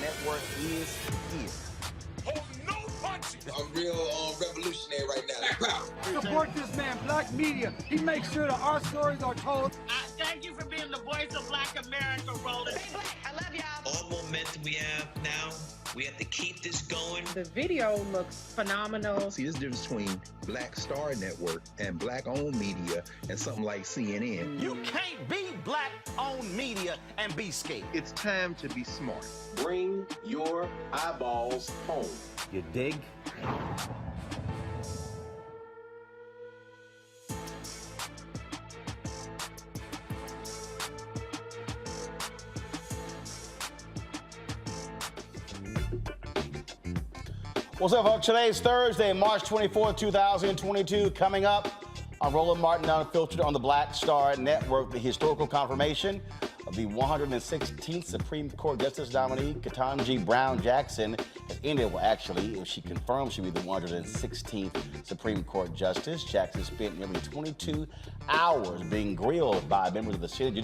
Network is here. Hold no punches. I'm real revolutionary right now. Support this man, Black Media. He makes sure that our stories are told. Thank you for being the voice of Black America, Roland. Stay black. I love y'all. All momentum we have now, we have to keep this going. The video looks phenomenal. See, there's a difference between Black Star Network and Black-owned media and something like CNN. You can't be Black-owned media and be scared. It's time to be smart. Bring your eyeballs home. You dig? What's up, folks? Today's Thursday, March 24th, 2022. Coming up on Roland Martin Unfiltered on the Black Star Network, the historical confirmation of the 116th Supreme Court Justice nominee, Ketanji Brown Jackson, has ended. Well, actually, if she confirms she'll be the 116th Supreme Court Justice. Jackson spent nearly 22 hours being grilled by members of the Senate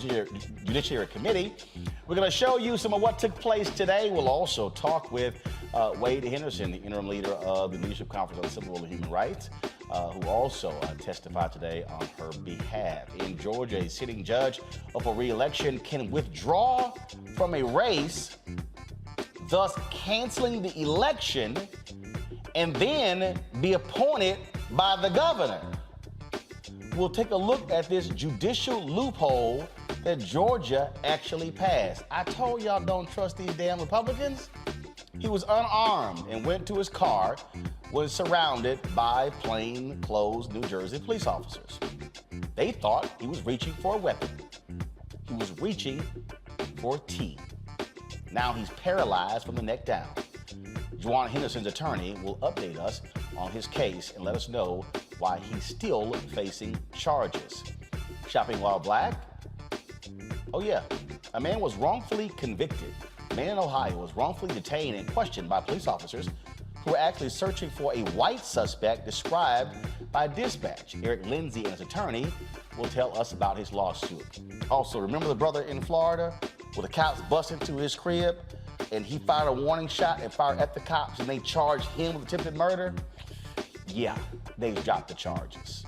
Judiciary Committee. We're going to show you some of what took place today. We'll also talk with Henderson, the interim leader of the Leadership Conference on Civil and Human Rights. who also testified today on her behalf. In Georgia, a sitting judge up for re-election can withdraw from a race, thus canceling the election, and then be appointed by the governor. We'll take a look at this judicial loophole that Georgia actually passed. I told y'all don't trust these damn Republicans. He was unarmed and went to his car, was surrounded by plainclothed New Jersey police officers. They thought he was reaching for a weapon. He was reaching for tea. Now he's paralyzed from the neck down. Jajuan Henderson's attorney will update us on his case and let us know why he's still facing charges. Shopping while black? Oh yeah, a man was wrongfully convicted. A man in Ohio was wrongfully detained and questioned by police officers who were actually searching for a white suspect described by dispatch. Eric Lindsay and his attorney will tell us about his lawsuit. Also, remember the brother in Florida where the cops bust into his crib and he fired a warning shot and fired at the cops and they charged him with attempted murder? Yeah, they've dropped the charges.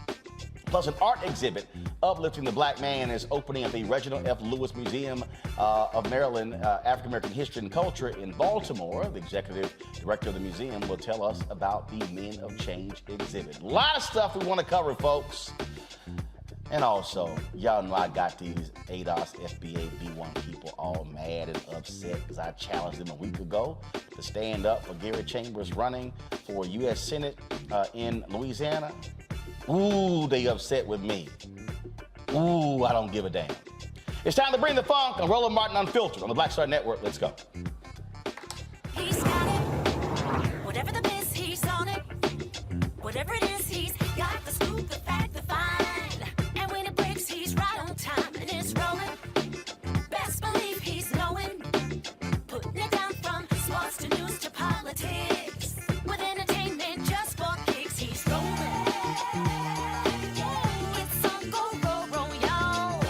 Plus, an art exhibit uplifting the black man is opening at the Reginald F. Lewis Museum of Maryland, African American History and Culture in Baltimore. The executive director of the museum will tell us about the Men of Change exhibit. A lot of stuff we want to cover, folks. And also, y'all know I got these ADOS FBA B1 people all mad and upset because I challenged them a week ago to stand up for Gary Chambers running for U.S. Senate in Louisiana. Ooh, they upset with me. Ooh, I don't give a damn. It's time to bring the funk on Roland Martin Unfiltered on the Black Star Network. Let's go. He's got it. Whatever the miss, he's on it. Whatever it is, he's got the scoop, the fact, the find. And when it breaks, he's right on time and it's rolling. Best believe he's knowing. Putting it down from sports to news to politics. With entertainment just for kicks, he's rolling. It's on go, roll, y'all.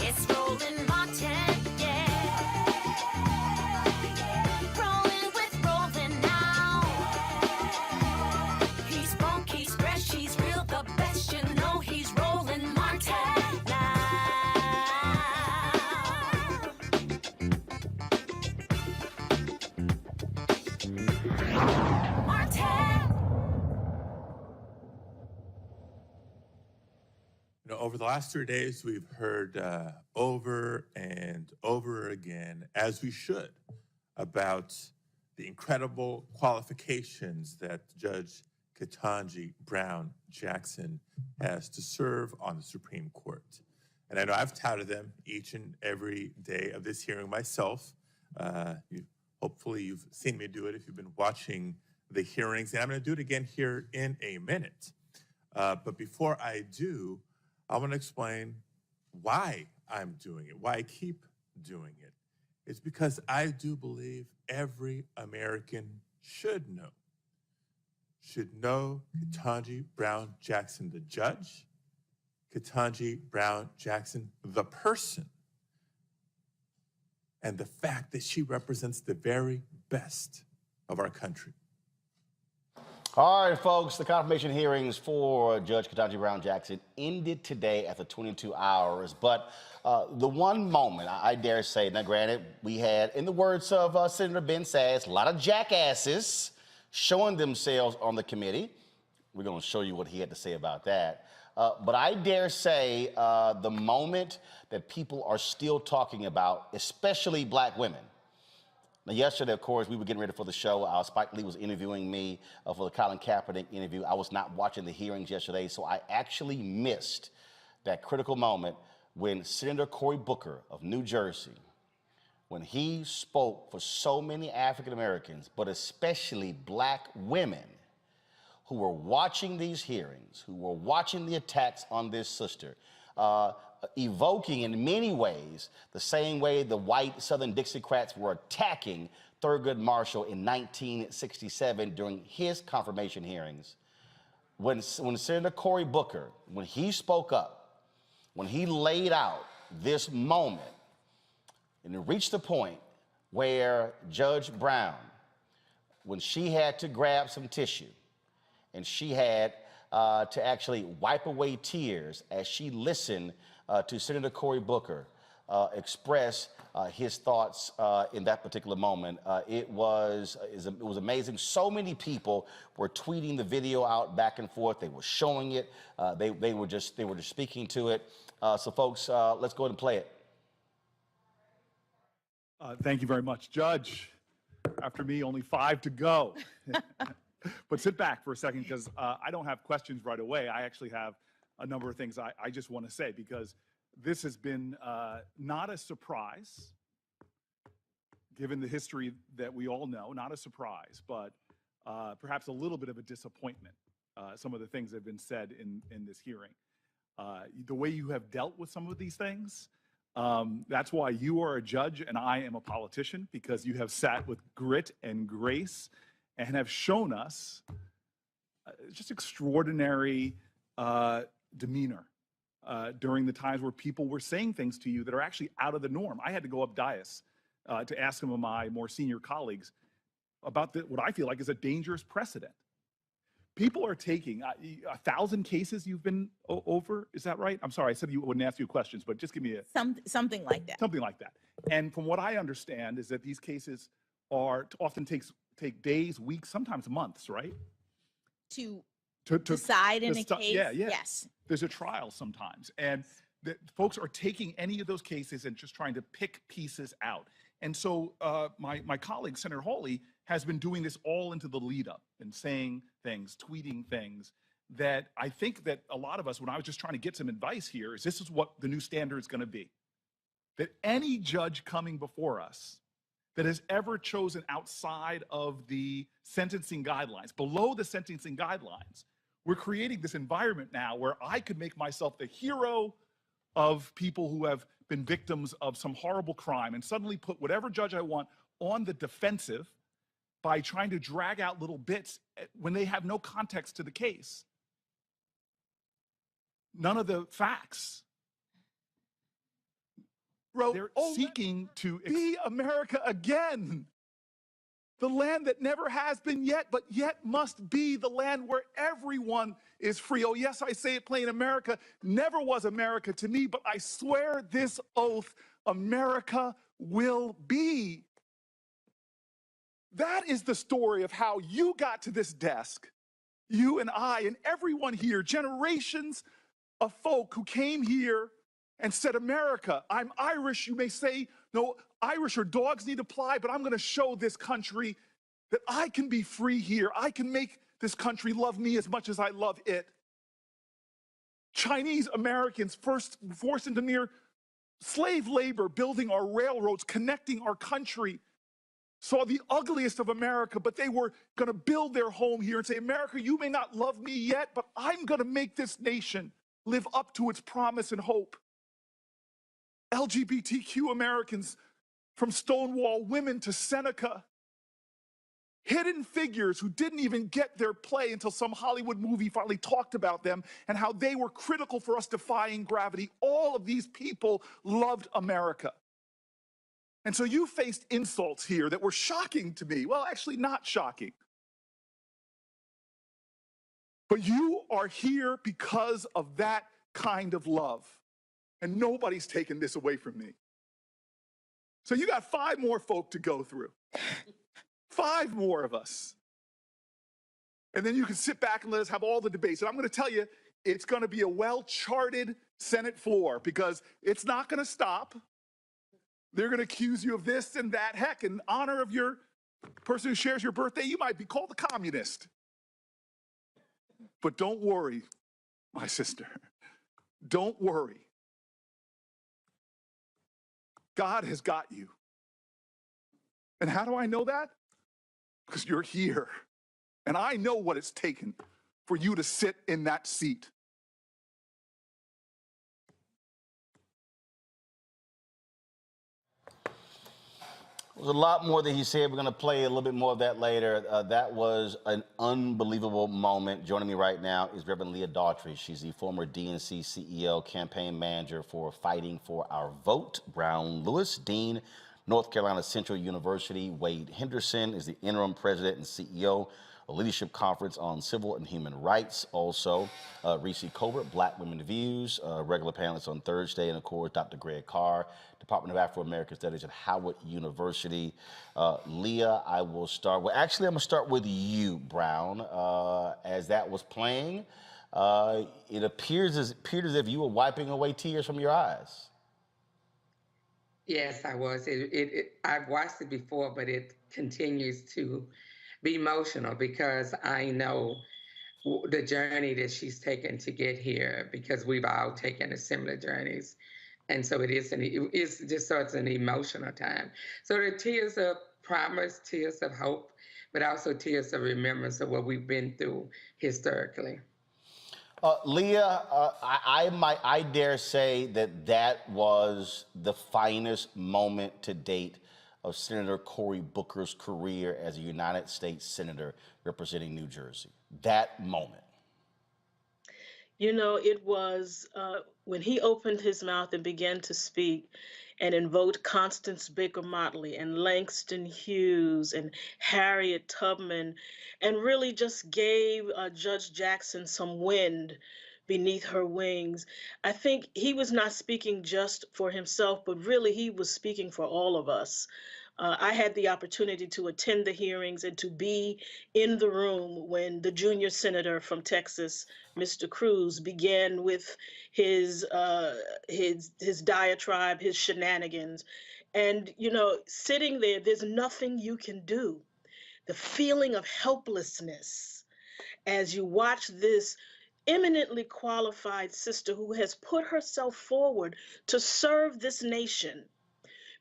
It's Roland Martin, yeah. Rolling with Roland now. He's funk, he's fresh, he's real, the best, you know he's Roland Martin now. Over the last 3 days, we've heard over and over again, as we should, about the incredible qualifications that Judge Ketanji Brown Jackson has to serve on the Supreme Court. And I know I've touted them each and every day of this hearing myself. Hopefully you've seen me do it if you've been watching the hearings. And I'm going to do it again here in a minute. But before I do, I want to explain why I'm doing it, why I keep doing it. It's because I do believe every American should know Ketanji Brown Jackson, the judge, Ketanji Brown Jackson, the person, and the fact that she represents the very best of our country. All right, folks, the confirmation hearings for Judge Ketanji Brown Jackson ended today after 22 hours. But the one moment, I dare say, now granted, we had, in the words of Senator Ben Sass, a lot of jackasses showing themselves on the committee. We're going to show you what he had to say about that. But I dare say the moment that people are still talking about, especially black women. Now, yesterday, of course, we were getting ready for the show. Spike Lee was interviewing me for the Colin Kaepernick interview. I was not watching the hearings yesterday, so I actually missed that critical moment when Senator Cory Booker of New Jersey, when he spoke for so many African Americans, but especially black women who were watching these hearings, who were watching the attacks on this sister, evoking in many ways the same way the white Southern Dixiecrats were attacking Thurgood Marshall in 1967 during his confirmation hearings. When Senator Cory Booker, when he spoke up, when he laid out this moment, and it reached the point where Judge Brown, when she had to grab some tissue, and she had to actually wipe away tears as she listened to Senator Cory Booker express his thoughts in that particular moment. It was amazing. So many people were tweeting the video out back and forth. They were showing it. They were just speaking to it. So folks, let's go ahead and play it. Thank you very much, Judge. After me, only 5 to go. But sit back for a second, because I don't have questions right away. I actually have a number of things I just want to say, because this has been not a surprise, given the history that we all know, not a surprise, but perhaps a little bit of a disappointment, some of the things that have been said in this hearing. The way you have dealt with some of these things, that's why you are a judge and I am a politician, because you have sat with grit and grace and have shown us just extraordinary demeanor during the times where people were saying things to you that are actually out of the norm. I had to go up dais to ask some of my more senior colleagues about what I feel like is a dangerous precedent. People are taking 1,000 cases you've been over, is that right? I'm sorry, I said you wouldn't ask you questions, but just give me something like that. Something like that. And from what I understand is that these cases often take days, weeks, sometimes months, right? To decide in a case, yeah. yes. There's a trial sometimes, and folks are taking any of those cases and just trying to pick pieces out. And so my colleague, Senator Hawley, has been doing this all into the lead up and saying things, tweeting things that I think that a lot of us, when I was just trying to get some advice here, is this is what the new standard is going to be. That any judge coming before us that has ever chosen outside of the sentencing guidelines, below the sentencing guidelines, we're creating this environment now where I could make myself the hero of people who have been victims of some horrible crime and suddenly put whatever judge I want on the defensive by trying to drag out little bits when they have no context to the case. None of the facts. They're seeking to be America again. The land that never has been yet, but yet must be the land where everyone is free. Oh, yes, I say it plain, America never was America to me, but I swear this oath, America will be. That is the story of how you got to this desk, you and I and everyone here, generations of folk who came here and said, America, I'm Irish. You may say, no, Irish or dogs need to fly, but I'm going to show this country that I can be free here. I can make this country love me as much as I love it. Chinese Americans first forced into near slave labor, building our railroads, connecting our country, saw the ugliest of America, but they were going to build their home here and say, America, you may not love me yet, but I'm going to make this nation live up to its promise and hope. LGBTQ Americans, from Stonewall women to Seneca, hidden figures who didn't even get their play until some Hollywood movie finally talked about them and how they were critical for us defying gravity. All of these people loved America. And so you faced insults here that were shocking to me. Well, actually not shocking. But you are here because of that kind of love. And nobody's taken this away from me. So you got 5 more folk to go through. 5 more of us. And then you can sit back and let us have all the debates. And I'm going to tell you, it's going to be a well-charted Senate floor because it's not going to stop. They're going to accuse you of this and that. Heck, in honor of your person who shares your birthday, you might be called a communist. But don't worry, my sister. Don't worry. God has got you. And how do I know that? Because you're here. And I know what it's taken for you to sit in that seat. There's a lot more that he said. We're going to play a little bit more of that later. That was an unbelievable moment. Joining me right now is Reverend Leah Daughtry. She's the former DNC CEO, campaign manager for Fighting for Our Vote. Brown Lewis, Dean, North Carolina Central University. Wade Henderson is the interim president and CEO a leadership conference on civil and human rights. Also, Reese Colbert, Black Women Views, regular panelist on Thursday, and of course, Dr. Greg Carr, Department of Afro-American Studies at Howard University. Leah, I will start. Well, actually, I'm going to start with you, Brown. As that was playing, it appeared as if you were wiping away tears from your eyes. Yes, I was. I've watched it before, but it continues to be emotional because I know the journey that she's taken to get here, because we've all taken similar journeys. And so it's just such an emotional time. So there are tears of promise, tears of hope, but also tears of remembrance of what we've been through historically. Leah, I dare say that was the finest moment to date of Senator Cory Booker's career as a United States Senator representing New Jersey. That moment. You know, it was when he opened his mouth and began to speak and invoked Constance Baker Motley and Langston Hughes and Harriet Tubman, and really just gave Judge Jackson some wind beneath her wings. I think he was not speaking just for himself, but really he was speaking for all of us. I had the opportunity to attend the hearings and to be in the room when the junior senator from Texas, Mr. Cruz, began with his diatribe, his shenanigans. And, you know, sitting there, there's nothing you can do. The feeling of helplessness as you watch this eminently qualified sister who has put herself forward to serve this nation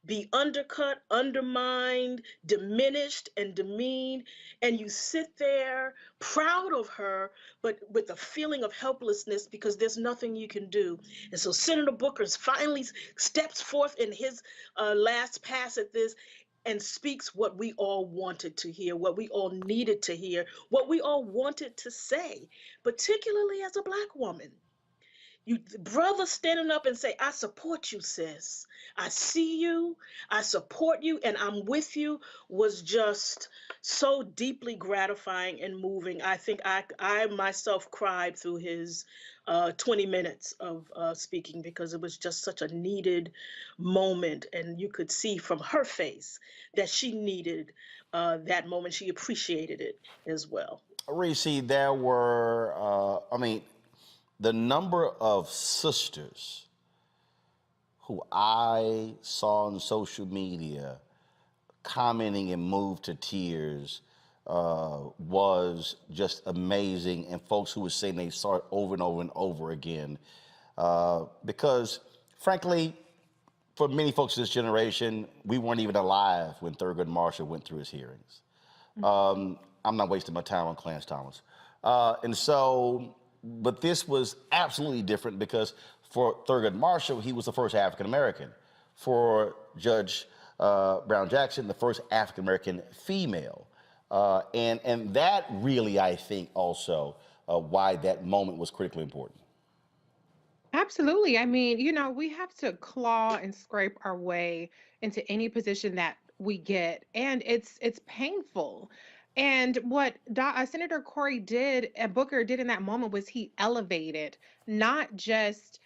be undercut, undermined, diminished, and demeaned, and you sit there proud of her, but with a feeling of helplessness because there's nothing you can do. And so Senator Booker finally steps forth in his last pass at this and speaks what we all wanted to hear, what we all needed to hear, what we all wanted to say, particularly as a Black woman. You brother standing up and say, I support you, sis. I see you, I support you, and I'm with you, was just so deeply gratifying and moving. I think I myself cried through his 20 minutes of speaking because it was just such a needed moment. And you could see from her face that she needed that moment. She appreciated it as well. Reese, there were, the number of sisters who I saw on social media commenting and moved to tears was just amazing. And folks who were saying they saw it over and over and over again. Because frankly, for many folks of this generation, we weren't even alive when Thurgood Marshall went through his hearings. I'm not wasting my time on Clarence Thomas. But this was absolutely different because for Thurgood Marshall, he was the first African-American. For Judge Brown Jackson, the first African-American female. And that really, I think, also why that moment was critically important. Absolutely. I mean, you know, we have to claw and scrape our way into any position that we get, and it's painful. And what Senator Cory Booker did in that moment was he elevated not just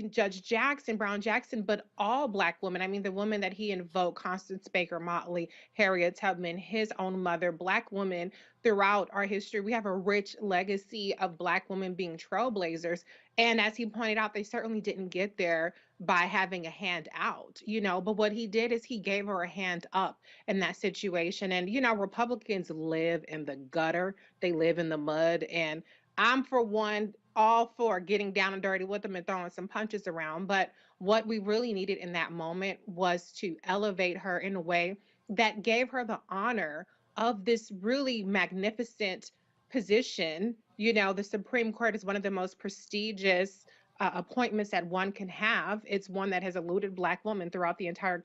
Judge Brown Jackson, but all Black women. I mean, the women that he invoked, Constance Baker Motley, Harriet Tubman, his own mother, Black women throughout our history. We have a rich legacy of Black women being trailblazers. And as he pointed out, they certainly didn't get there by having a hand out, you know, but what he did is he gave her a hand up in that situation. And, you know, Republicans live in the gutter, they live in the mud. And I'm, for one, all for getting down and dirty with them and throwing some punches around. But what we really needed in that moment was to elevate her in a way that gave her the honor of this really magnificent position. You know, the Supreme Court is one of the most prestigious appointments that one can have. It's one that has eluded Black women throughout the entire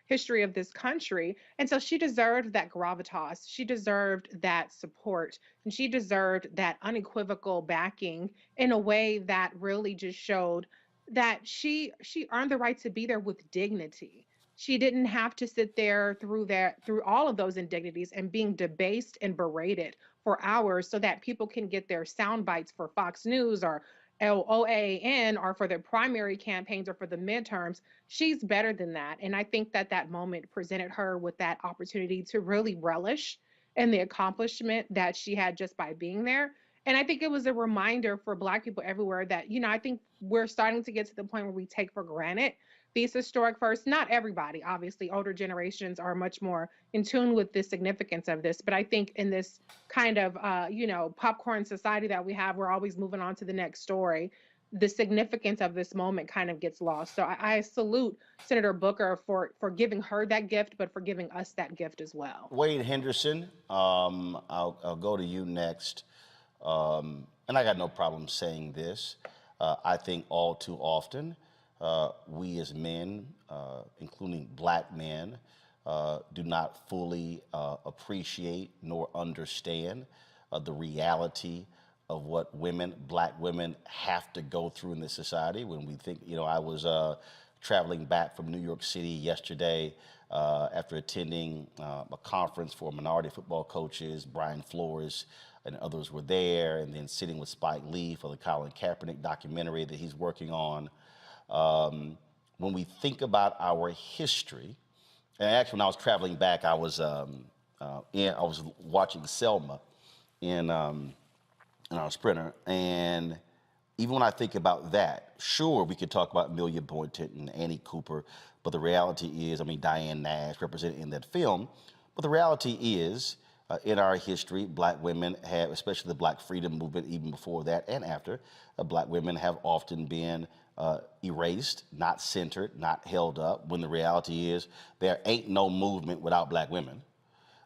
history of this country. And so she deserved that gravitas. She deserved that support. And she deserved that unequivocal backing in a way that really just showed that she earned the right to be there with dignity. She didn't have to sit there through all of those indignities and being debased and berated for hours so that people can get their sound bites for Fox News or LOAN or for their primary campaigns or for the midterms. She's better than that. And I think that that moment presented her with that opportunity to really relish in the accomplishment that she had just by being there. And I think it was a reminder for Black people everywhere that, I think we're starting to get to the point where we take for granted these historic firsts. Not everybody, obviously, older generations are much more in tune with the significance of this. But I think in this kind of, popcorn society that we have, we're always moving on to the next story. The significance of this moment kind of gets lost. So I salute Senator Booker for giving her that gift, but for giving us that gift as well. Wade Henderson, I'll go to you next. And I got no problem saying this. I think all too often, we as men, including Black men, do not fully appreciate nor understand the reality of what Black women have to go through in this society. When we think, I was traveling back from New York City yesterday after attending a conference for minority football coaches. Brian Flores and others were there, and then sitting with Spike Lee for the Colin Kaepernick documentary that he's working on. When we think about our history, and actually when I was traveling back, I was watching Selma in our Sprinter, and even when I think about that, sure, we could talk about Amelia Boynton and Annie Cooper, but the reality is, Diane Nash represented in that film, but the reality is, in our history, Black women have, especially the Black freedom movement, even before that and after, Black women have often been erased, not centered, not held up, when the reality is there ain't no movement without Black women.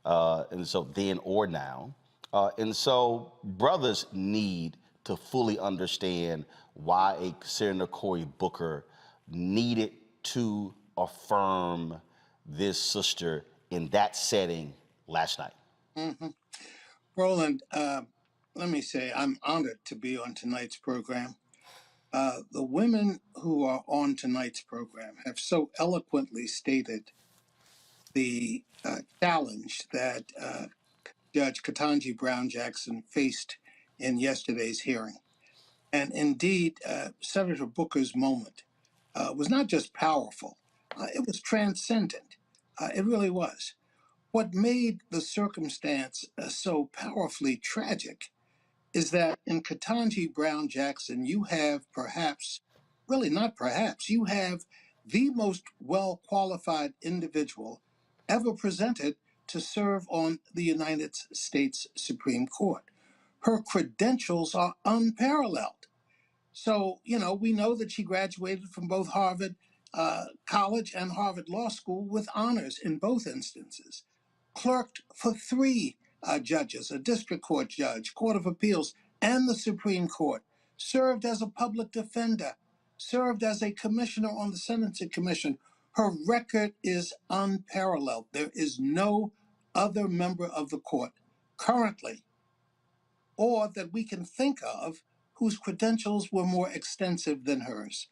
And so then or now. And so brothers need to fully understand why a Senator Cory Booker needed to affirm this sister in that setting last night. Mm-hmm. Roland, let me say I'm honored to be on tonight's program. The women who are on tonight's program have so eloquently stated the challenge that Judge Ketanji Brown Jackson faced in yesterday's hearing. And indeed, Senator Booker's moment was not just powerful, it was transcendent. It really was. What made the circumstance so powerfully tragic is that in Ketanji Brown Jackson, you have perhaps, really not perhaps, you have the most well-qualified individual ever presented to serve on the United States Supreme Court. Her credentials are unparalleled. So, we know that she graduated from both Harvard College and Harvard Law School with honors in both instances. Clerked for 3 judges, a district court judge, Court of Appeals, and the Supreme Court. Served as a public defender. Served as a commissioner on the Sentencing Commission. Her record is unparalleled. There is no other member of the court currently or that we can think of whose credentials were more extensive than hers.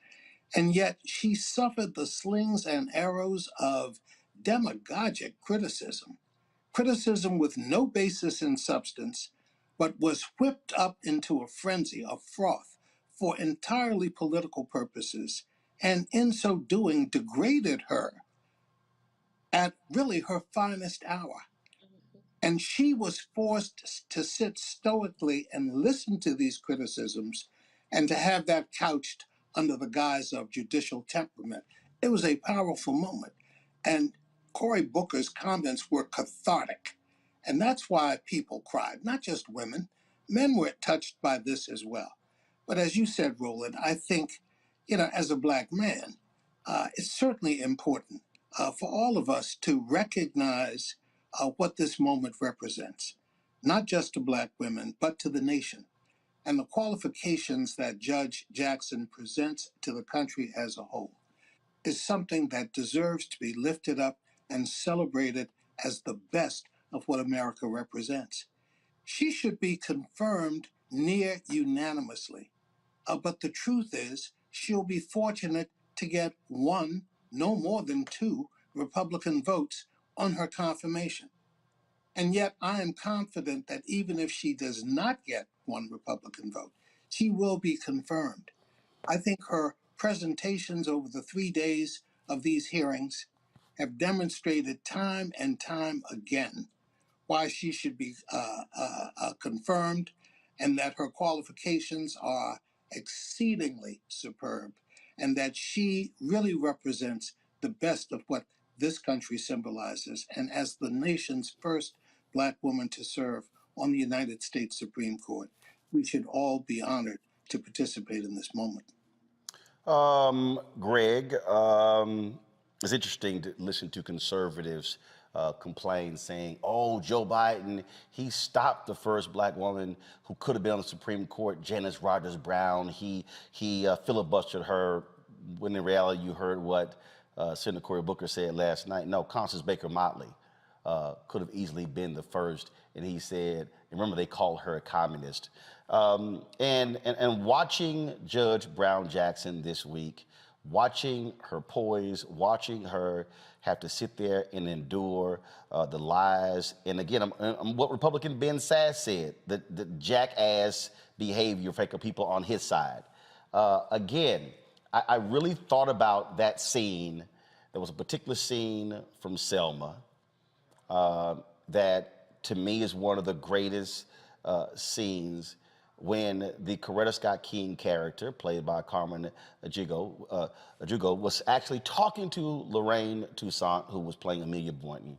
And yet she suffered the slings and arrows of demagogic criticism with no basis in substance, but was whipped up into a frenzy of froth for entirely political purposes, and in so doing degraded her at really her finest hour. And she was forced to sit stoically and listen to these criticisms and to have that couched under the guise of judicial temperament. It was a powerful moment. And Cory Booker's comments were cathartic. And that's why people cried, not just women. Men were touched by this as well. But as you said, Roland, I think, as a Black man, it's certainly important for all of us to recognize what this moment represents, not just to Black women, but to the nation. And the qualifications that Judge Jackson presents to the country as a whole is something that deserves to be lifted up and celebrated as the best of what America represents. She should be confirmed near unanimously. But the truth is, she'll be fortunate to get 1, no more than 2, Republican votes on her confirmation. And yet I am confident that even if she does not get one Republican vote, she will be confirmed. I think her presentations over the 3 days of these hearings have demonstrated time and time again why she should be confirmed, and that her qualifications are exceedingly superb, and that she really represents the best of what this country symbolizes. And as the nation's first Black woman to serve on the United States Supreme Court, we should all be honored to participate in this moment. Greg, it's interesting to listen to conservatives complain, saying, "Oh, Joe Biden, he stopped the first Black woman who could have been on the Supreme Court, Janice Rogers Brown. He filibustered her." When in reality, you heard what Senator Cory Booker said last night. No, Constance Baker Motley could have easily been the first, and he said, remember, they called her a communist. And watching Judge Brown Jackson this week, watching her poise, watching her have to sit there and endure the lies. And again, what Republican Ben Sass said, the jackass behavior of people on his side. Again, I really thought about that scene. There was a particular scene from Selma that to me is one of the greatest scenes, when the Coretta Scott King character, played by Carmen Ejugo, was actually talking to Lorraine Toussaint, who was playing Amelia Boynton.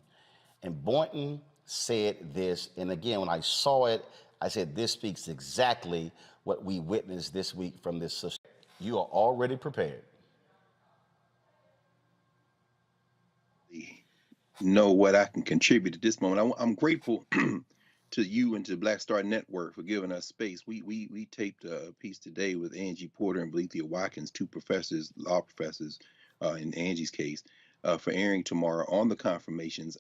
And Boynton said this, and again, when I saw it, I said, this speaks exactly what we witnessed this week from this sister. You are already prepared. Know what I can contribute at this moment. I'm grateful to you and to Black Star Network for giving us space. We taped a piece today with Angie Porter and Blethia Watkins, two professors, law professors, in Angie's case, for airing tomorrow on the confirmations.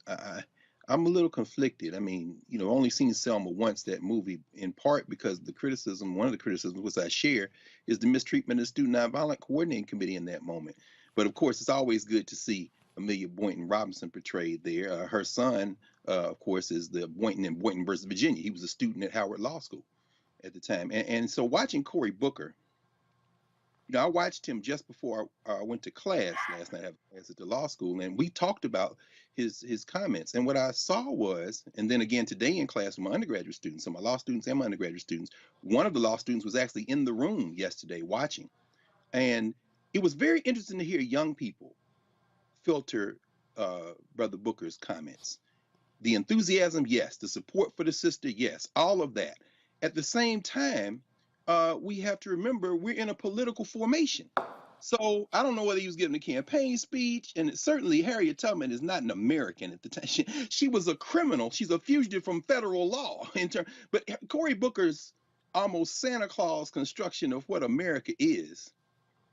I'm a little conflicted. I mean, only seen Selma once, that movie, in part because one of the criticisms which I share, is the mistreatment of the Student Nonviolent Coordinating Committee in that moment. But of course, it's always good to see Amelia Boynton Robinson portrayed there. Her son, of course, is the Boynton in Boynton versus Virginia. He was a student at Howard Law School at the time. And so watching Cory Booker, I watched him just before I went to class last night. I have class at the law school, and we talked about his comments. And what I saw was, and then again today in class with my undergraduate students, so my law students and my undergraduate students, one of the law students was actually in the room yesterday watching. And it was very interesting to hear young people filter Brother Booker's comments. The enthusiasm, yes. The support for the sister, yes. All of that. At the same time, we have to remember we're in a political formation. So I don't know whether he was giving a campaign speech, and certainly Harriet Tubman is not an American at the time. She was a criminal. She's a fugitive from federal law. But Cory Booker's almost Santa Claus construction of what America is,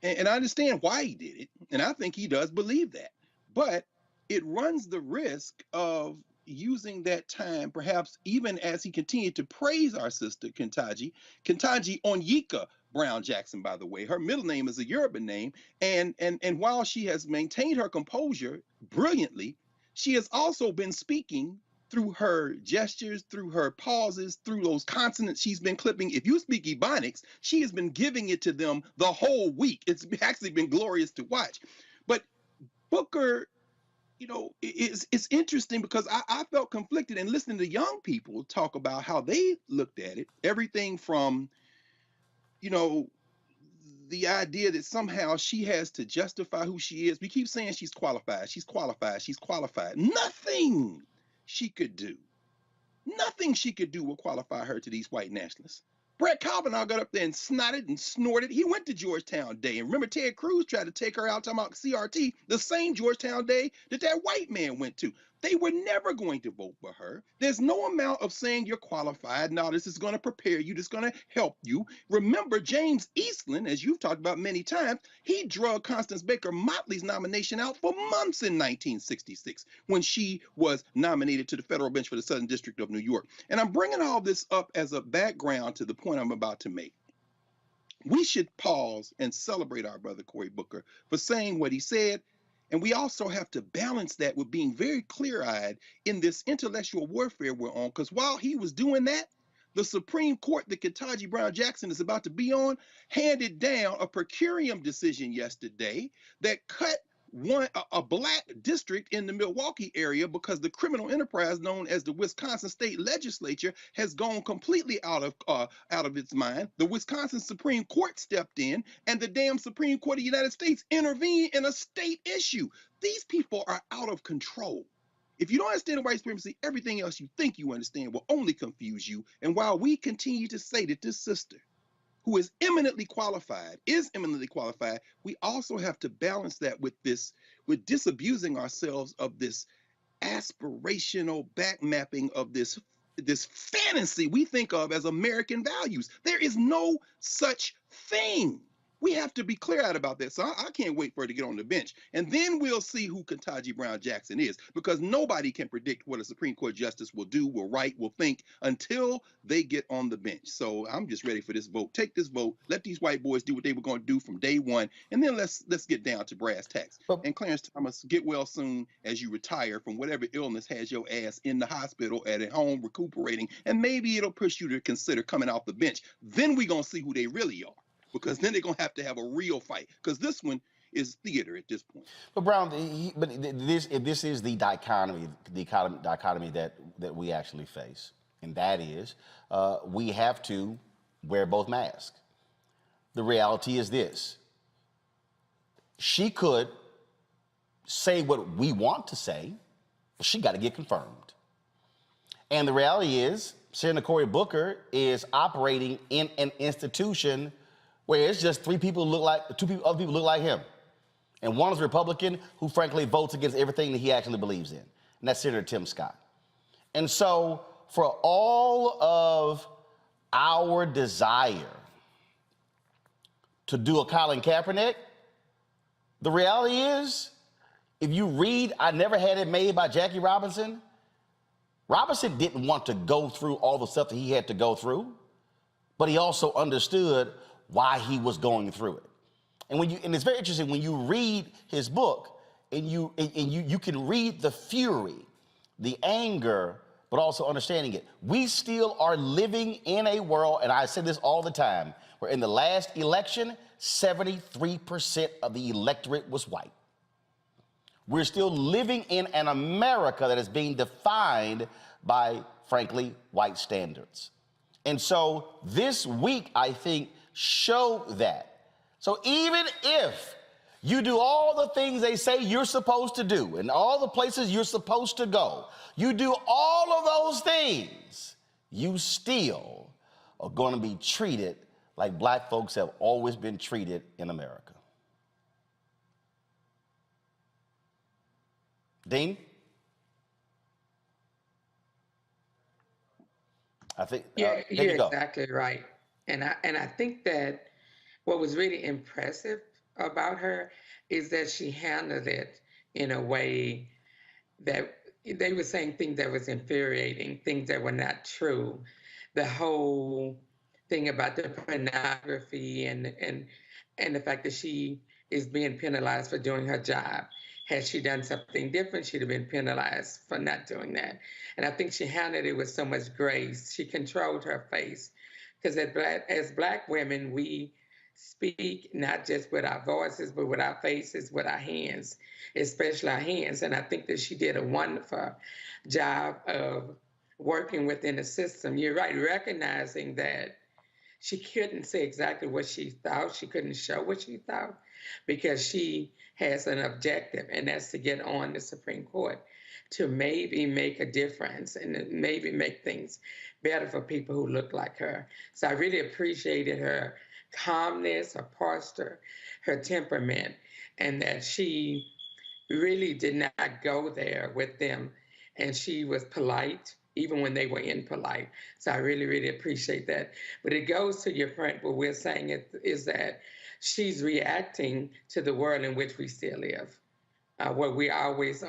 and I understand why he did it, and I think he does believe that. But it runs the risk of using that time, perhaps even as he continued to praise our sister, Ketanji Onyeka Brown Jackson, by the way. Her middle name is a Yoruba name. And while she has maintained her composure brilliantly, she has also been speaking through her gestures, through her pauses, through those consonants she's been clipping. If you speak Ebonics, she has been giving it to them the whole week. It's actually been glorious to watch. But Booker, it's interesting because I felt conflicted in listening to young people talk about how they looked at it. Everything from, the idea that somehow she has to justify who she is. We keep saying she's qualified, she's qualified, she's qualified. Nothing she could do will qualify her to these white nationalists. Brett Kavanaugh got up there and snotted and snorted. He went to Georgetown Day. And remember, Ted Cruz tried to take her out talking about CRT, the same Georgetown Day that white man went to. They were never going to vote for her. There's no amount of saying you're qualified. No, this is going to prepare you. This is going to help you. Remember, James Eastland, as you've talked about many times, he drug Constance Baker Motley's nomination out for months in 1966 when she was nominated to the federal bench for the Southern District of New York. And I'm bringing all this up as a background to the point I'm about to make. We should pause and celebrate our brother Cory Booker for saying what he said. And we also have to balance that with being very clear-eyed in this intellectual warfare we're on, because while he was doing that, the Supreme Court that Ketanji Brown Jackson is about to be on handed down a per curiam decision yesterday that cut a black district in the Milwaukee area because the criminal enterprise known as the Wisconsin State Legislature has gone completely out of its mind. The Wisconsin Supreme Court stepped in, and the damn Supreme Court of the United States intervened in a state issue. These people are out of control. If you don't understand white supremacy, everything else you think you understand will only confuse you. And while we continue to say that this sister, who is eminently qualified, we also have to balance that with disabusing ourselves of this aspirational backmapping of this fantasy we think of as American values. There is no such thing. We have to be clear-eyed about that. So I can't wait for her to get on the bench. And then we'll see who Ketanji Brown Jackson is, because nobody can predict what a Supreme Court justice will do, will write, will think until they get on the bench. So I'm just ready for this vote. Take this vote. Let these white boys do what they were going to do from day one. And then let's get down to brass tacks. And Clarence Thomas, get well soon as you retire from whatever illness has your ass in the hospital at home recuperating. And maybe it'll push you to consider coming off the bench. Then we're going to see who they really are, because then they're going to have a real fight, because this one is theater at this point. But Brown, this is the dichotomy that we actually face, and that is we have to wear both masks. The reality is this: she could say what we want to say, but she got to get confirmed. And the reality is, Senator Cory Booker is operating in an institution where it's just two other people look like him. And one is a Republican who frankly votes against everything that he actually believes in. And that's Senator Tim Scott. And so for all of our desire to do a Colin Kaepernick, the reality is, if you read I Never Had It Made by Jackie Robinson, Robinson didn't want to go through all the stuff that he had to go through, but he also understood why he was going through it. And it's very interesting when you read his book, and you can read the fury, the anger, but also understanding it. We still are living in a world, and I say this all the time, where in the last election, 73% of the electorate was white. We're still living in an America that is being defined by, frankly, white standards. And so this week, I think, show that. So even if you do all the things they say you're supposed to do and all the places you're supposed to go, you do all of those things, you still are going to be treated like black folks have always been treated in America. Dean? I think you're exactly right. And I think that what was really impressive about her is that she handled it in a way that they were saying things that was infuriating, things that were not true. The whole thing about the pornography and the fact that she is being penalized for doing her job. Had she done something different, she'd have been penalized for not doing that. And I think she handled it with so much grace. She controlled her face. Because as black women, we speak not just with our voices, but with our faces, with our hands, especially our hands. And I think that she did a wonderful job of working within the system. You're right, recognizing that she couldn't say exactly what she thought. She couldn't show what she thought because she has an objective, and that's to get on the Supreme Court to maybe make a difference and maybe make things better for people who look like her. So I really appreciated her calmness, her posture, her temperament, and that she really did not go there with them. And she was polite, even when they were impolite. So I really, really appreciate that. But it goes to your point, what we're saying is that she's reacting to the world in which we still live, where we always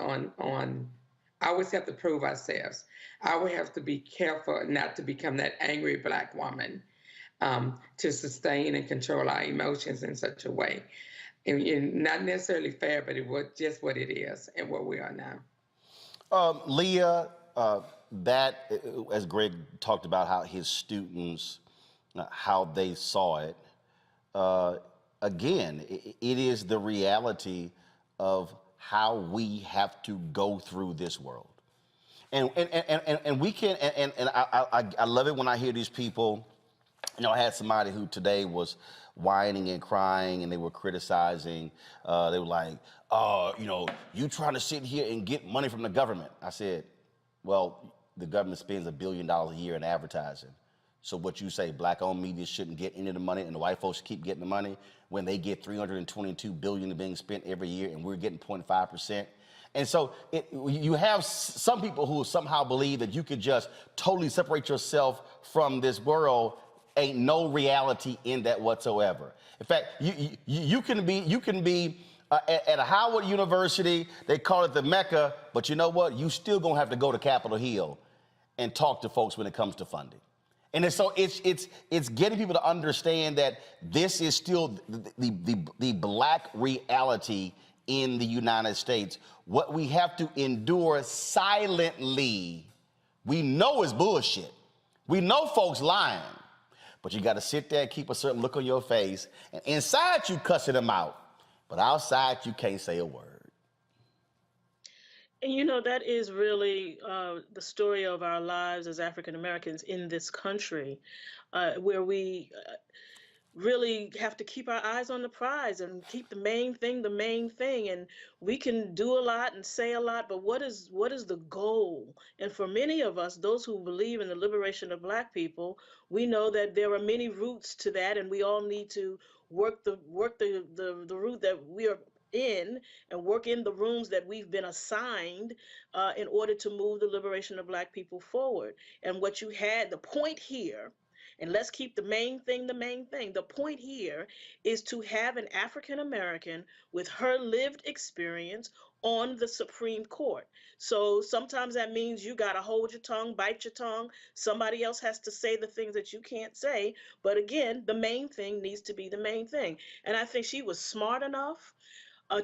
always have to prove ourselves. I always have to be careful not to become that angry black woman, to sustain and control our emotions in such a way. and not necessarily fair, but it was just what it is and what we are now. Leah, as Greg talked about how his students, how they saw it, again, it is the reality of how we have to go through this world. And we can, and I love it when I hear these people. I had somebody who today was whining and crying, and they were criticizing. They were like, you trying to sit here and get money from the government. I said, well, the government spends $1 billion a year in advertising. So what you say, black-owned media shouldn't get any of the money and the white folks keep getting the money when they get $322 billion being spent every year and we're getting 0.5%? And so you have some people who somehow believe that you could just totally separate yourself from this world. Ain't no reality in that whatsoever. In fact, you can be at a Howard University. They call it the Mecca, but you know what? You still gonna have to go to Capitol Hill and talk to folks when it comes to funding. And so it's getting people to understand that this is still the black reality in the United States. What we have to endure silently, we know is bullshit. We know folks lying. But you got to sit there and keep a certain look on your face. And inside, you cussing them out. But outside, you can't say a word. And that is really the story of our lives as African Americans in this country, where we really have to keep our eyes on the prize and keep the main thing. And we can do a lot and say a lot, but what is the goal? And for many of us, those who believe in the liberation of Black people, we know that there are many routes to that, and we all need to work the route that we are in and work in the rooms that we've been assigned in order to move the liberation of Black people forward. And what you had, the point here, and let's keep the main thing. The point here is to have an African American with her lived experience on the Supreme Court. So sometimes that means you got to hold your tongue, bite your tongue. Somebody else has to say the things that you can't say. But again, the main thing needs to be the main thing. And I think she was smart enough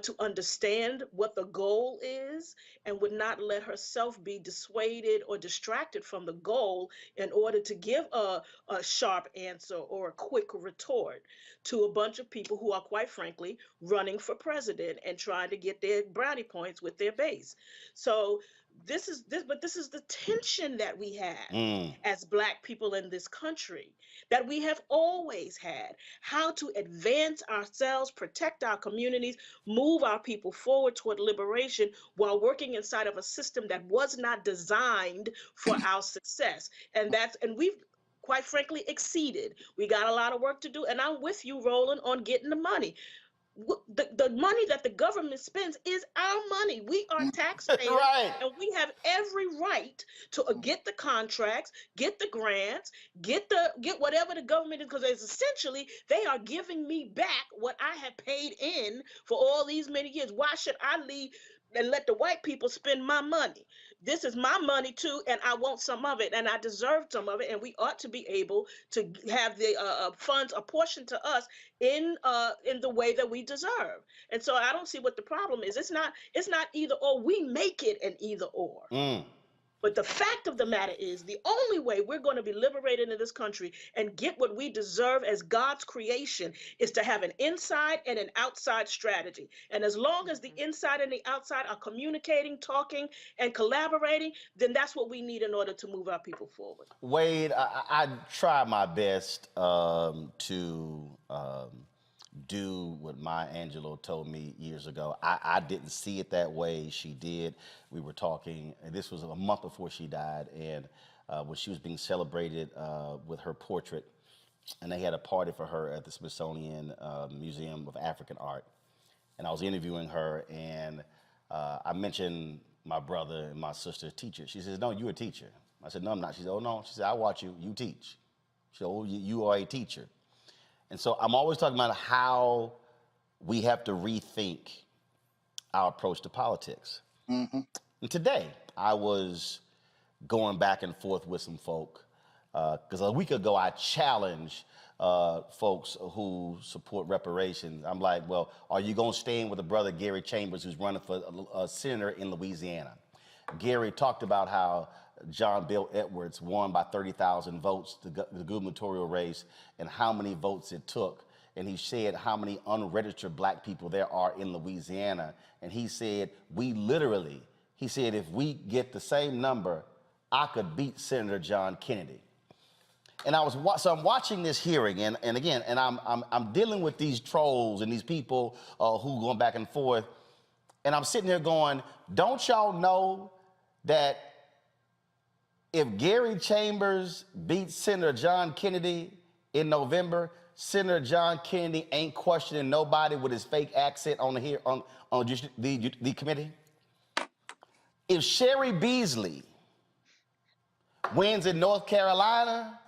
to understand what the goal is and would not let herself be dissuaded or distracted from the goal in order to give a sharp answer or a quick retort to a bunch of people who are, quite frankly, running for president and trying to get their brownie points with their base. So this is the tension that we have as Black people in this country, that we have always had. How to advance ourselves, protect our communities, move our people forward toward liberation while working inside of a system that was not designed for our success. And we've quite frankly exceeded. We got a lot of work to do, and I'm with you, Roland, on getting the money. The money that the government spends is our money. We are taxpayers, right. And we have every right to get the contracts, get the grants, get whatever the government is, because essentially they are giving me back what I have paid in for all these many years. Why should I leave and let the white people spend my money? This is my money too, and I want some of it, and I deserve some of it, and we ought to be able to have the funds apportioned to us in the way that we deserve. And so I don't see what the problem is. It's not either or. We make it an either or. But the fact of the matter is, the only way we're going to be liberated in this country and get what we deserve as God's creation is to have an inside and an outside strategy. And as long as the inside and the outside are communicating, talking, and collaborating, then that's what we need in order to move our people forward. Wade, I try my best to do what Maya Angelou told me years ago. I didn't see it that way. She did. We were talking, and this was a month before she died, and when she was being celebrated with her portrait, and they had a party for her at the Smithsonian Museum of African Art. And I was interviewing her, and I mentioned my brother and my sister teacher. She says, "No, you're a teacher." I said, "No, I'm not." She said, "Oh, no." She said, "I watch you. You teach." She said, "Oh, you are a teacher." And so I'm always talking about how we have to rethink our approach to politics. And today, I was going back and forth with some folk, because a week ago I challenged folks who support reparations. I'm like, well, are you going to stand with the brother Gary Chambers, who's running for a senator in Louisiana? Gary talked about how John Bill Edwards won by 30,000 votes the gubernatorial race and how many votes it took. And he said how many unregistered black people there are in Louisiana. And he said, he said, if we get the same number, I could beat Senator John Kennedy. And so I'm watching this hearing, and again, I'm dealing with these trolls and these people who going back and forth, and I'm sitting here going, don't y'all know that if Gary Chambers beats Senator John Kennedy in November, Senator John Kennedy ain't questioning nobody with his fake accent on the committee? If Sherry Beasley wins in North Carolina,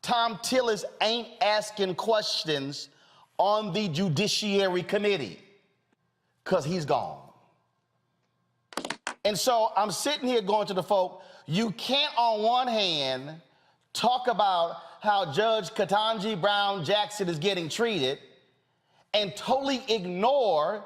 Tom Tillis ain't asking questions on the Judiciary Committee because he's gone. And so I'm sitting here going to the folk, you can't on one hand talk about how Judge Ketanji Brown Jackson is getting treated and totally ignore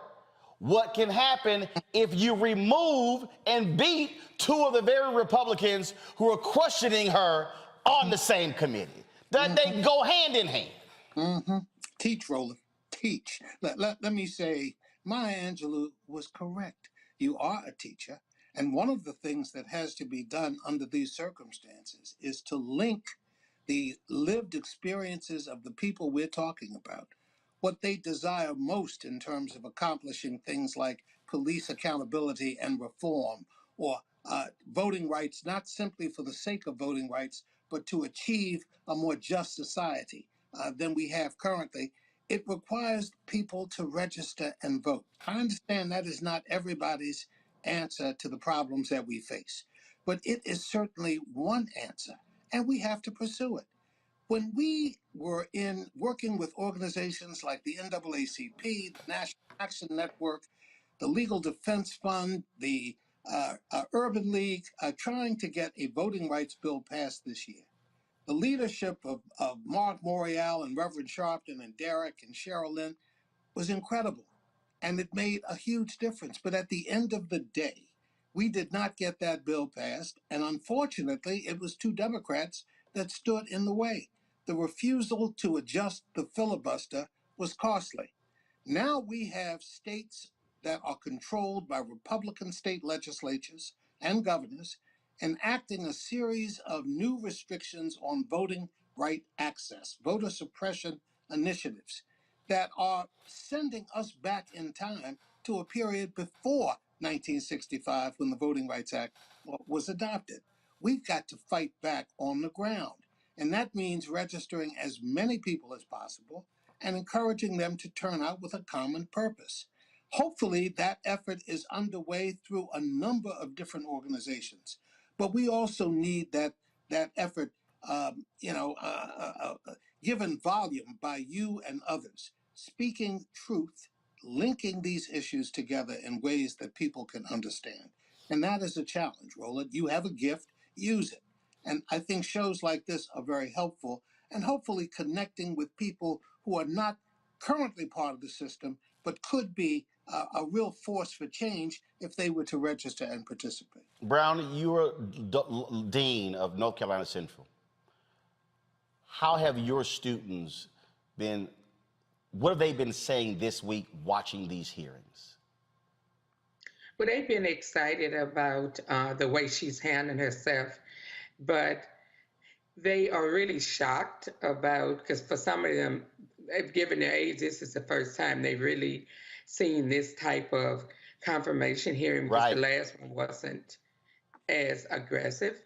what can happen if you remove and beat two of the very Republicans who are questioning her on the same committee. That they go hand in hand. Teach, Roland, teach. Let me say, Maya Angelou was correct. You are a teacher. And one of the things that has to be done under these circumstances is to link the lived experiences of the people we're talking about, what they desire most in terms of accomplishing things like police accountability and reform, or voting rights, not simply for the sake of voting rights, but to achieve a more just society than we have currently. It requires people to register and vote. I understand that is not everybody's answer to the problems that we face, but it is certainly one answer, and we have to pursue it. When we were working with organizations like the NAACP, the National Action Network, the Legal Defense Fund, the Urban League, trying to get a voting rights bill passed this year, the leadership of Mark Morial and Reverend Sharpton and Derek and Cheryl Lynn was incredible, and it made a huge difference. But at the end of the day, we did not get that bill passed, and unfortunately, it was two Democrats that stood in the way. The refusal to adjust the filibuster was costly. Now we have states that are controlled by Republican state legislatures and governors enacting a series of new restrictions on voting right access, voter suppression initiatives that are sending us back in time to a period before 1965 when the Voting Rights Act was adopted. We've got to fight back on the ground. And that means registering as many people as possible and encouraging them to turn out with a common purpose. Hopefully, that effort is underway through a number of different organizations. But we also need that effort, given volume by you and others, speaking truth, linking these issues together in ways that people can understand. And that is a challenge, Roland. You have a gift, use it. And I think shows like this are very helpful, and hopefully connecting with people who are not currently part of the system, but could be a real force for change if they were to register and participate. Brown, you were dean of North Carolina Central. How have your students been, what have they been saying this week watching these hearings? Well, they've been excited about the way she's handling herself, but they are really shocked about, because for some of them, given their age, this is the first time they've really seen this type of confirmation hearing, because the last one wasn't as aggressive.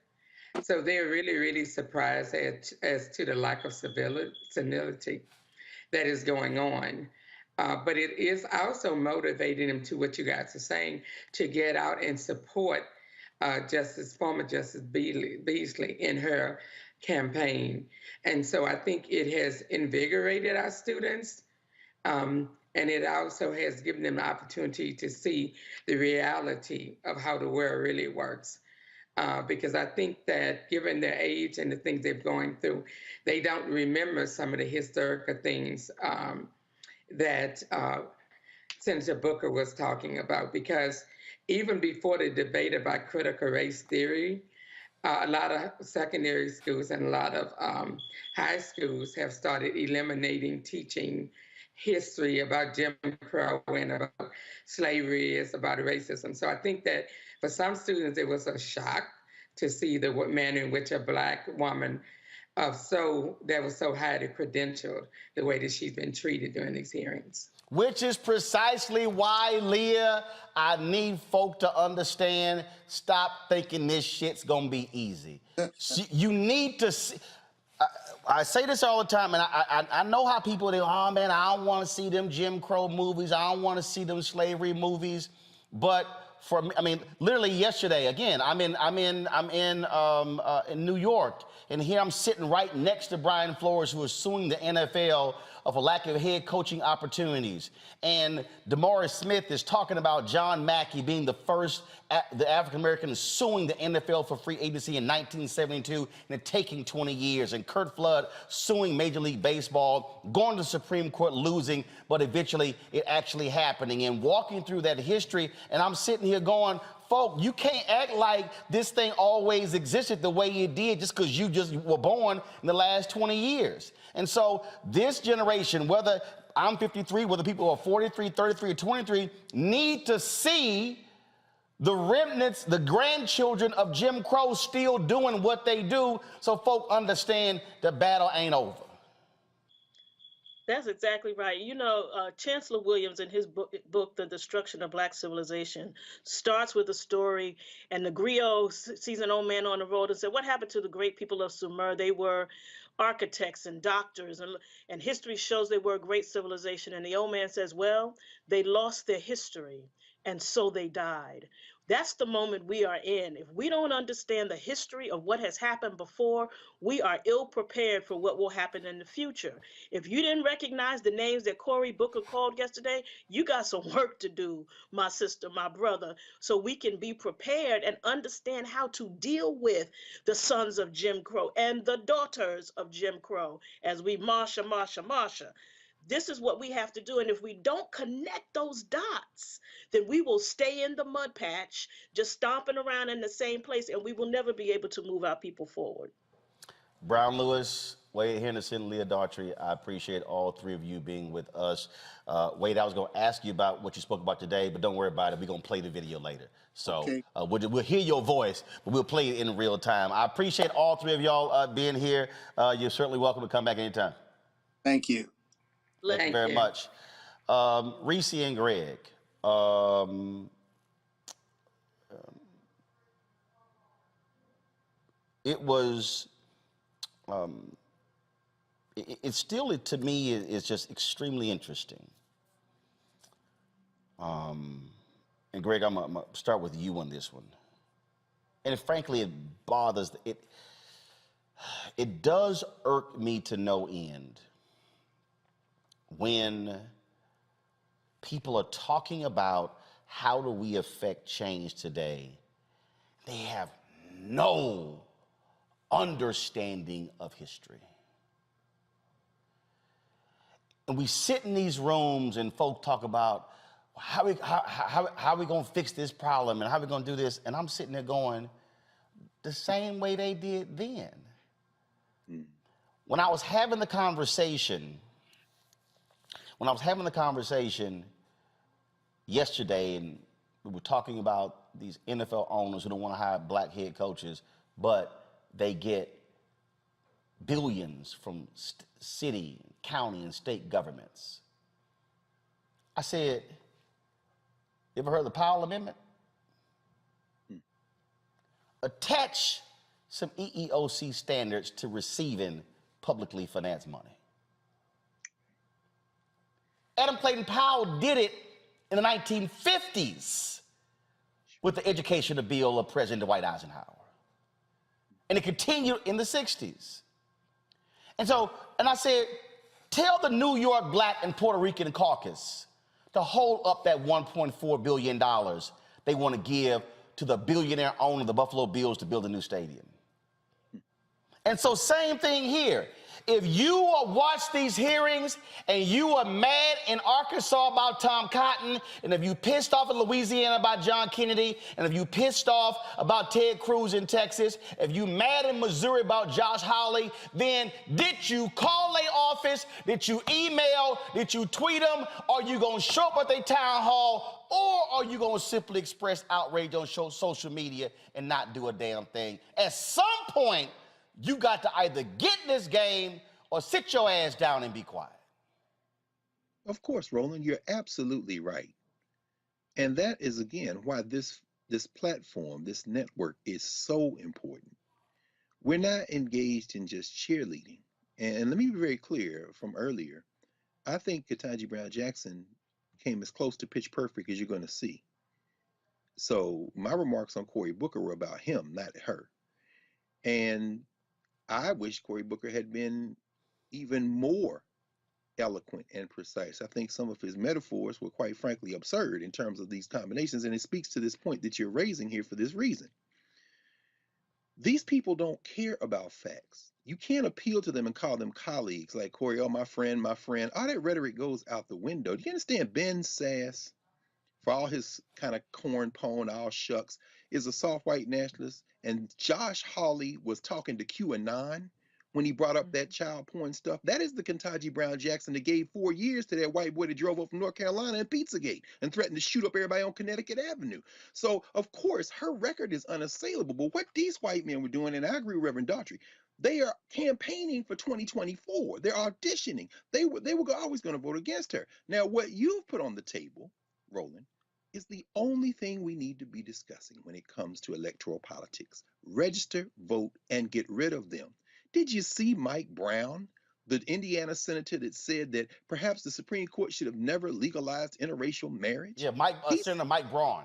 So they're really, really surprised as to the lack of civility that is going on. But it is also motivating them to what you guys are saying, to get out and support former Justice Beasley in her campaign. And so I think it has invigorated our students, and it also has given them the opportunity to see the reality of how the world really works. because I think that given their age and the things they're going through, they don't remember some of the historical things that Senator Booker was talking about. Because even before the debate about critical race theory, a lot of secondary schools and a lot of high schools have started eliminating teaching history about Jim Crow and about slavery, is about racism. So I think that for some students, it was a shock to see the manner in which a Black woman that was so highly credentialed, the way that she's been treated during these hearings. Which is precisely why, Leah, I need folk to understand, stop thinking this shit's gonna be easy. You need to see, I say this all the time, and I know how people, oh man, I don't wanna see them Jim Crow movies, I don't wanna see them slavery movies, but for me, I mean, literally yesterday, again, I'm in New York, and here I'm sitting right next to Brian Flores, who is suing the NFL of a lack of head coaching opportunities. And DeMaurice Smith is talking about John Mackey being the first, the African-American suing the NFL for free agency in 1972 and it taking 20 years. And Curt Flood suing Major League Baseball, going to the Supreme Court, losing, but eventually it actually happening. And walking through that history, and I'm sitting here going, folk, you can't act like this thing always existed the way it did just because you just were born in the last 20 years. And so this generation, whether I'm 53, whether people are 43, 33, or 23, need to see the remnants, the grandchildren of Jim Crow still doing what they do, so folk understand the battle ain't over. That's exactly right. You know, Chancellor Williams in his book, The Destruction of Black Civilization, starts with a story, and the griot sees an old man on the road and said, what happened to the great people of Sumer? They were architects and doctors, and history shows they were a great civilization. And the old man says, well, they lost their history, and so they died. That's the moment we are in. If we don't understand the history of what has happened before, we are ill prepared for what will happen in the future. If you didn't recognize the names that Cory Booker called yesterday, you got some work to do, my sister, my brother, so we can be prepared and understand how to deal with the sons of Jim Crow and the daughters of Jim Crow as we Marsha. This is what we have to do. And if we don't connect those dots, then we will stay in the mud patch, just stomping around in the same place, and we will never be able to move our people forward. Brown Lewis, Wade Henderson, Leah Daughtry, I appreciate all three of you being with us. Wade, I was going to ask you about what you spoke about today, but don't worry about it. We're going to play the video later. So okay. We'll hear your voice, but we'll play it in real time. I appreciate all three of y'all being here. You're certainly welcome to come back anytime. Thank you. Thank you very much. Reese and Greg, it was, it still, to me, is just extremely interesting. And Greg, I'm gonna start with you on this one. And frankly, it bothers, it does irk me to no end when people are talking about how do we affect change today. They have no understanding of history. And we sit in these rooms and folk talk about how are we going to fix this problem and how are we going to do this? And I'm sitting there going, the same way they did then. When I was having the conversation yesterday, and we were talking about these NFL owners who don't want to hire black head coaches, but they get billions from city, county, and state governments. I said, you ever heard of the Powell Amendment? Attach some EEOC standards to receiving publicly financed money. Adam Clayton Powell did it in the 1950s with the Education Bill of President Dwight Eisenhower. And it continued in the 60s. And I said, tell the New York Black and Puerto Rican caucus to hold up that $1.4 billion they want to give to the billionaire owner of the Buffalo Bills to build a new stadium. And so same thing here. If you watch these hearings and you are mad in Arkansas about Tom Cotton, and if you pissed off in Louisiana about John Kennedy, and if you pissed off about Ted Cruz in Texas, if you mad in Missouri about Josh Hawley, then did you call their office? Did you email? Did you tweet them? Are you going to show up at their town hall? Or are you going to simply express outrage on social media and not do a damn thing? At some point, you got to either get in this game or sit your ass down and be quiet. Of course, Roland, you're absolutely right. And that is, again, why this platform, this network is so important. We're not engaged in just cheerleading. And let me be very clear from earlier. I think Ketanji Brown Jackson came as close to pitch perfect as you're going to see. So my remarks on Cory Booker were about him, not her. And I wish Cory Booker had been even more eloquent and precise. I think some of his metaphors were quite frankly absurd in terms of these combinations, and it speaks to this point that you're raising here for this reason. These people don't care about facts. You can't appeal to them and call them colleagues like Cory, oh, my friend, my friend. All that rhetoric goes out the window. Do you understand Ben Sass, for all his kind of corn pone, all shucks, is a soft white nationalist? And Josh Hawley was talking to QAnon when he brought up that child porn stuff. That is the Ketanji Brown Jackson that gave 4 years to that white boy that drove up from North Carolina in Pizzagate and threatened to shoot up everybody on Connecticut Avenue. So, of course, her record is unassailable. But what these white men were doing, and I agree with Reverend Daughtry, they are campaigning for 2024. They're auditioning. They were always going to vote against her. Now, what you've put on the table, Roland, is the only thing we need to be discussing when it comes to electoral politics. Register, vote, and get rid of them. Did you see Mike Brown, the Indiana senator that said that perhaps the Supreme Court should have never legalized interracial marriage? Yeah, Senator Mike Braun.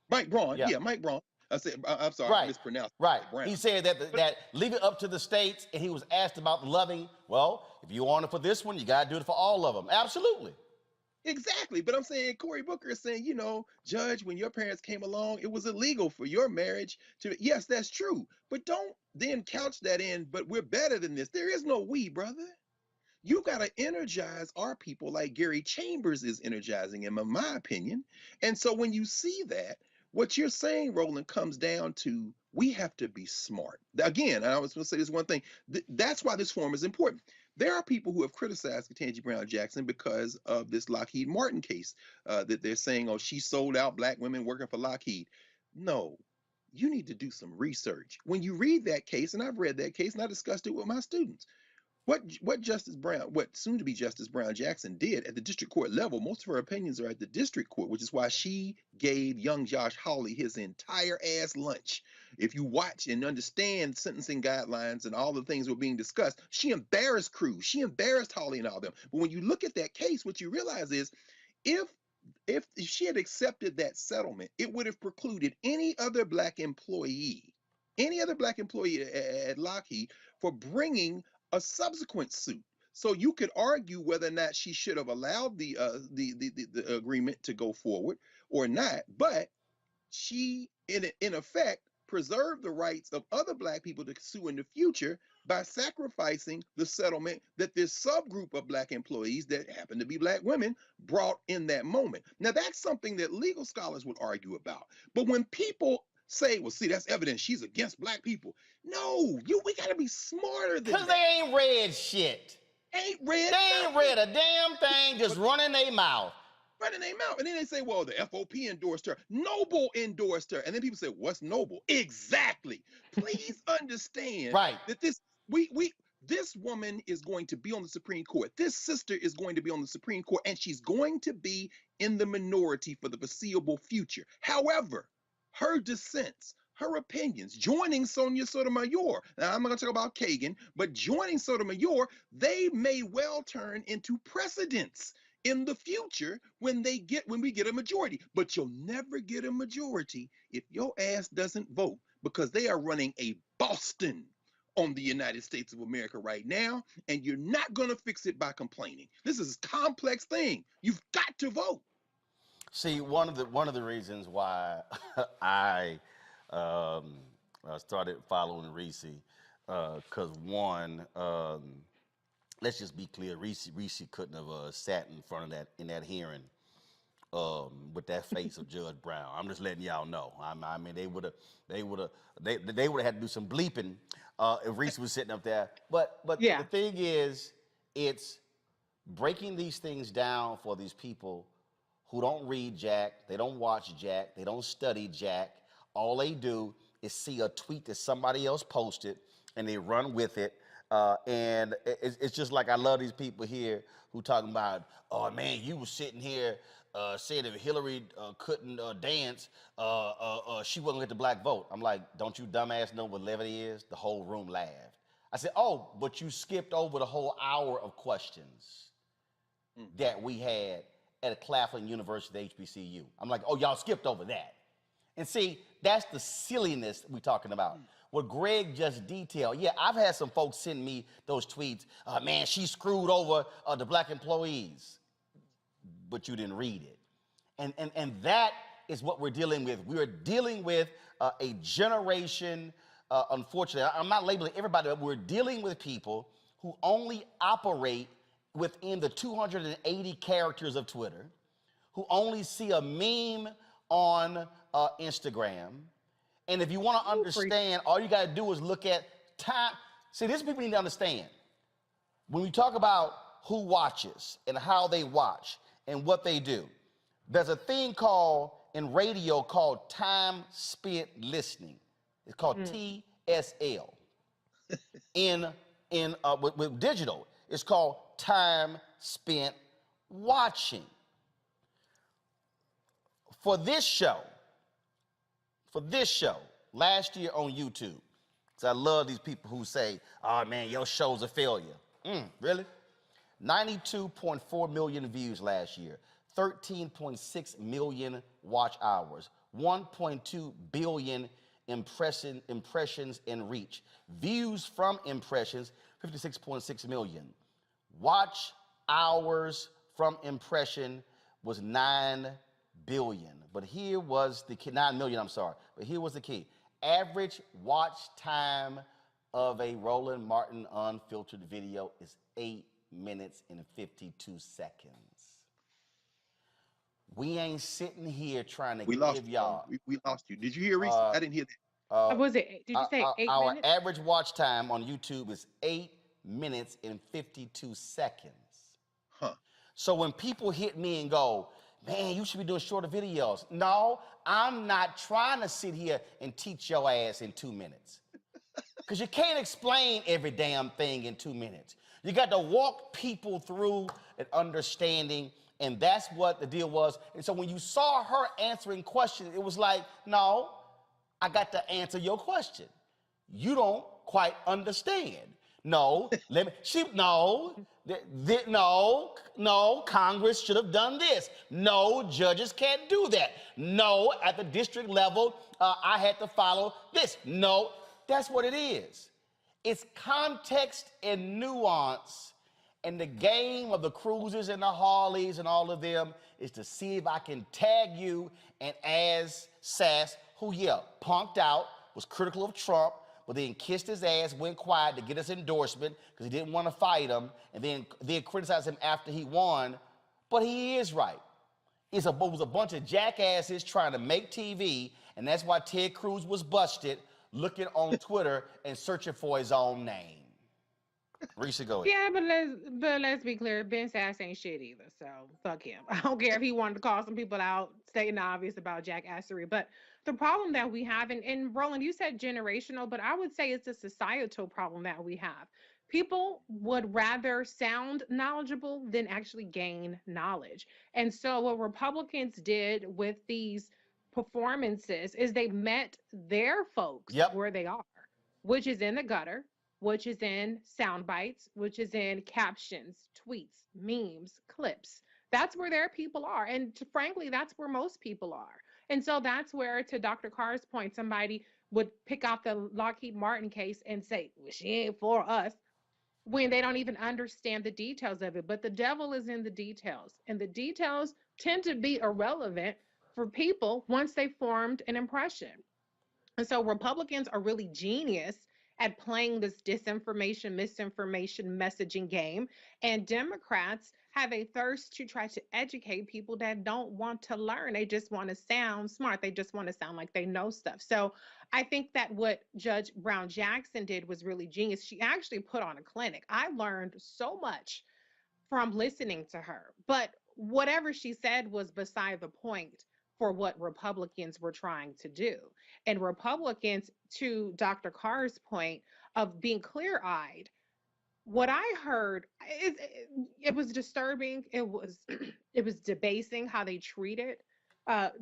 Mike Braun, yeah, Mike Braun. I'm sorry, I mispronounced. Right. Brown. He said that leave it up to the states, and he was asked about loving. Well, if you want it for this one, you got to do it for all of them. Absolutely. Exactly. But I'm saying Cory Booker is saying, you know, Judge, when your parents came along, it was illegal for your marriage to. Yes, that's true. But don't then couch that in, but we're better than this. There is no we, brother. You got to energize our people like Gary Chambers is energizing him, in my opinion. And so when you see that, what you're saying, Roland, comes down to we have to be smart. Again, I was going to say this one thing. That's why this forum is important. There are people who have criticized Ketanji Brown Jackson because of this Lockheed Martin case that they're saying, oh, she sold out black women working for Lockheed. No, you need to do some research. When you read that case, and I've read that case and I discussed it with my students, what soon to be Justice Brown Jackson did at the district court level, most of her opinions are at the district court, which is why she gave young Josh Hawley his entire ass lunch. If you watch and understand sentencing guidelines and all the things that were being discussed, she embarrassed Cruz, she embarrassed Hawley and all them. But when you look at that case, what you realize is if she had accepted that settlement, it would have precluded any other black employee at Lockheed for bringing a subsequent suit. So you could argue whether or not she should have allowed the agreement to go forward or not, but she, in effect, preserved the rights of other black people to sue in the future by sacrificing the settlement that this subgroup of black employees that happen to be black women brought in that moment. Now, that's something that legal scholars would argue about. But when people say, well, see, that's evidence she's against black people. No, we gotta be smarter than that. Because they ain't read shit. Ain't read. They ain't read a damn thing, just running their mouth. Running their mouth. And then they say, well, the FOP endorsed her. Noble endorsed her. And then people say, what's Noble? Exactly. Please understand that this woman is going to be on the Supreme Court. This sister is going to be on the Supreme Court, and she's going to be in the minority for the foreseeable future. However, her dissents, her opinions, joining Sonia Sotomayor, now I'm not going to talk about Kagan, but joining Sotomayor, they may well turn into precedents in the future when we get a majority. But you'll never get a majority if your ass doesn't vote, because they are running a Boston on the United States of America right now, and you're not going to fix it by complaining. This is a complex thing. You've got to vote. See, one of the reasons why I started following Reese, because one, let's just be clear, Reese couldn't have sat in front of that hearing with that face of Judge Brown. I'm just letting y'all know. I mean, they would have had to do some bleeping if Reese was sitting up there. But Yeah. the thing is, it's breaking these things down for these people who don't read Jack, they don't watch Jack, they don't study Jack. All they do is see a tweet that somebody else posted and they run with it. And it's just like I love these people here who talking about, oh man, you was sitting here saying if Hillary couldn't dance, she wouldn't get the black vote. I'm like, don't you dumbass know what levity is? The whole room laughed. I said, oh, but you skipped over the whole hour of questions that we had at Claflin University HBCU. I'm like, oh, y'all skipped over that. And see, that's the silliness we're talking about. What Greg just detailed. Yeah, I've had some folks send me those tweets. Man, she screwed over the black employees. But you didn't read it. And that is what we're dealing with. We're dealing with a generation, unfortunately, I'm not labeling everybody, but we're dealing with people who only operate within the 280 characters of Twitter, who only see a meme on Instagram. And if you want to understand, all you got to do is look at time. See, this people need to understand. When we talk about who watches and how they watch and what they do, there's a thing in radio called time spent listening. It's called TSL. With digital, it's called time spent watching. For this show, last year on YouTube, because I love these people who say, oh man, your show's a failure. Really? 92.4 million views last year, 13.6 million watch hours, 1.2 billion impressions and reach. Views from impressions, 56.6 million. Watch hours from impression was 9 billion. But here was the key, 9 million, I'm sorry. But here was the key. Average watch time of a Roland Martin unfiltered video is 8 minutes and 52 seconds. We ain't sitting here trying to give y'all. We lost you. Did you hear Reese? I didn't hear that. Was it? Did you say 8 our minutes? average watch time on YouTube is 8 minutes and 52 seconds. Huh. So when people hit me and go, man, you should be doing shorter videos. No, I'm not trying to sit here and teach your ass in 2 minutes. Because you can't explain every damn thing in 2 minutes. You got to walk people through an understanding, and that's what the deal was. And so when you saw her answering questions, it was like, no, I got to answer your question. You don't quite understand. No, no, Congress should have done this. No, judges can't do that. No, at the district level, I had to follow this. No, that's what it is. It's context and nuance, and the game of the Cruisers and the Harleys and all of them is to see if I can tag you and as Sass, who, punked out, was critical of Trump, but then kissed his ass, went quiet to get his endorsement because he didn't want to fight him, and then criticized him after he won. But he is right. It was a bunch of jackasses trying to make TV, and that's why Ted Cruz was busted looking on Twitter and searching for his own name. Reese, go ahead. Yeah, but let's be clear, Ben Sass ain't shit either, so fuck him. I don't care if he wanted to call some people out, stating the obvious about Jack Assery. But the problem that we have, and Roland, you said generational, but I would say it's a societal problem that we have. People would rather sound knowledgeable than actually gain knowledge. And so what Republicans did with these performances is they met their folks where they are, which is in the gutter, which is in sound bites, which is in captions, tweets, memes, clips. That's where their people are. And frankly, that's where most people are. And so that's where, to Dr. Carr's point, somebody would pick out the Lockheed Martin case and say, well, she ain't for us, when they don't even understand the details of it. But the devil is in the details. And the details tend to be irrelevant for people once they formed an impression. And so Republicans are really genius at playing this disinformation, misinformation messaging game. And Democrats have a thirst to try to educate people that don't want to learn. They just want to sound smart. They just want to sound like they know stuff. So I think that what Judge Brown Jackson did was really genius. She actually put on a clinic. I learned so much from listening to her. But whatever she said was beside the point for what Republicans were trying to do. And Republicans, to Dr. Carr's point of being clear-eyed, what I heard, it was disturbing. It was it was debasing how they treated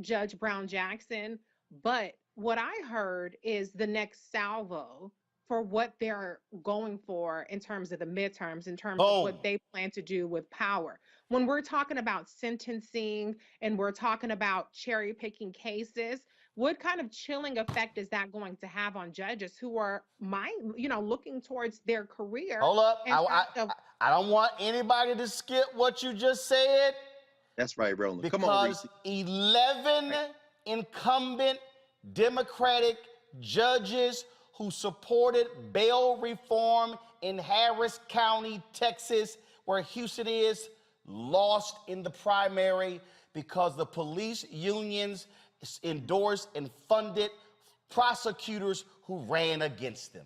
Judge Brown Jackson. But what I heard is the next salvo for what they're going for in terms of the midterms, in terms of what they plan to do with power. When we're talking about sentencing and we're talking about cherry picking cases, what kind of chilling effect is that going to have on judges who are looking towards their career? Hold up. I don't want anybody to skip what you just said. That's right, Roland. Because Come on, Reese. 11 incumbent Democratic judges who supported bail reform in Harris County, Texas, where Houston is, lost in the primary because the police unions endorsed and funded prosecutors who ran against them.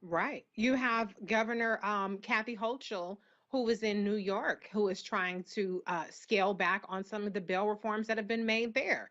Right. You have Governor Kathy Hochul, who was in New York, who is trying to scale back on some of the bail reforms that have been made there.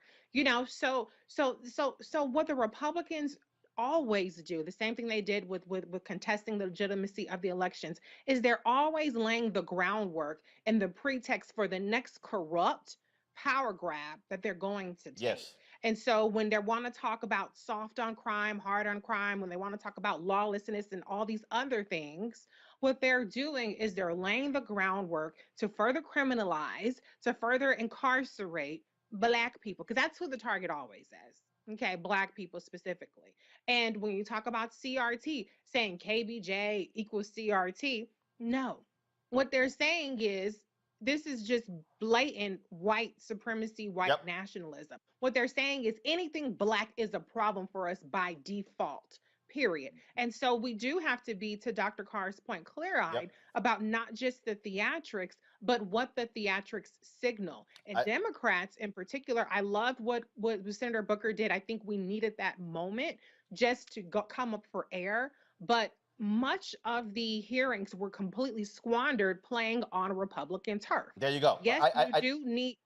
So what the Republicans always do, the same thing they did with contesting the legitimacy of the elections, is they're always laying the groundwork and the pretext for the next corrupt power grab that they're going to take. Yes. And so when they want to talk about soft on crime, hard on crime, when they want to talk about lawlessness and all these other things, what they're doing is they're laying the groundwork to further criminalize, to further incarcerate Black people, because that's who the target always is. Okay, Black people specifically. And when you talk about CRT, saying KBJ equals CRT, no. What they're saying is this is just blatant white supremacy, white nationalism. What they're saying is anything Black is a problem for us by default, period. And so we do have to be, to Dr. Carr's point, clear-eyed about not just the theatrics, but what the theatrics signal. And Democrats in particular, I loved what Senator Booker did. I think we needed that moment just to come up for air. But much of the hearings were completely squandered playing on Republican turf. There you go. Yes, you do need...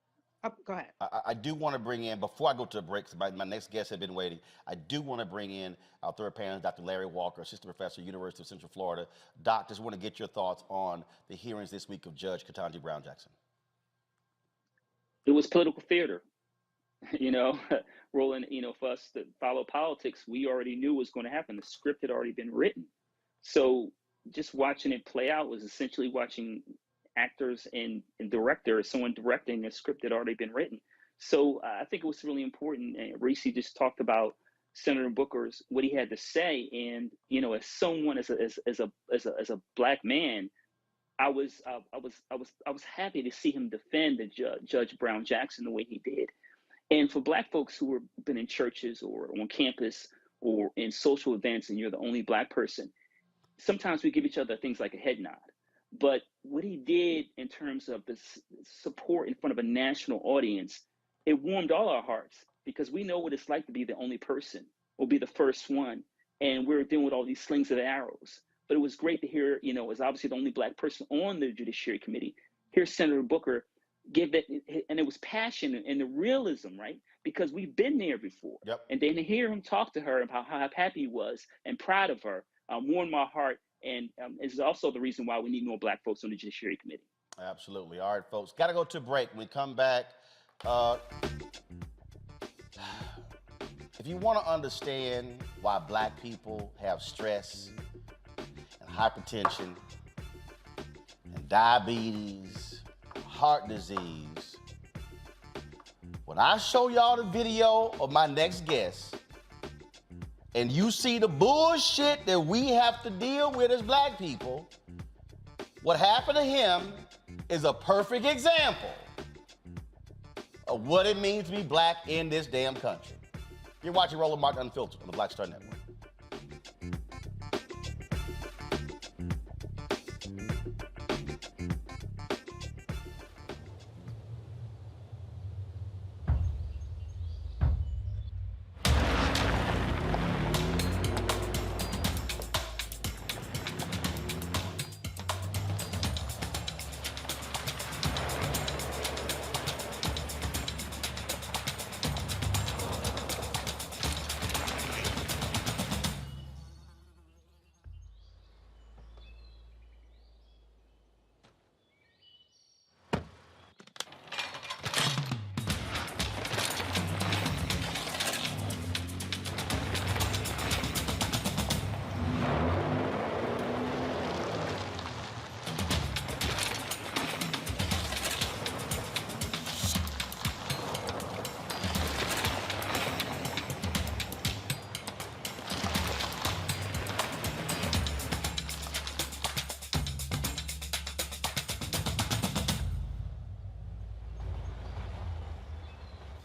Oh, go ahead. I do want to bring in, before I go to the break, because my next guest had been waiting, I do want to bring in our third panelist, Dr. Larry Walker, assistant professor, University of Central Florida. Doc, just want to get your thoughts on the hearings this week of Judge Ketanji Brown Jackson. It was political theater. Roland, for us to follow politics, we already knew what was going to happen. The script had already been written. So just watching it play out was essentially watching actors and directors, someone directing a script that had already been written. So I think it was really important. And Reese just talked about Senator Booker's, what he had to say. And, as someone, as a Black man, I was happy to see him defend Judge Brown Jackson the way he did. And for Black folks who have been in churches or on campus or in social events, and you're the only Black person, sometimes we give each other things like a head nod. But what he did in terms of the support in front of a national audience, it warmed all our hearts, because we know what it's like to be the only person or be the first one. And we're dealing with all these slings and arrows. But it was great to hear, as obviously the only Black person on the Judiciary Committee, hear Senator Booker give that, and it was passion and the realism, right? Because we've been there before. And then to hear him talk to her about how happy he was and proud of her warmed my heart. And is also the reason why we need more Black folks on the Judiciary Committee. Absolutely. All right, folks, got to go to a break. When we come back, if you want to understand why Black people have stress and hypertension and diabetes, heart disease, when I show y'all the video of my next guest, and you see the bullshit that we have to deal with as Black people, what happened to him is a perfect example of what it means to be black in this damn country. You're watching Roland Martin Unfiltered on the Black Star Network.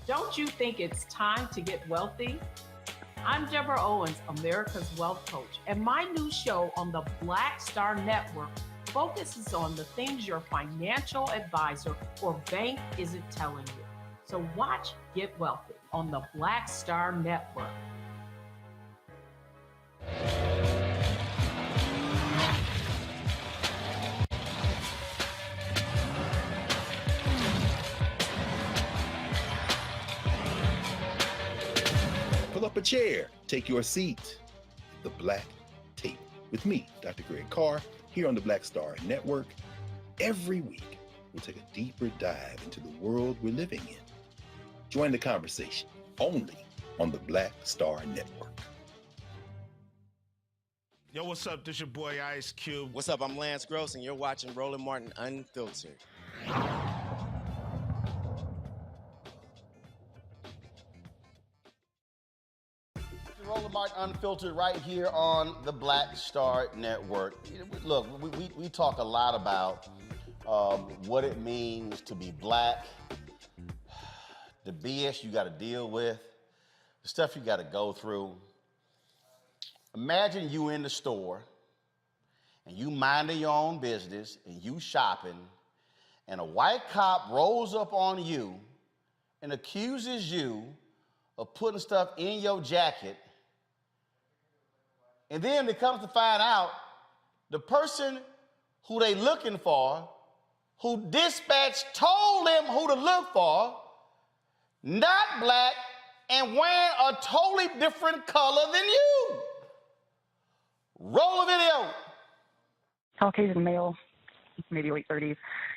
Don't you think it's time to get wealthy? I'm Deborah Owens, America's Wealth Coach, and my new show on the Black Star Network focuses on the things your financial advisor or bank isn't telling you. So watch Get Wealthy on the Black Star Network. Pull up a chair, take your seat. The Black Tape with me, Dr. Greg Carr, here on the Black Star Network. Every week, we'll take a deeper dive into the world we're living in. Join the conversation only on the Black Star Network. Yo, what's up? This your boy Ice Cube. What's up? I'm Lance Gross, and you're watching Roland Martin Unfiltered. Roland Martin Unfiltered right here on the Black Star Network. Look, we talk a lot about what it means to be black, the BS you got to deal with, the stuff you got to go through. Imagine you in the store and you minding your own business and you shopping, and a white cop rolls up on you and accuses you of putting stuff in your jacket. And then it comes to find out the person who they looking for, who dispatch told them who to look for, not black and wearing a totally different color than you. Roll a video. Caucasian male, maybe late 30s.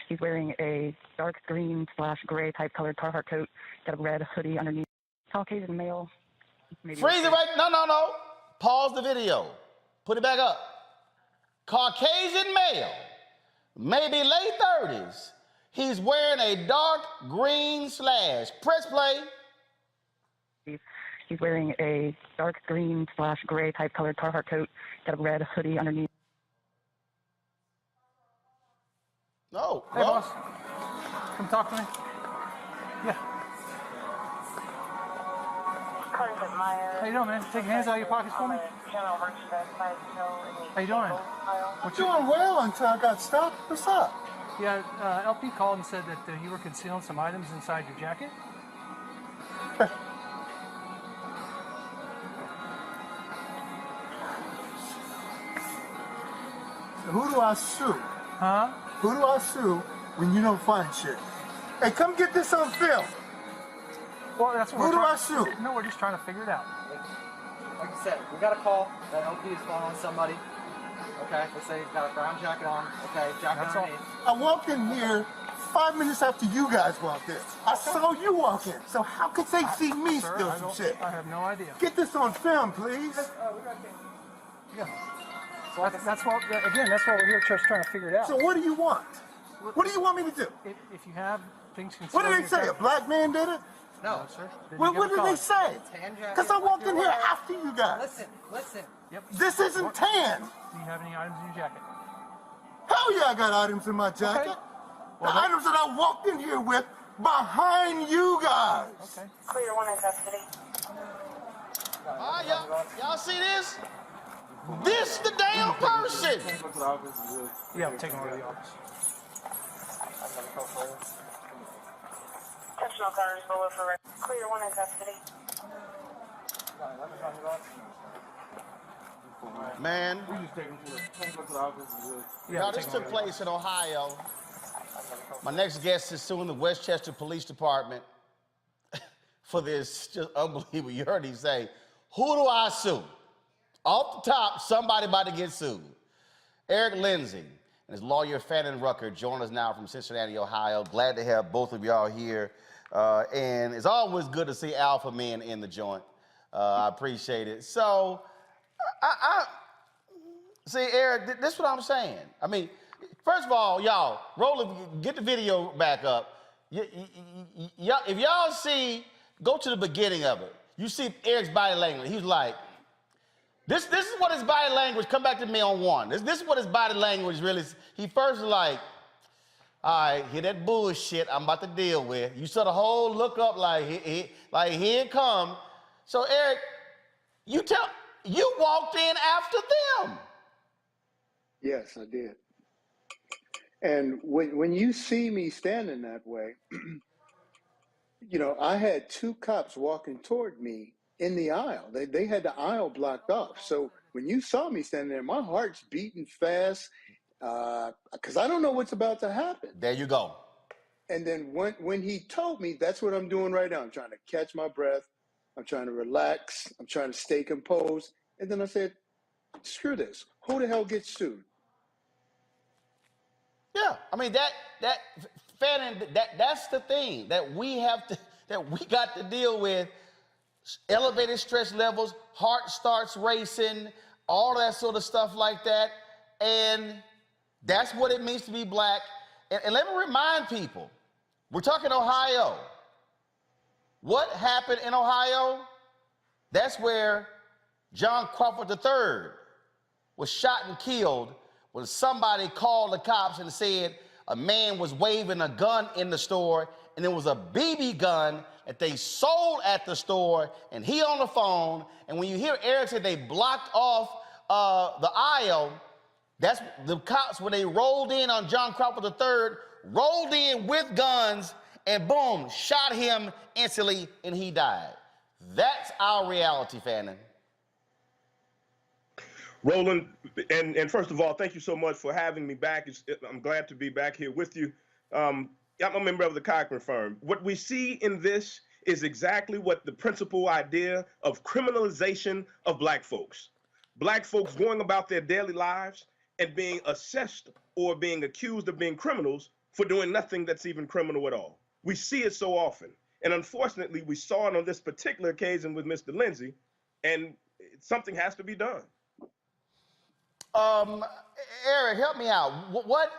He's wearing a dark green/gray type colored Carhartt coat, got a red hoodie underneath. Caucasian male. Maybe Freeze it right. No. Pause the video. Put it back up. Caucasian male, maybe late 30s. He's wearing a dark green / press play. He's wearing a dark green/gray type colored Carhartt coat, got a red hoodie underneath. No. Hey, boss. Come talk to me. Yeah. How you doing, man? Take your hands out of your pockets for me. How you doing? What you doing well until I got stopped? What's up? Yeah, LP called and said that you were concealing some items inside your jacket. So who do I sue? Huh? Who do I sue when you don't find shit? Hey, come get this on film. Well, that's what Who do I sue? sue? No, we're just trying to figure it out. Like I said, we got a call that LP is following somebody. Okay, let's say he's got a brown jacket on. Okay, jacket underneath. I walked in here 5 minutes after you guys walked in. I saw you walk in. So how could they see me steal some shit? I have no idea. Get this on film, please. Yeah. So that's what we're here just trying to figure it out. So what do you want? What do you want me to do? If you have things concealed. What did they say? A black man did it? No, sir. What did they say? Because I walked in here after you guys. Listen. Yep. This isn't tan. Do you have any items in your jacket? Hell yeah, I got items in my jacket. Okay. The items that I walked in here with behind you guys. Okay. Clear, one in custody. All right, y'all see this? This the damn person. Yeah, I'm taking over the office. Attention all cars, below for record. Clear, one in custody. Man, Yeah, now I'm this taking took over the place in Ohio. My next guest is suing the Westchester Police Department for this just unbelievable. You heard him say, who do I sue? Off the top, somebody about to get sued. Eric Lindsay and his lawyer Fannin Rucker join us now from Cincinnati, Ohio. Glad to have both of y'all here. And it's always good to see alpha men in the joint. I appreciate it. So, see, Eric, this is what I'm saying. I mean, first of all, y'all, Roland, get the video back up. If y'all see, go to the beginning of it. You see Eric's body language. He's like, this is what his body language, come back to me on one. This is what his body language really, he first like, all right, hear that bullshit I'm about to deal with. You saw the whole look up like here it come. So Eric, you walked in after them. Yes, I did. And when you see me standing that way, you know, I had two cops walking toward me in the aisle. They had the aisle blocked off. So when you saw me standing there, my heart's beating fast because I don't know what's about to happen. There you go. And then when he told me, that's what I'm doing right now. I'm trying to catch my breath. I'm trying to relax. I'm trying to stay composed. And then I said, screw this. Who the hell gets sued? Yeah, I mean that's the thing that we got to deal with. Elevated stress levels, heart starts racing, all that sort of stuff like that, and that's what it means to be black. And let me remind people, we're talking Ohio. What happened in Ohio? That's where John Crawford III was shot and killed when somebody called the cops and said a man was waving a gun in the store, and it was a BB gun that they sold at the store, and he on the phone. And when you hear Eric say they blocked off the aisle, that's the cops, when they rolled in on John Crawford III, rolled in with guns and boom, shot him instantly, and he died. That's our reality, Fannin. Roland, and first of all, thank you so much for having me back. I'm glad to be back here with you. I'm a member of the Cochran firm. What we see in this is exactly what the principal idea of criminalization of black folks. Black folks going about their daily lives and being assessed or being accused of being criminals for doing nothing that's even criminal at all. We see it so often. And unfortunately, we saw it on this particular occasion with Mr. Lindsay, and something has to be done. Eric, help me out.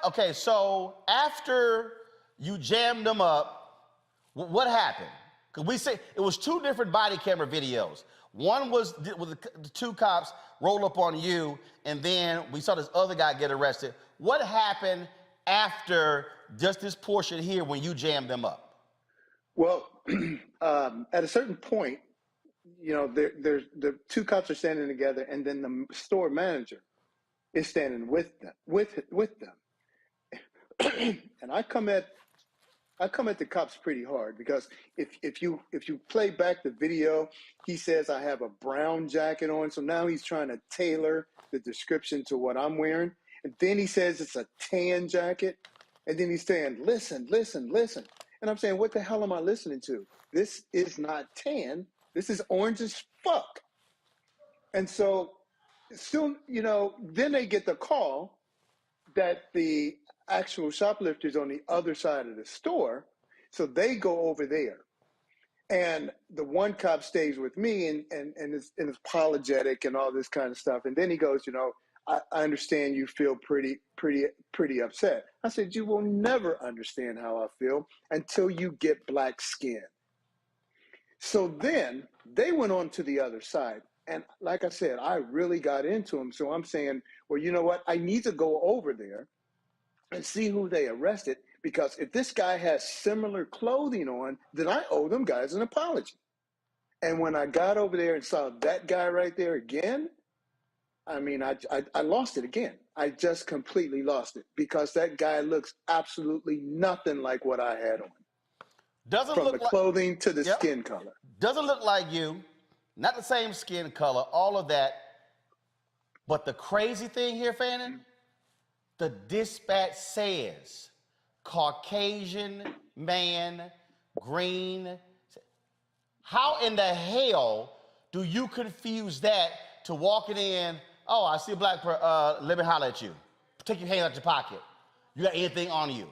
Okay, so after you jammed them up, what happened? Because we say it was two different body camera videos. One was with the two cops roll up on you, and then we saw this other guy get arrested. What happened after just this portion here when you jammed them up? Well, at a certain point, you know, there's the two cops are standing together, and then the store manager is standing with them. And I come at the cops pretty hard because if you play back the video, he says I have a brown jacket on, so now he's trying to tailor the description to what I'm wearing. And then he says it's a tan jacket, and then he's saying, listen. And I'm saying, what the hell am I listening to? This is not tan. This is orange as fuck. And so soon, you know, then they get the call that the actual shoplifter's on the other side of the store. So they go over there. And the one cop stays with me and is apologetic and all this kind of stuff. And then he goes, you know, I understand you feel pretty upset. I said, you will never understand how I feel until you get black skin. So then they went on to the other side. And like I said, I really got into them. So I'm saying, well, you know what? I need to go over there and see who they arrested because if this guy has similar clothing on, then I owe them guys an apology. And when I got over there and saw that guy right there again, I mean, I lost it again. I just completely lost it because that guy looks absolutely nothing like what I had on. Doesn't From look the like, clothing to the skin color. Doesn't look like you, not the same skin color, all of that. But the crazy thing here, Fannin, the dispatch says Caucasian man, green. How in the hell do you confuse that to walking in, oh, I see a black person, let me holler at you. Take your hand out your pocket. You got anything on you?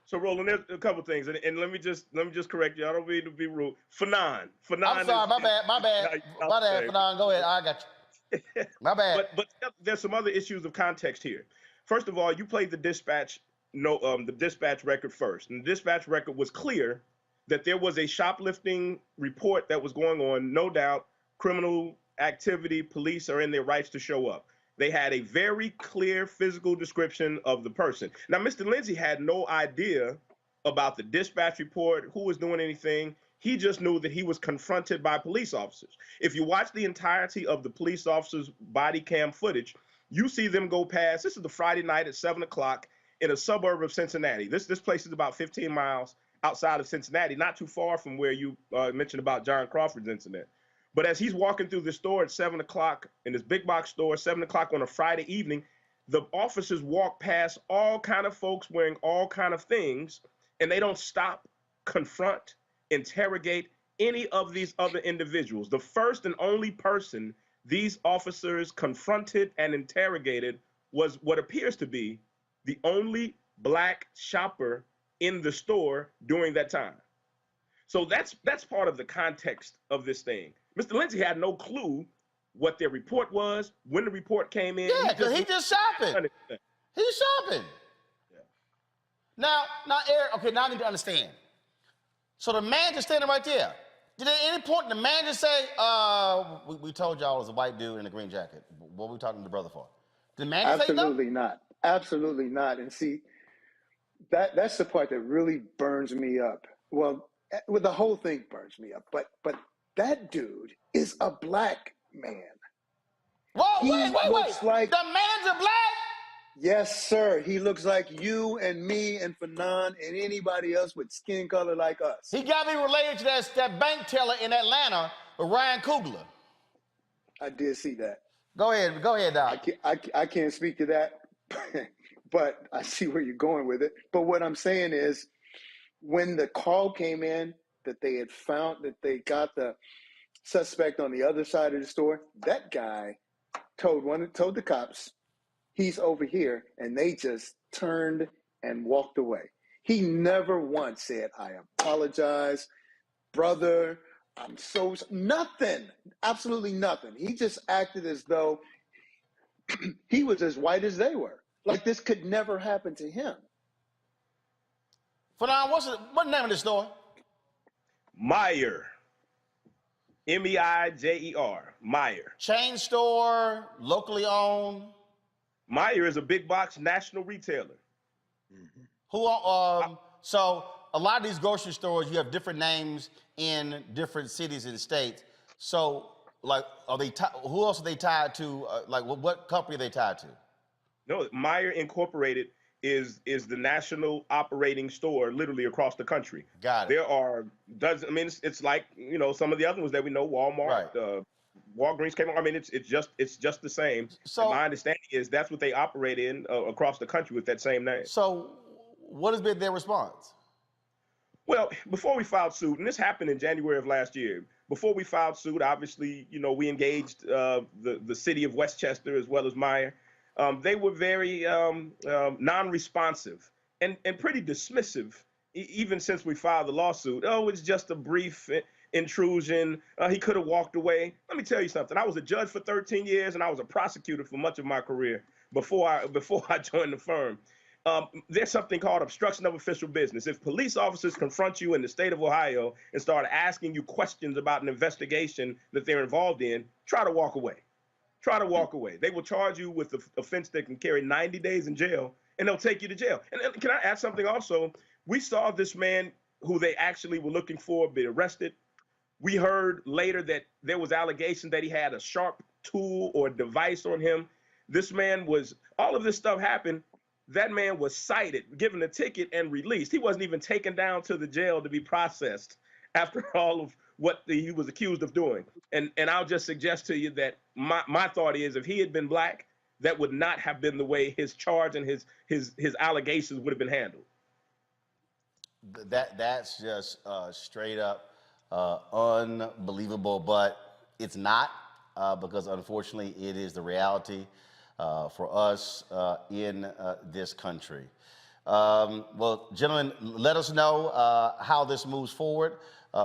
So Roland, there's a couple things, and let me just correct you. I don't mean to be rude. Fanon, I'm sorry, my bad, Fanon. Go ahead, I got you. My bad. But there's some other issues of context here. First of all, you played the dispatch record first, and the dispatch record was clear that there was a shoplifting report that was going on. No doubt, criminal activity. Police are in their rights to show up. They had a very clear physical description of the person. Now, Mr. Lindsay had no idea about the dispatch report, who was doing anything. He just knew that he was confronted by police officers. If you watch the entirety of the police officers' body cam footage, you see them go past. This is the Friday night at 7 o'clock in a suburb of Cincinnati. This place is about 15 miles outside of Cincinnati, not too far from where you mentioned about John Crawford's incident. But as he's walking through the store at 7 o'clock, in this big box store, 7 o'clock on a Friday evening, the officers walk past all kind of folks wearing all kind of things, and they don't stop, confront, interrogate any of these other individuals. The first and only person these officers confronted and interrogated was what appears to be the only black shopper in the store during that time. So that's part of the context of this thing. Mr. Lindsay had no clue what their report was, when the report came in. Yeah, because he just shopping. He's shopping. Yeah. Now, Eric, okay, now I need to understand. So the man just standing right there. Did at any point the man just say, we told y'all it was a white dude in a green jacket. What were we talking to the brother for? Did the man just say no? Absolutely not. Absolutely not. And see, that's the part that really burns me up. Well, the whole thing burns me up. But that dude is a black man. Whoa, wait. Like, the man's a black? Yes, sir. He looks like you and me and Fanon and anybody else with skin color like us. He got me related to that bank teller in Atlanta, Ryan Coogler. I did see that. Go ahead, Doc. I can't speak to that, but I see where you're going with it. But what I'm saying is, when the call came in that they had found that they got the suspect on the other side of the store, that guy told the cops, he's over here, and they just turned and walked away. He never once said, I apologize, brother, I'm so, nothing, absolutely nothing. He just acted as though he was as white as they were. Like this could never happen to him. Fanon, what's the name of the store? Meijer. M-E-I-J-E-R. Meijer. Chain store, locally owned. Meijer is a big box national retailer. Mm-hmm. So a lot of these grocery stores, you have different names in different cities and states. So, like, who else are they tied to? What company are they tied to? No, Meijer Incorporated is the national operating store literally across the country. Got it. There are dozens. I mean, it's like, some of the other ones that we know, Walmart, right. Walgreens came on. I mean, it's just the same. So my understanding is that's what they operate in across the country with that same name. So what has been their response? Well, before we filed suit, and this happened in January of last year, before we filed suit, obviously, we engaged the city of Westchester as well as Meijer. They were very non-responsive and pretty dismissive, even since we filed the lawsuit. Oh, it's just a brief intrusion. He could have walked away. Let me tell you something. I was a judge for 13 years, and I was a prosecutor for much of my career before I joined the firm. There's something called obstruction of official business. If police officers confront you in the state of Ohio and start asking you questions about an investigation that they're involved in, try to walk away. Try to walk away. They will charge you with the offense that can carry 90 days in jail and they'll take you to jail. And can I add something also? We saw this man who they actually were looking for be arrested. We heard later that there was allegation that he had a sharp tool or device on him. This man was, all of this stuff happened. That man was cited, given a ticket, and released. He wasn't even taken down to the jail to be processed after all of what he was accused of doing. And I'll just suggest to you that my thought is, if he had been black, that would not have been the way his charge and his allegations would have been handled. That's just straight up unbelievable, but it's not, because unfortunately it is the reality for us in this country. Well, gentlemen, let us know how this moves forward,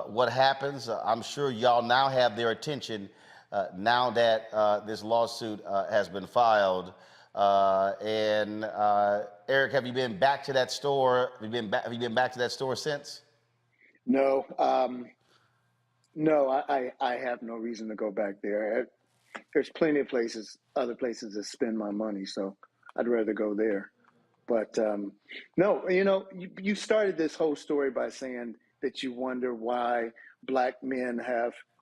what happens. I'm sure y'all now have their attention now that this lawsuit has been filed. Eric, have you been back to that store? Have you been back to that store since? No, no, I have no reason to go back there. There's plenty of other places to spend my money, so I'd rather go there. But no, you started this whole story by saying that you wonder why black men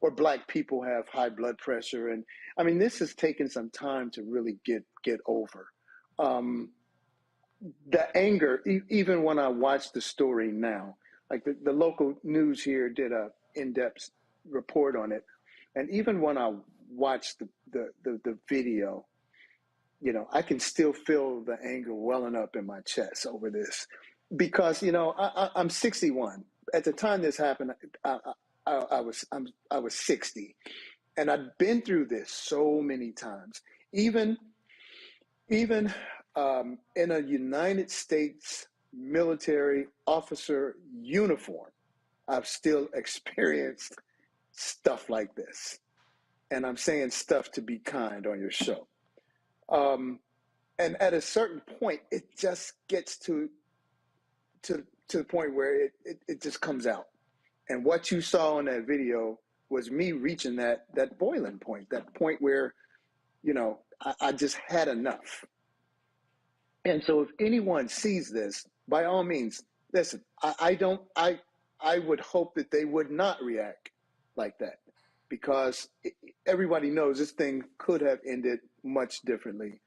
or black people have high blood pressure. And I mean, this has taken some time to really get over. The anger, even when I watch the story now, like the local news here did a in-depth report on it. And even when I watch the video, I can still feel the anger welling up in my chest over this, because I'm 61. At the time this happened, I was 60, and I've been through this so many times. Even in a United States military officer uniform, I've still experienced stuff like this. And I'm saying stuff to be kind on your show. And at a certain point, it just gets to the point where it just comes out. And what you saw in that video was me reaching that boiling point, that point where, I just had enough. And so if anyone sees this, by all means, listen, I would hope that they would not react like that, because everybody knows this thing could have ended much differently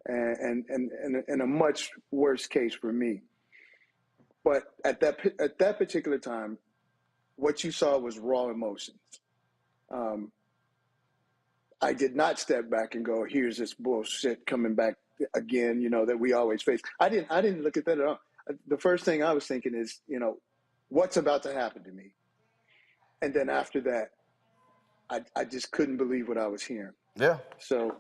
and in a much worse case for me. But at that particular time, what you saw was raw emotions. I did not step back and go, here's this bullshit coming back again, that we always face. I didn't look at that at all. The first thing I was thinking is, what's about to happen to me? And then after that, I just couldn't believe what I was hearing. Yeah. So.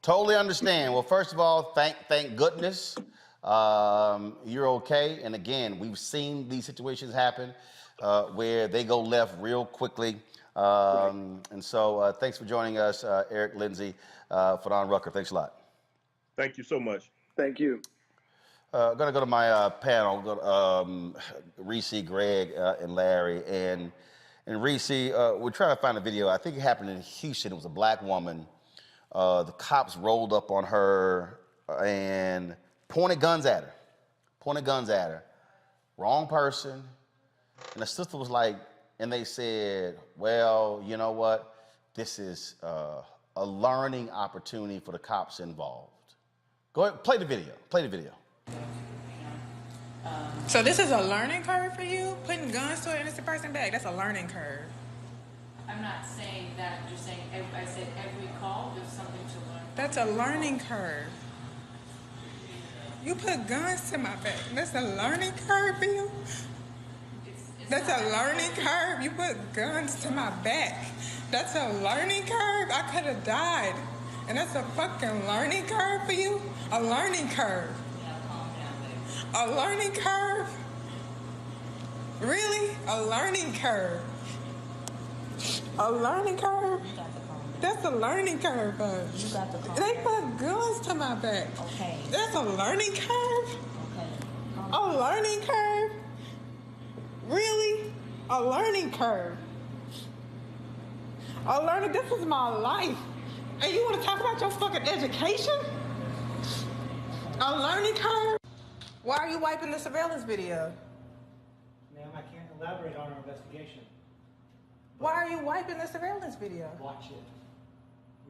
Totally understand. Well, first of all, thank goodness you're okay. And again, we've seen these situations happen where they go left real quickly. And so thanks for joining us, Eric Lindsay, Fadon Rucker. Thanks a lot. Thank you so much. Thank you. I'm going to go to my panel, Reese, Greg, and Larry. And Reese, we're trying to find a video. I think it happened in Houston. It was a black woman. The cops rolled up on her and pointed guns at her. Wrong person. And the sister was like, and they said, well, you know what? This is a learning opportunity for the cops involved. Go ahead, play the video. So this is a learning curve for you? Putting guns to an innocent person back, that's a learning curve. I'm not saying that, I'm just saying, I said every call, there's something to learn. That's a learning curve. You put guns to my back, that's a learning curve for you? That's a learning curve. You put guns to my back. That's a learning curve. I could have died. And that's a fucking learning curve for you? A learning curve. A learning curve? Really? A learning curve? A learning curve? That's a learning curve. You got the call. They put guns to my back. Okay. That's a learning curve? Okay. A learning curve? Really? A learning curve. This is my life. And you want to talk about your fucking education? A learning curve? Why are you wiping the surveillance video? Ma'am, I can't elaborate on our investigation. Why are you wiping the surveillance video? Watch it.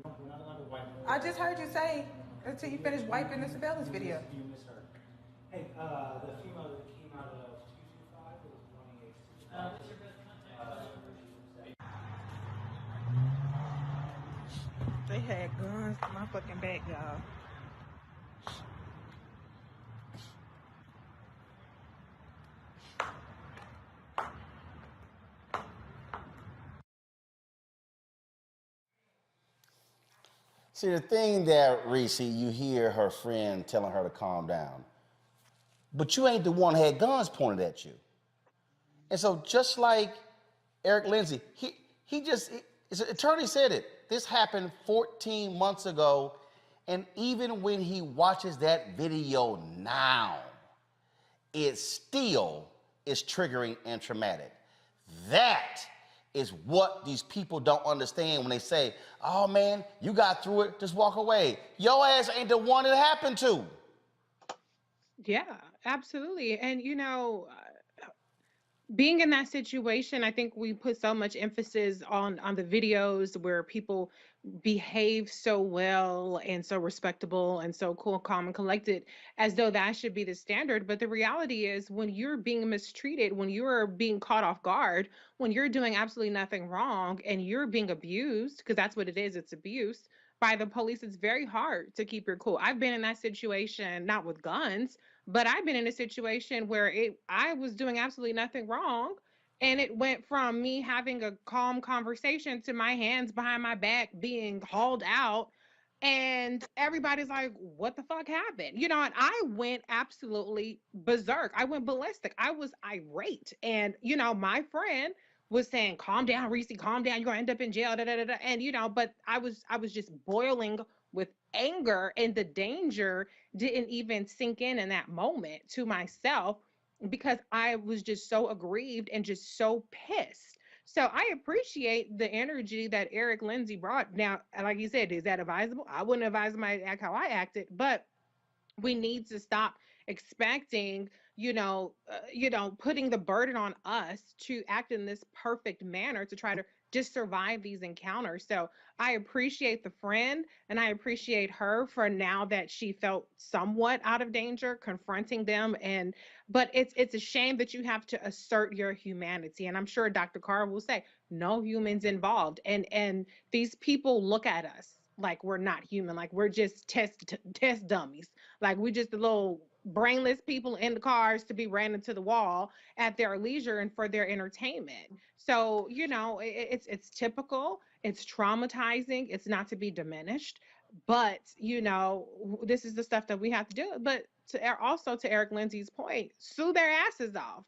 We're not allowed to wipe it. I just heard you say until you finish wiping the surveillance video. You misheard. Hey, the female that came out of 225 was running a... what's your best contact? They had guns to my fucking back, y'all. See, the thing that, Reese, you hear her friend telling her to calm down, but you ain't the one that had guns pointed at you. And so just like Eric Lindsay, his attorney said it. This happened 14 months ago, and even when he watches that video now, it still is triggering and traumatic. That is what these people don't understand when they say, oh man, you got through it, just walk away. Your ass ain't the one it happened to. Yeah, absolutely. And being in that situation, I think we put so much emphasis on the videos where people behave so well and so respectable and so cool, calm, and collected, as though that should be the standard. But the reality is, when you're being mistreated, when you're being caught off guard, when you're doing absolutely nothing wrong and you're being abused, because that's what it is, it's abuse, by the police, it's very hard to keep your cool. I've been in that situation, not with guns, but I've been in a situation where I was doing absolutely nothing wrong. And it went from me having a calm conversation to my hands behind my back being hauled out. And everybody's like, what the fuck happened? And I went absolutely berserk. I went ballistic. I was irate. And, my friend was saying, calm down, Reese, calm down. You're going to end up in jail. Da, da, da, da. And, but I was just boiling with anger, and the danger didn't even sink in that moment to myself, because I was just so aggrieved and just so pissed. So I appreciate the energy that Eric Lindsay brought. Now, like you said, is that advisable? I wouldn't advise somebody to act how I acted, but we need to stop expecting, putting the burden on us to act in this perfect manner to try to just survive these encounters. So I appreciate the friend, and I appreciate her for, now that she felt somewhat out of danger, confronting them. But it's a shame that you have to assert your humanity. And I'm sure Dr. Carr will say, no humans involved. And these people look at us like we're not human, like we're just test dummies, like we just the little brainless people in the cars to be ran into the wall at their leisure and for their entertainment. So it's typical, it's traumatizing, it's not to be diminished, but this is the stuff that we have to do. But also to Eric Lindsay's point, sue their asses off,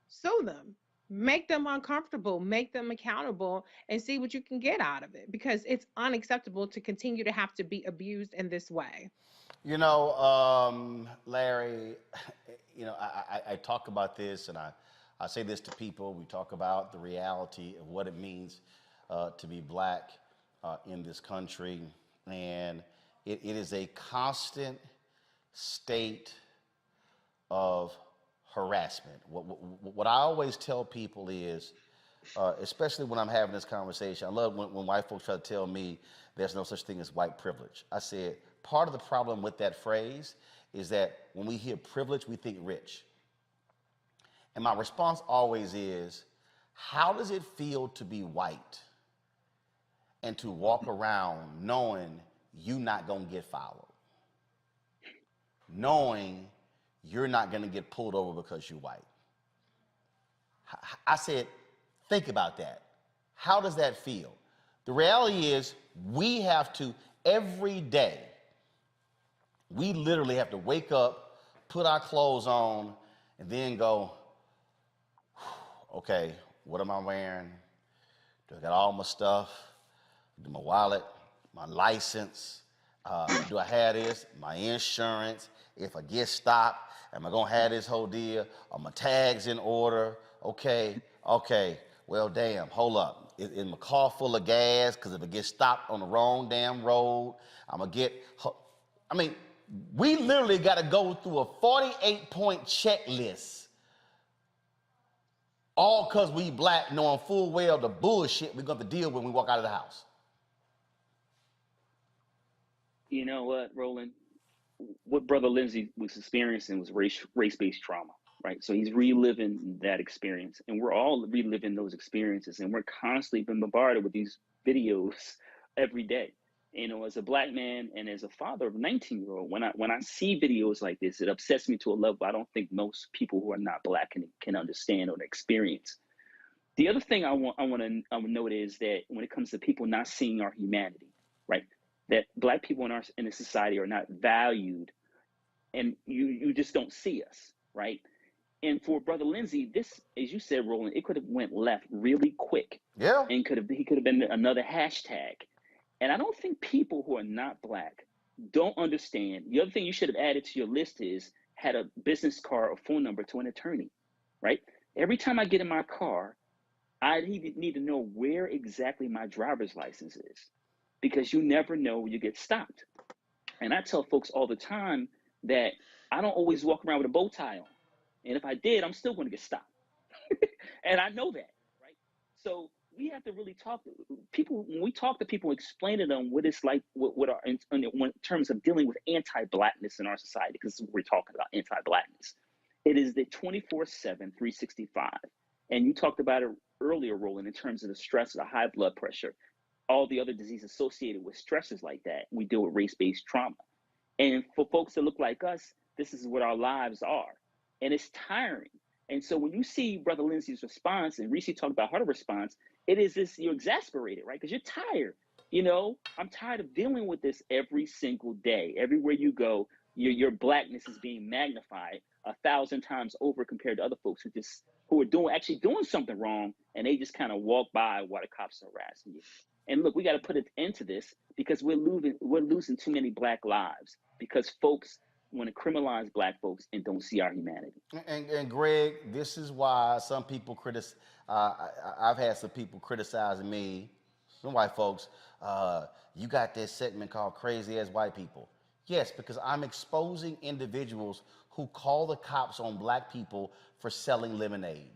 sue them, make them uncomfortable, make them accountable, and see what you can get out of it, because it's unacceptable to continue to have to be abused in this way. Larry, I talk about this, and I say this to people. We talk about the reality of what it means to be Black in this country, and it is a constant state of harassment. What I always tell people is, especially when I'm having this conversation, I love when white folks try to tell me there's no such thing as white privilege. I said, part of the problem with that phrase is that when we hear privilege, we think rich. And my response always is, how does it feel to be white and to walk around knowing you're not gonna get followed? Knowing you're not gonna get pulled over because you're white. I said, think about that. How does that feel? The reality is, we have to, every day, we literally have to wake up, put our clothes on, and then go, okay, what am I wearing? Do I got all my stuff? Do my wallet, my license? Do I have this? My insurance? If I get stopped, am I gonna have this whole deal? Are my tags in order? Okay, well, damn, hold up. Is my car full of gas? Because if it gets stopped on the wrong damn road, I'm gonna get, We literally got to go through a 48-point checklist, all because we black, knowing full well the bullshit we're going to deal with when we walk out of the house. You know what, Roland? What Brother Lindsay was experiencing was race-based trauma, right? So he's reliving that experience, and we're all reliving those experiences, and we're constantly being bombarded with these videos every day. You know, as a black man and as a father of a 19-year-old, when I see videos like this, it upsets me to a level I don't think most people who are not black can understand or experience. The other thing I want to note is that when it comes to people not seeing our humanity, right? That black people in the society are not valued, and you just don't see us, right? And for Brother Lindsay, this, as you said, Roland, it could have went left really quick. Yeah. And he could have been another hashtag. And I don't think people who are not black don't understand. The other thing you should have added to your list is had a business card or phone number to an attorney, right? Every time I get in my car, I need to know where exactly my driver's license is, because you never know when you get stopped. And I tell folks all the time that I don't always walk around with a bow tie on. And if I did, I'm still going to get stopped. And I know that, right? So we have to really talk to people. When we talk to people, explain to them what it's like, what are in terms of dealing with anti-blackness in our society, because we're talking about anti-blackness. It is the 24/7, 365. And you talked about it earlier, Roland, in terms of the stress, the high blood pressure, all the other diseases associated with stresses like that. We deal with race-based trauma. And for folks that look like us, this is what our lives are. And it's tiring. And so when you see Brother Lindsay's response, and Reese talked about her response, it is this, you're exasperated, right? Because you're tired. You know, I'm tired of dealing with this every single day. Everywhere you go, your blackness is being magnified 1,000 times over compared to other folks who are actually doing something wrong, and they just kind of walk by while the cops are harassing you. And look, we got to put an end to this, because we're losing too many black lives because folks want to criminalize black folks and don't see our humanity. And Greg, this is why some people I've had some people criticizing me, some white folks, you got this segment called Crazy Ass White People. Yes, because I'm exposing individuals who call the cops on black people for selling lemonade,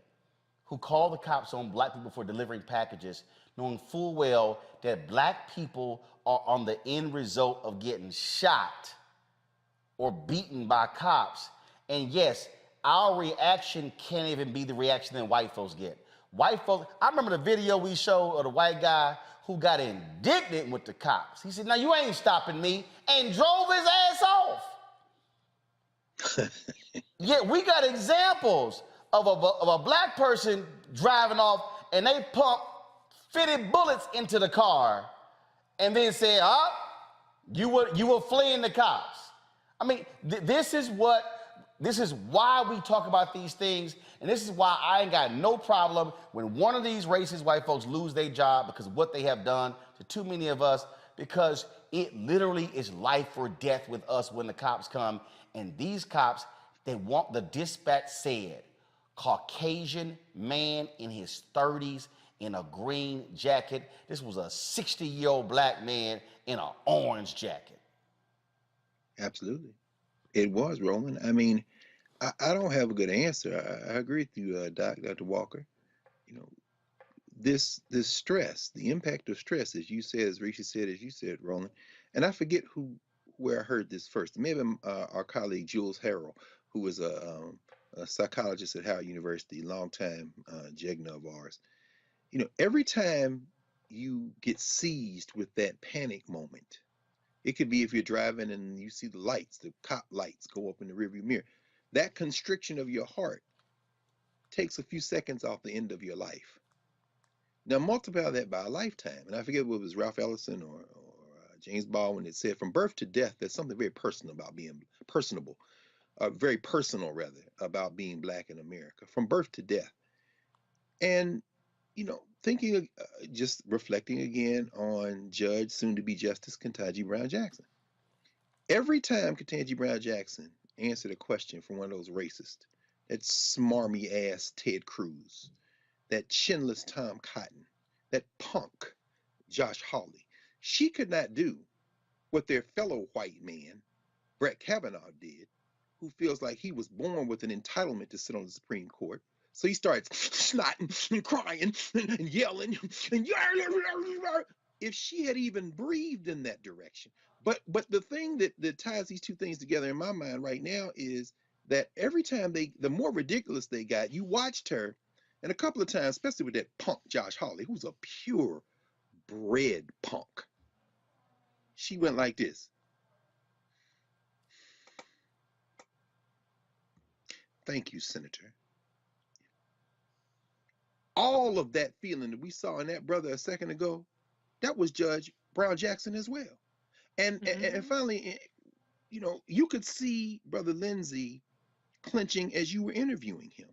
who call the cops on black people for delivering packages, knowing full well that black people are on the end result of getting shot or beaten by cops. And yes, our reaction can't even be the reaction that white folks get. White folks, I remember the video we showed of the white guy who got indignant with the cops. He said, "Now you ain't stopping me," and drove his ass off. Yeah, we got examples of a black person driving off, and they pump 50 bullets into the car and then say, you were fleeing the cops. I mean, this is why we talk about these things, and this is why I ain't got no problem when one of these racist white folks lose their job because of what they have done to too many of us, because it literally is life or death with us when the cops come. And these cops, they want, the dispatch said, Caucasian man in his 30s in a green jacket. This was a 60-year-old black man in an orange jacket. Absolutely. It was, Roland. I mean, I don't have a good answer. I agree with you, Dr. Walker. You know, this stress, the impact of stress, as you said, as Rishi said, as you said, Roland, and I forget where I heard this first. Maybe our colleague Jules Harrell, who was a psychologist at Howard University, longtime Jegna of ours. You know, every time you get seized with that panic moment, it could be if you're driving and you see the lights, the cop lights go up in the rearview mirror, that constriction of your heart takes a few seconds off the end of your life. Now multiply that by a lifetime, and I forget what it was, Ralph Ellison or James Baldwin that said, from birth to death, there's something very personal about being very personal rather, about being black in America, from birth to death. And, you know, thinking, just reflecting again on Judge, soon-to-be Justice Ketanji Brown Jackson. Every time Ketanji Brown Jackson answered a question from one of those racists, that smarmy ass Ted Cruz, that chinless Tom Cotton, that punk Josh Hawley, she could not do what their fellow white man Brett Kavanaugh did, who feels like he was born with an entitlement to sit on the Supreme Court. So he starts snotting and crying and yelling and if she had even breathed in that direction. But the thing that ties these two things together in my mind right now is that every time the more ridiculous they got, you watched her, and a couple of times, especially with that punk Josh Hawley, who's a pure bred punk. She went like this. Thank you, Senator. All of that feeling that we saw in that brother a second ago, that was Judge Brown Jackson as well. And finally, you know, you could see Brother Lindsey clenching as you were interviewing him.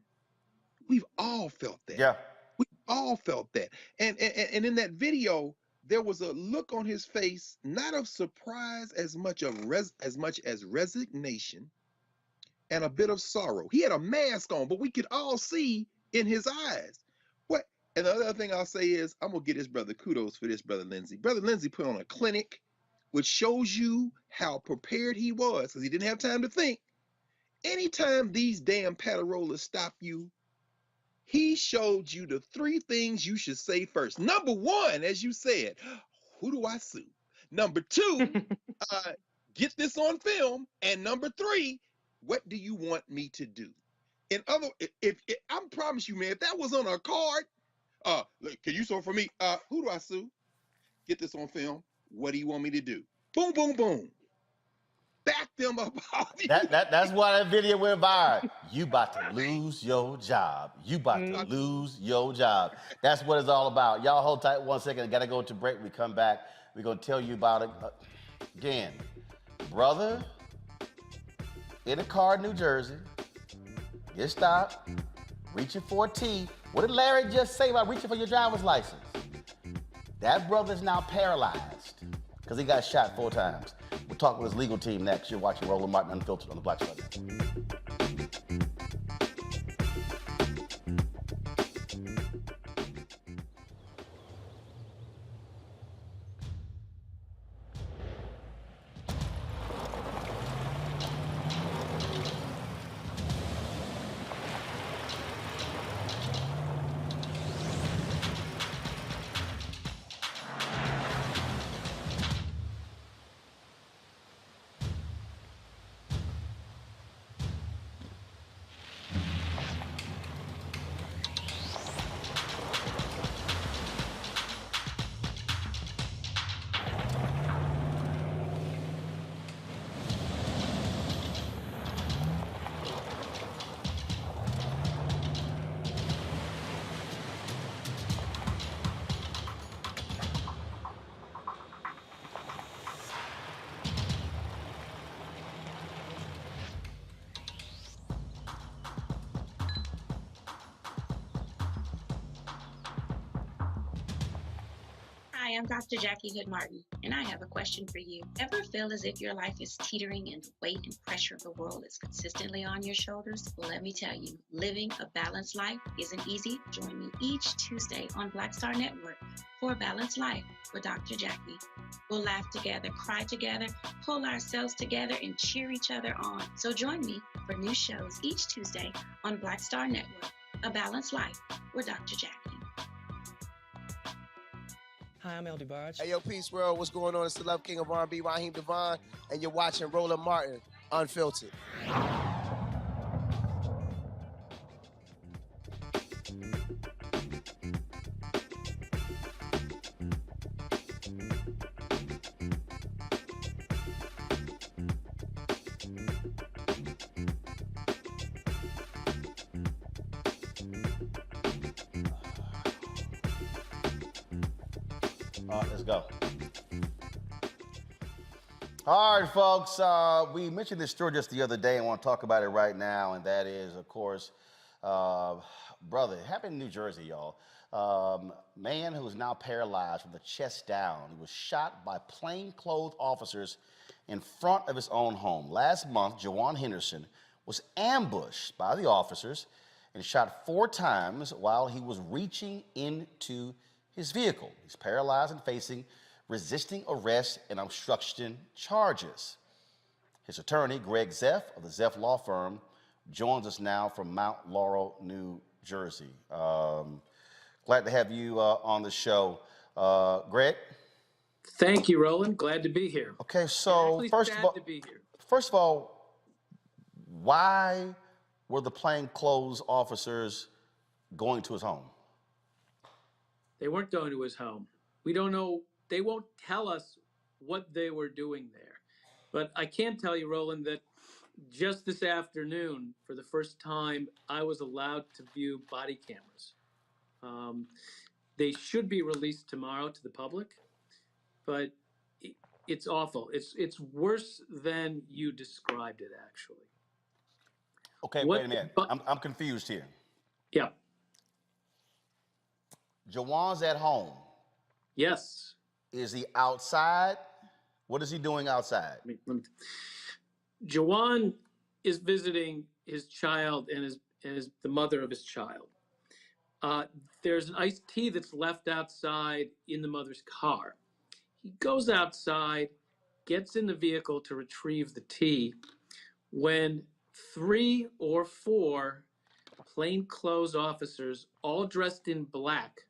We've all felt that. Yeah. We all felt that. And in that video, there was a look on his face, not of surprise as much as resignation and a bit of sorrow. He had a mask on, but we could all see in his eyes. What? And the other thing I'll say is, I'm gonna give this brother kudos for this, Brother Lindsey. Brother Lindsey put on a clinic, which shows you how prepared he was, because he didn't have time to think. Anytime these damn paterollers stop you, he showed you the 3 things you should say first. Number 1, as you said, who do I sue? Number 2, get this on film. And number 3, what do you want me to do? In other, if I promise you, man, if that was on a card, look, can you sue for me? Who do I sue? Get this on film. What do you want me to do? Boom, boom, boom. Back them up. That's why that video went viral. You about to lose your job. You about to lose your job. That's what it's all about. Y'all hold tight 1 second. I gotta go to break. We come back. We're gonna tell you about it again. Brother in a car in New Jersey, get stopped, reaching for a T. What did Larry just say about reaching for your driver's license? That brother's now paralyzed because he got shot 4 times. We'll talk with his legal team next. You're watching Roland Martin Unfiltered on the Black Star Network. Hi, I'm Dr. Jackie Hood Martin, and I have a question for you. Ever feel as if your life is teetering and the weight and pressure of the world is consistently on your shoulders? Well, let me tell you, living a balanced life isn't easy. Join me each Tuesday on Black Star Network for A Balanced Life with Dr. Jackie. We'll laugh together, cry together, pull ourselves together, and cheer each other on. So join me for new shows each Tuesday on Black Star Network, A Balanced Life with Dr. Jackie. Hi, I'm El DeBarge. Hey, yo, Peace World, what's going on? It's the Love King of R&B, Raheem Devon, and you're watching Roland Martin Unfiltered. All right, let's go. All right, folks, we mentioned this story just the other day and want to talk about it right now, and that is, of course, brother, it happened in New Jersey, y'all. Man who is now paralyzed from the chest down. He was shot by plainclothed officers in front of his own home. Last month, Jajuan Henderson was ambushed by the officers and shot 4 times while he was reaching into his vehicle. He's paralyzed and facing resisting arrest and obstruction charges. His attorney, Greg Zeff of the Zeff Law Firm, joins us now from Mount Laurel, New Jersey. Glad to have you on the show. Greg? Thank you, Roland. Glad to be here. Okay, so first of all, why were the plainclothes officers going to his home? They weren't going to his home. We don't know. They won't tell us what they were doing there. But I can tell you, Roland, that just this afternoon, for the first time, I was allowed to view body cameras. They should be released tomorrow to the public, but it's awful. It's worse than you described it, actually. Okay, wait a minute. I'm confused here. Yeah. Jajuan's at home. Yes. Is he outside? What is he doing outside? Jajuan is visiting his child and the mother of his child. There's an iced tea that's left outside in the mother's car. He goes outside, gets in the vehicle to retrieve the tea, when 3 or 4 plainclothes officers, all dressed in black,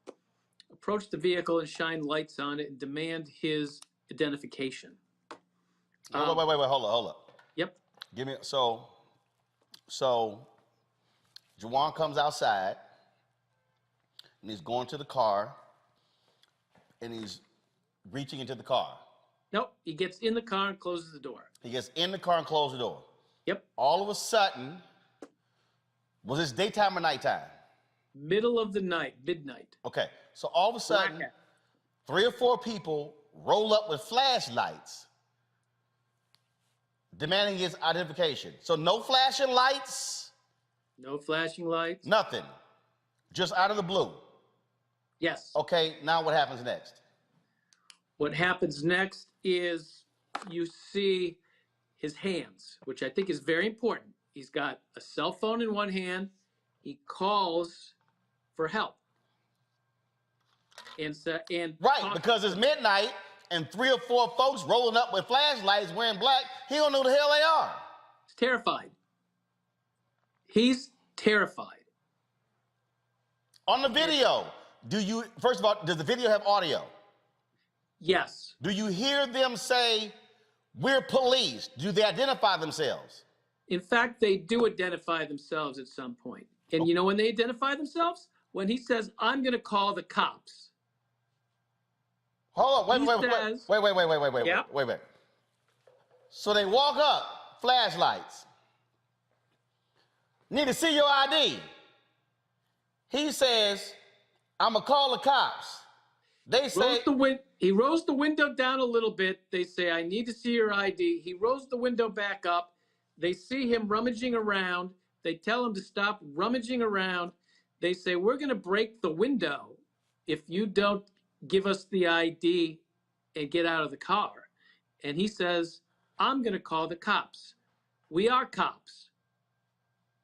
approach the vehicle and shine lights on it and demand his identification. Wait, hold up. Yep. Give me, so Jajuan comes outside and he's going to the car and he's reaching into the car. Nope, he gets in the car and closes the door. He gets in the car and closes the door. Yep. All of a sudden, was this daytime or nighttime? Middle of the night, midnight. Okay, so all of a sudden, 3 or 4 people roll up with flashlights demanding his identification. So no flashing lights? No flashing lights? Nothing. Just out of the blue? Yes. Okay, now what happens next? What happens next is you see his hands, which I think is very important. He's got a cell phone in one hand. He calls for help. Right, because it's midnight and 3 or 4 folks rolling up with flashlights wearing black. He don't know who the hell they are. He's terrified. He's terrified. On the video, first of all, does the video have audio? Yes. Do you hear them say, "We're police"? Do they identify themselves? In fact, they do identify themselves at some point. And you know when they identify themselves? When he says, "I'm going to call the cops." Hold on, wait. So they walk up, flashlights. Need to see your ID. He says, "I'm gonna call the cops." They say he rolls the window down a little bit. They say, "I need to see your ID." He rolls the window back up. They see him rummaging around. They tell him to stop rummaging around. They say, "We're going to break the window if you don't give us the ID and get out of the car." And he says, "I'm going to call the cops. We are cops."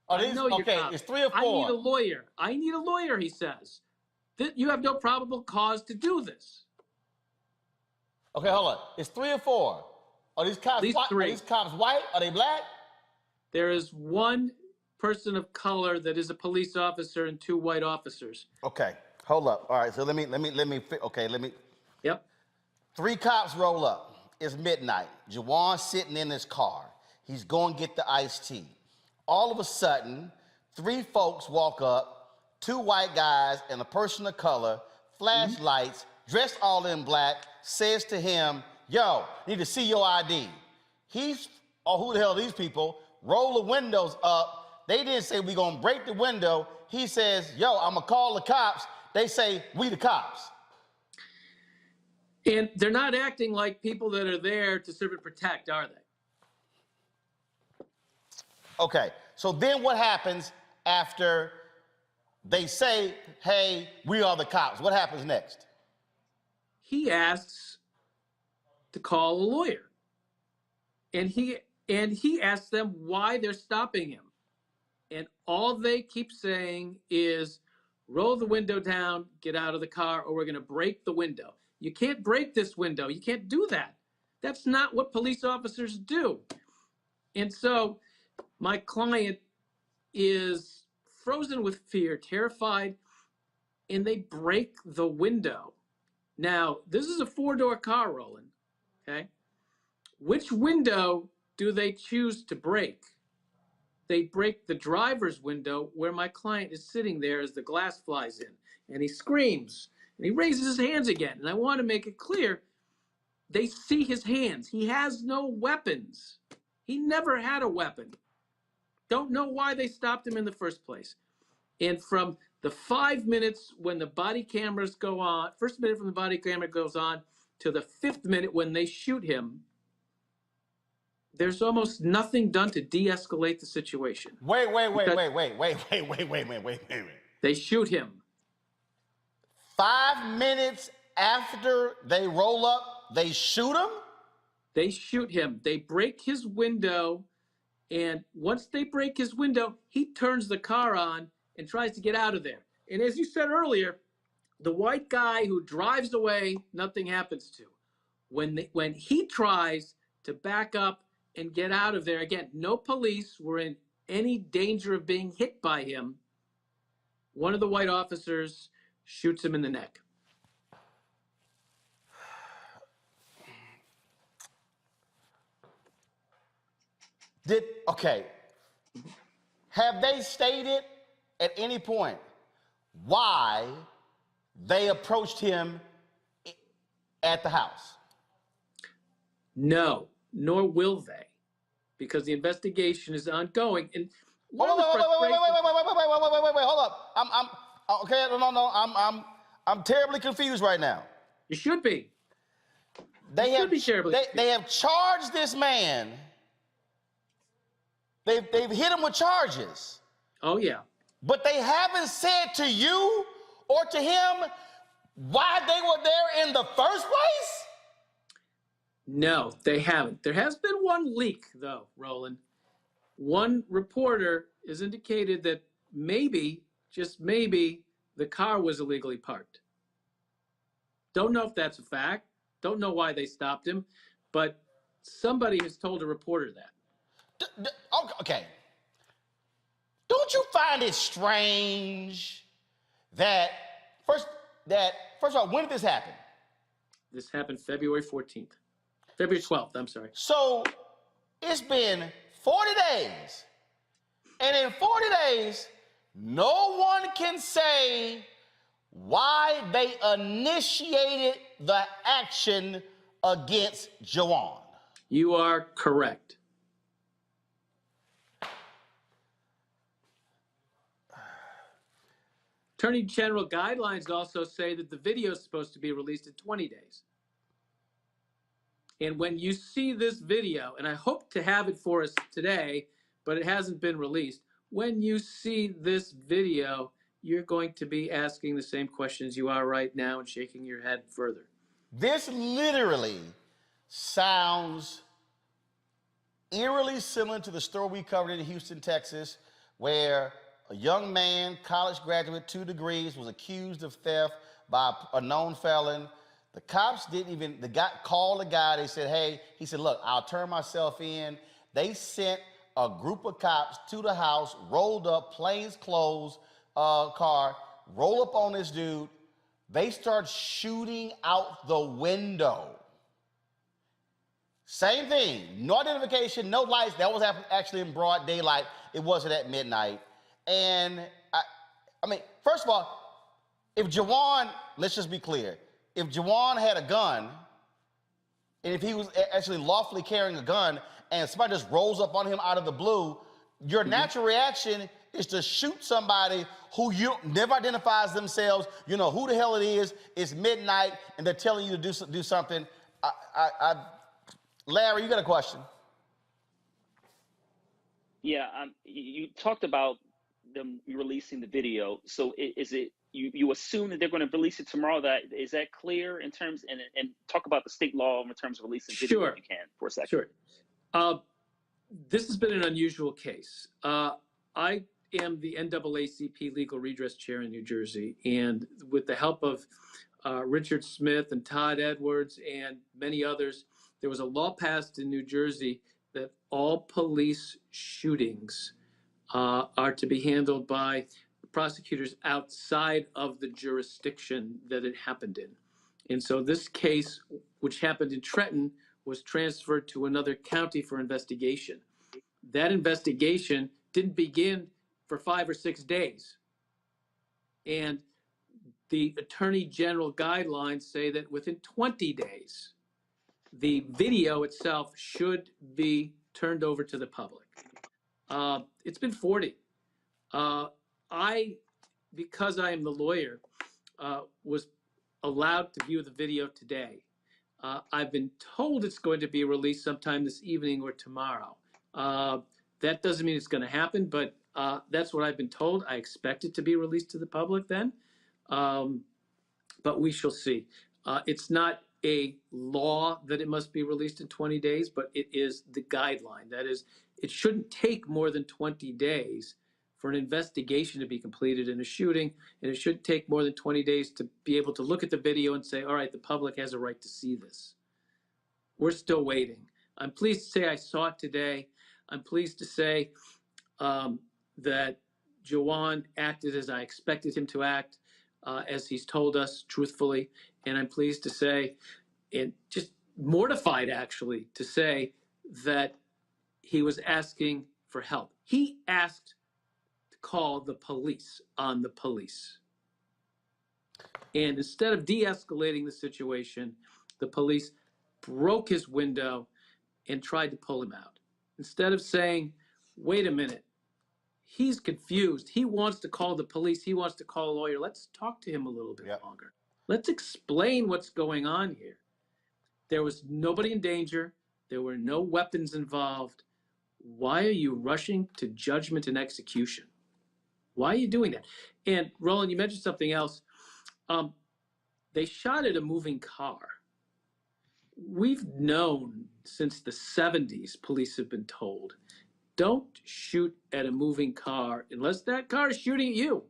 I know you're cops. It's 3 or 4. I need a lawyer. I need a lawyer, he says. You have no probable cause to do this. Okay, hold on. It's 3 or 4. Are these cops white? Are these cops white? Are they black? There is one person of color that is a police officer and 2 white officers. Okay, hold up. All right, so let me. Yep. 3 cops roll up. It's midnight. Jajuan's sitting in his car. He's going to get the iced tea. All of a sudden, 3 folks walk up, 2 white guys and a person of color, flashlights, dressed all in black, says to him, "Yo, need to see your ID." Who the hell are these people? Roll the windows up. They didn't say we gonna break the window. He says, "Yo, I'm gonna call the cops." They say, "We the cops." And they're not acting like people that are there to serve and protect, are they? Okay, so then what happens after they say, "Hey, we are the cops"? What happens next? He asks to call a lawyer. And he asks them why they're stopping him. And all they keep saying is, "Roll the window down, get out of the car, or we're going to break the window." You can't break this window. You can't do that. That's not what police officers do. And so my client is frozen with fear, terrified, and they break the window. Now, this is a 4-door car, Roland, okay? Which window do they choose to break? They break the driver's window where my client is sitting there as the glass flies in, and he screams, and he raises his hands again. And I want to make it clear, they see his hands. He has no weapons. He never had a weapon. Don't know why they stopped him in the first place. And from the 5 minutes when the body cameras go on, first minute from the body camera goes on to the 5th minute when they shoot him, there's almost nothing done to de-escalate the situation. Wait. They shoot him. 5 minutes after they roll up, they shoot him? They shoot him. They break his window, and once they break his window, he turns the car on and tries to get out of there. And as you said earlier, the white guy who drives away, nothing happens to. When he tries to back up and get out of there, again, no police were in any danger of being hit by him. One of the white officers shoots him in the neck. Have they stated at any point why they approached him at the house? No, nor will they, because the investigation is ongoing. And Wait, hold up. I'm terribly confused right now. You should be. They have charged this man. They've hit him with charges. Oh, yeah. But they haven't said to you or to him why they were there in the first place? No, they haven't. There has been one leak, though, Roland. One reporter has indicated that maybe, just maybe, the car was illegally parked. Don't know if that's a fact. Don't know why they stopped him, but somebody has told a reporter that. Okay. Don't you find it strange that first of all, when did this happen? This happened February 14th. February 12th, I'm sorry. So it's been 40 days. And in 40 days, no one can say why they initiated the action against Jajuan. You are correct. Attorney General guidelines also say that the video is supposed to be released in 20 days. And when you see this video, and I hope to have it for us today, but it hasn't been released. When you see this video, you're going to be asking the same questions you are right now and shaking your head further. This literally sounds eerily similar to the story we covered in Houston, Texas, where a young man, college graduate, 2 degrees, was accused of theft by a known felon. The cops didn't even, called the guy, they said, hey, he said, look, I'll turn myself in. They sent a group of cops to the house, rolled up, plainclothed car, roll up on this dude. They start shooting out the window. Same thing, no identification, no lights. That was actually in broad daylight. It wasn't at midnight. And I mean, first of all, if Jajuan, let's just be clear, if Jajuan had a gun, and if he was actually lawfully carrying a gun, and somebody just rolls up on him out of the blue, your natural reaction is to shoot somebody who never identifies themselves. You know who the hell it is. It's midnight, and they're telling you to do something. Larry, you got a question? Yeah, you talked about them releasing the video. So is it you assume that they're going to release it tomorrow? Is that clear in terms and talk about the state law in terms of releasing video if you can for a second? Sure. This has been an unusual case. I am the NAACP Legal Redress Chair in New Jersey, and with the help of Richard Smith and Todd Edwards and many others, there was a law passed in New Jersey that all police shootings are to be handled by prosecutors outside of the jurisdiction that it happened in. And so this case, which happened in Trenton, was transferred to another county for investigation. That investigation didn't begin for 5 or 6 days. And the Attorney General guidelines say that within 20 days, the video itself should be turned over to the public. It's been 40. Because I am the lawyer, was allowed to view the video today. I've been told it's going to be released sometime this evening or tomorrow. That doesn't mean it's going to happen, but that's what I've been told. I expect it to be released to the public then, but we shall see. It's not a law that it must be released in 20 days, but it is the guideline. That is, it shouldn't take more than 20 days for an investigation to be completed in a shooting, and it shouldn't take more than 20 days to be able to look at the video and say, all right, the public has a right to see this. We're still waiting. I'm pleased to say I saw it today. I'm pleased to say that Jajuan acted as I expected him to act, as he's told us truthfully. And I'm pleased to say, and just mortified actually, to say that he was asking for help. He asked to call the police on the police. And instead of de-escalating the situation, the police broke his window and tried to pull him out. Instead of saying, wait a minute, he's confused. He wants to call the police. He wants to call a lawyer. Let's talk to him a little bit longer. Let's explain what's going on here. There was nobody in danger. There were no weapons involved. Why are you rushing to judgment and execution? Why are you doing that? And Roland, you mentioned something else. They shot at a moving car. We've known since the 70s, police have been told, don't shoot at a moving car unless that car is shooting at you.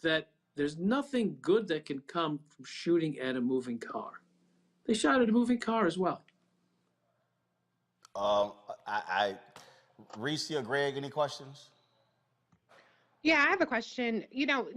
That there's nothing good that can come from shooting at a moving car. They shot at a moving car as well. Reese or Greg, any questions? Yeah, I have a question.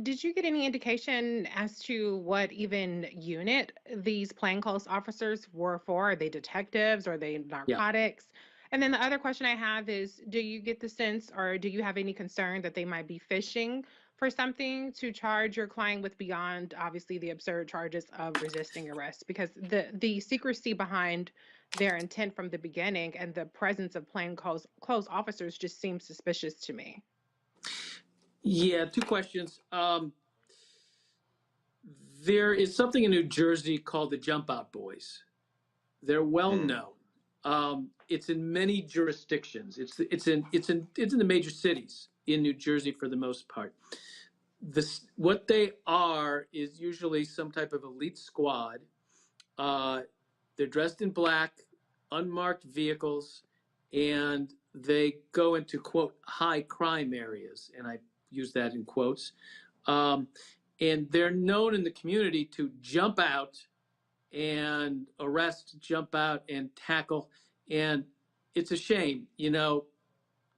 Did you get any indication as to what even unit these plainclothes officers were for? Are they detectives? Are they narcotics? And then the other question I have is, do you get the sense or do you have any concern that they might be fishing for something to charge your client with beyond, obviously, the absurd charges of resisting arrest? Because the secrecy behind their intent from the beginning and the presence of plainclothes officers just seems suspicious to me. Yeah, two questions. There is something in New Jersey called the Jump Out Boys. They're well known. It's in many jurisdictions. It's in the major cities in New Jersey for the most part. What they are is usually some type of elite squad. They're dressed in black, unmarked vehicles, and they go into, quote, high crime areas. And I use that in quotes. And they're known in the community to jump out and arrest, jump out and tackle. And it's a shame,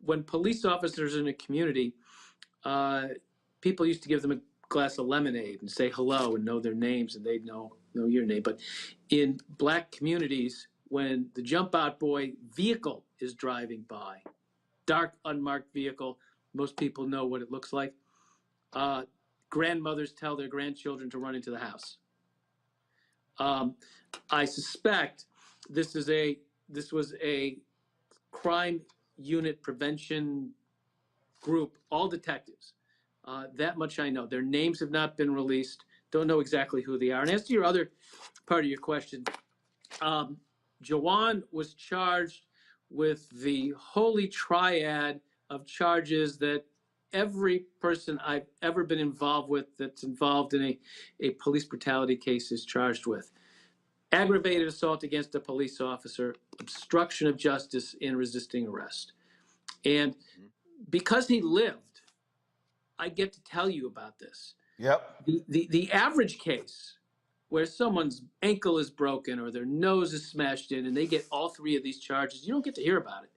when police officers in a community, people used to give them a glass of lemonade and say hello and know their names and they'd know your name. But in black communities, when the jump out boy vehicle is driving by, dark unmarked vehicle, most people know what it looks like. Grandmothers tell their grandchildren to run into the house. I suspect this was a crime unit prevention group, all detectives. That much I know. Their names have not been released. Don't know exactly who they are. And as to your other part of your question, Jajuan was charged with the holy triad of charges that every person I've ever been involved with that's involved in a police brutality case is charged with. Aggravated assault against a police officer, obstruction of justice, and resisting arrest. And because he lived, I get to tell you about this. Yep. The average case where someone's ankle is broken or their nose is smashed in and they get all three of these charges. You don't get to hear about it.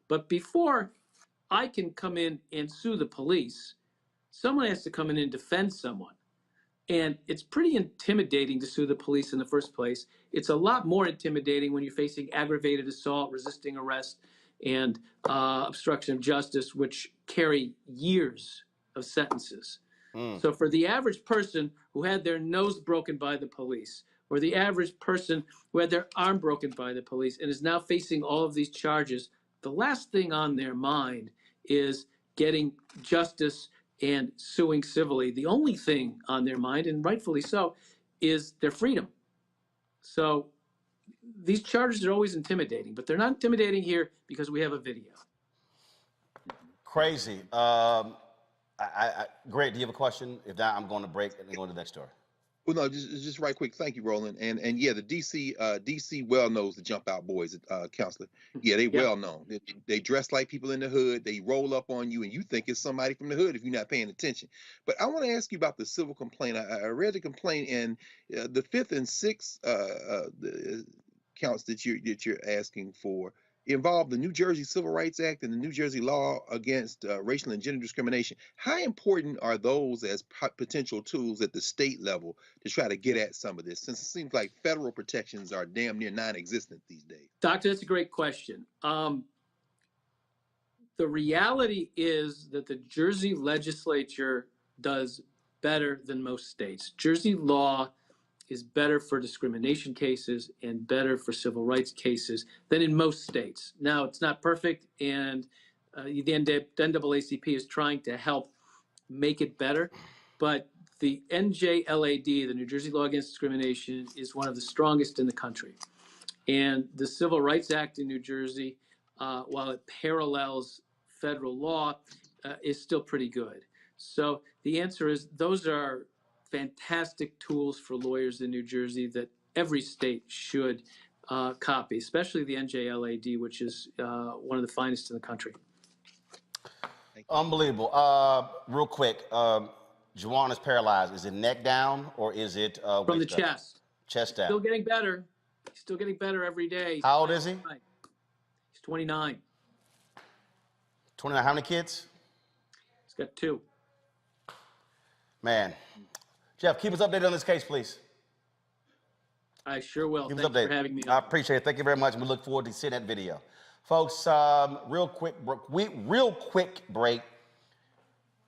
But before I can come in and sue the police, someone has to come in and defend someone. And it's pretty intimidating to sue the police in the first place. It's a lot more intimidating when you're facing aggravated assault, resisting arrest, and obstruction of justice, which carry years of sentences. So for the average person who had their nose broken by the police, or the average person who had their arm broken by the police and is now facing all of these charges, the last thing on their mind is getting justice and suing civilly. The only thing on their mind, and rightfully so, is their freedom. So these charges are always intimidating, but they're not intimidating here because we have a video. Crazy. Great. Do you have a question? If not, I'm going to break and go to the next story. Well, no, just right quick. Thank you, Roland. And yeah, the DC well knows the jump out boys, counselor. Yeah, they well known. They dress like people in the hood. They roll up on you, and you think it's somebody from the hood if you're not paying attention. But I want to ask you about the civil complaint. I read the complaint, and the 5th and 6th counts that you're asking for involve the New Jersey Civil Rights Act and the New Jersey law against racial and gender discrimination. How important are those as potential tools at the state level to try to get at some of this, since it seems like federal protections are damn near non-existent these days? Doctor, that's a great question. The reality is that the Jersey legislature does better than most states. Jersey law is better for discrimination cases and better for civil rights cases than in most states. Now, it's not perfect, and the NAACP is trying to help make it better, but the NJLAD, the New Jersey Law Against Discrimination, is one of the strongest in the country. And the Civil Rights Act in New Jersey, while it parallels federal law, is still pretty good. So the answer is those are fantastic tools for lawyers in New Jersey that every state should copy, especially the NJLAD, which is one of the finest in the country. Unbelievable. Real quick, Jajuan is paralyzed. Is it neck down or is it From the chest? Chest down. Still getting better. He's still getting better every day. How old is he? He's 29. 29. How many kids? He's got 2. Man. Jeff, keep us updated on this case, please. I sure will. Keep us Thanks for updated. having me. I appreciate it. Thank you very much. We look forward to seeing that video. Folks, real quick break.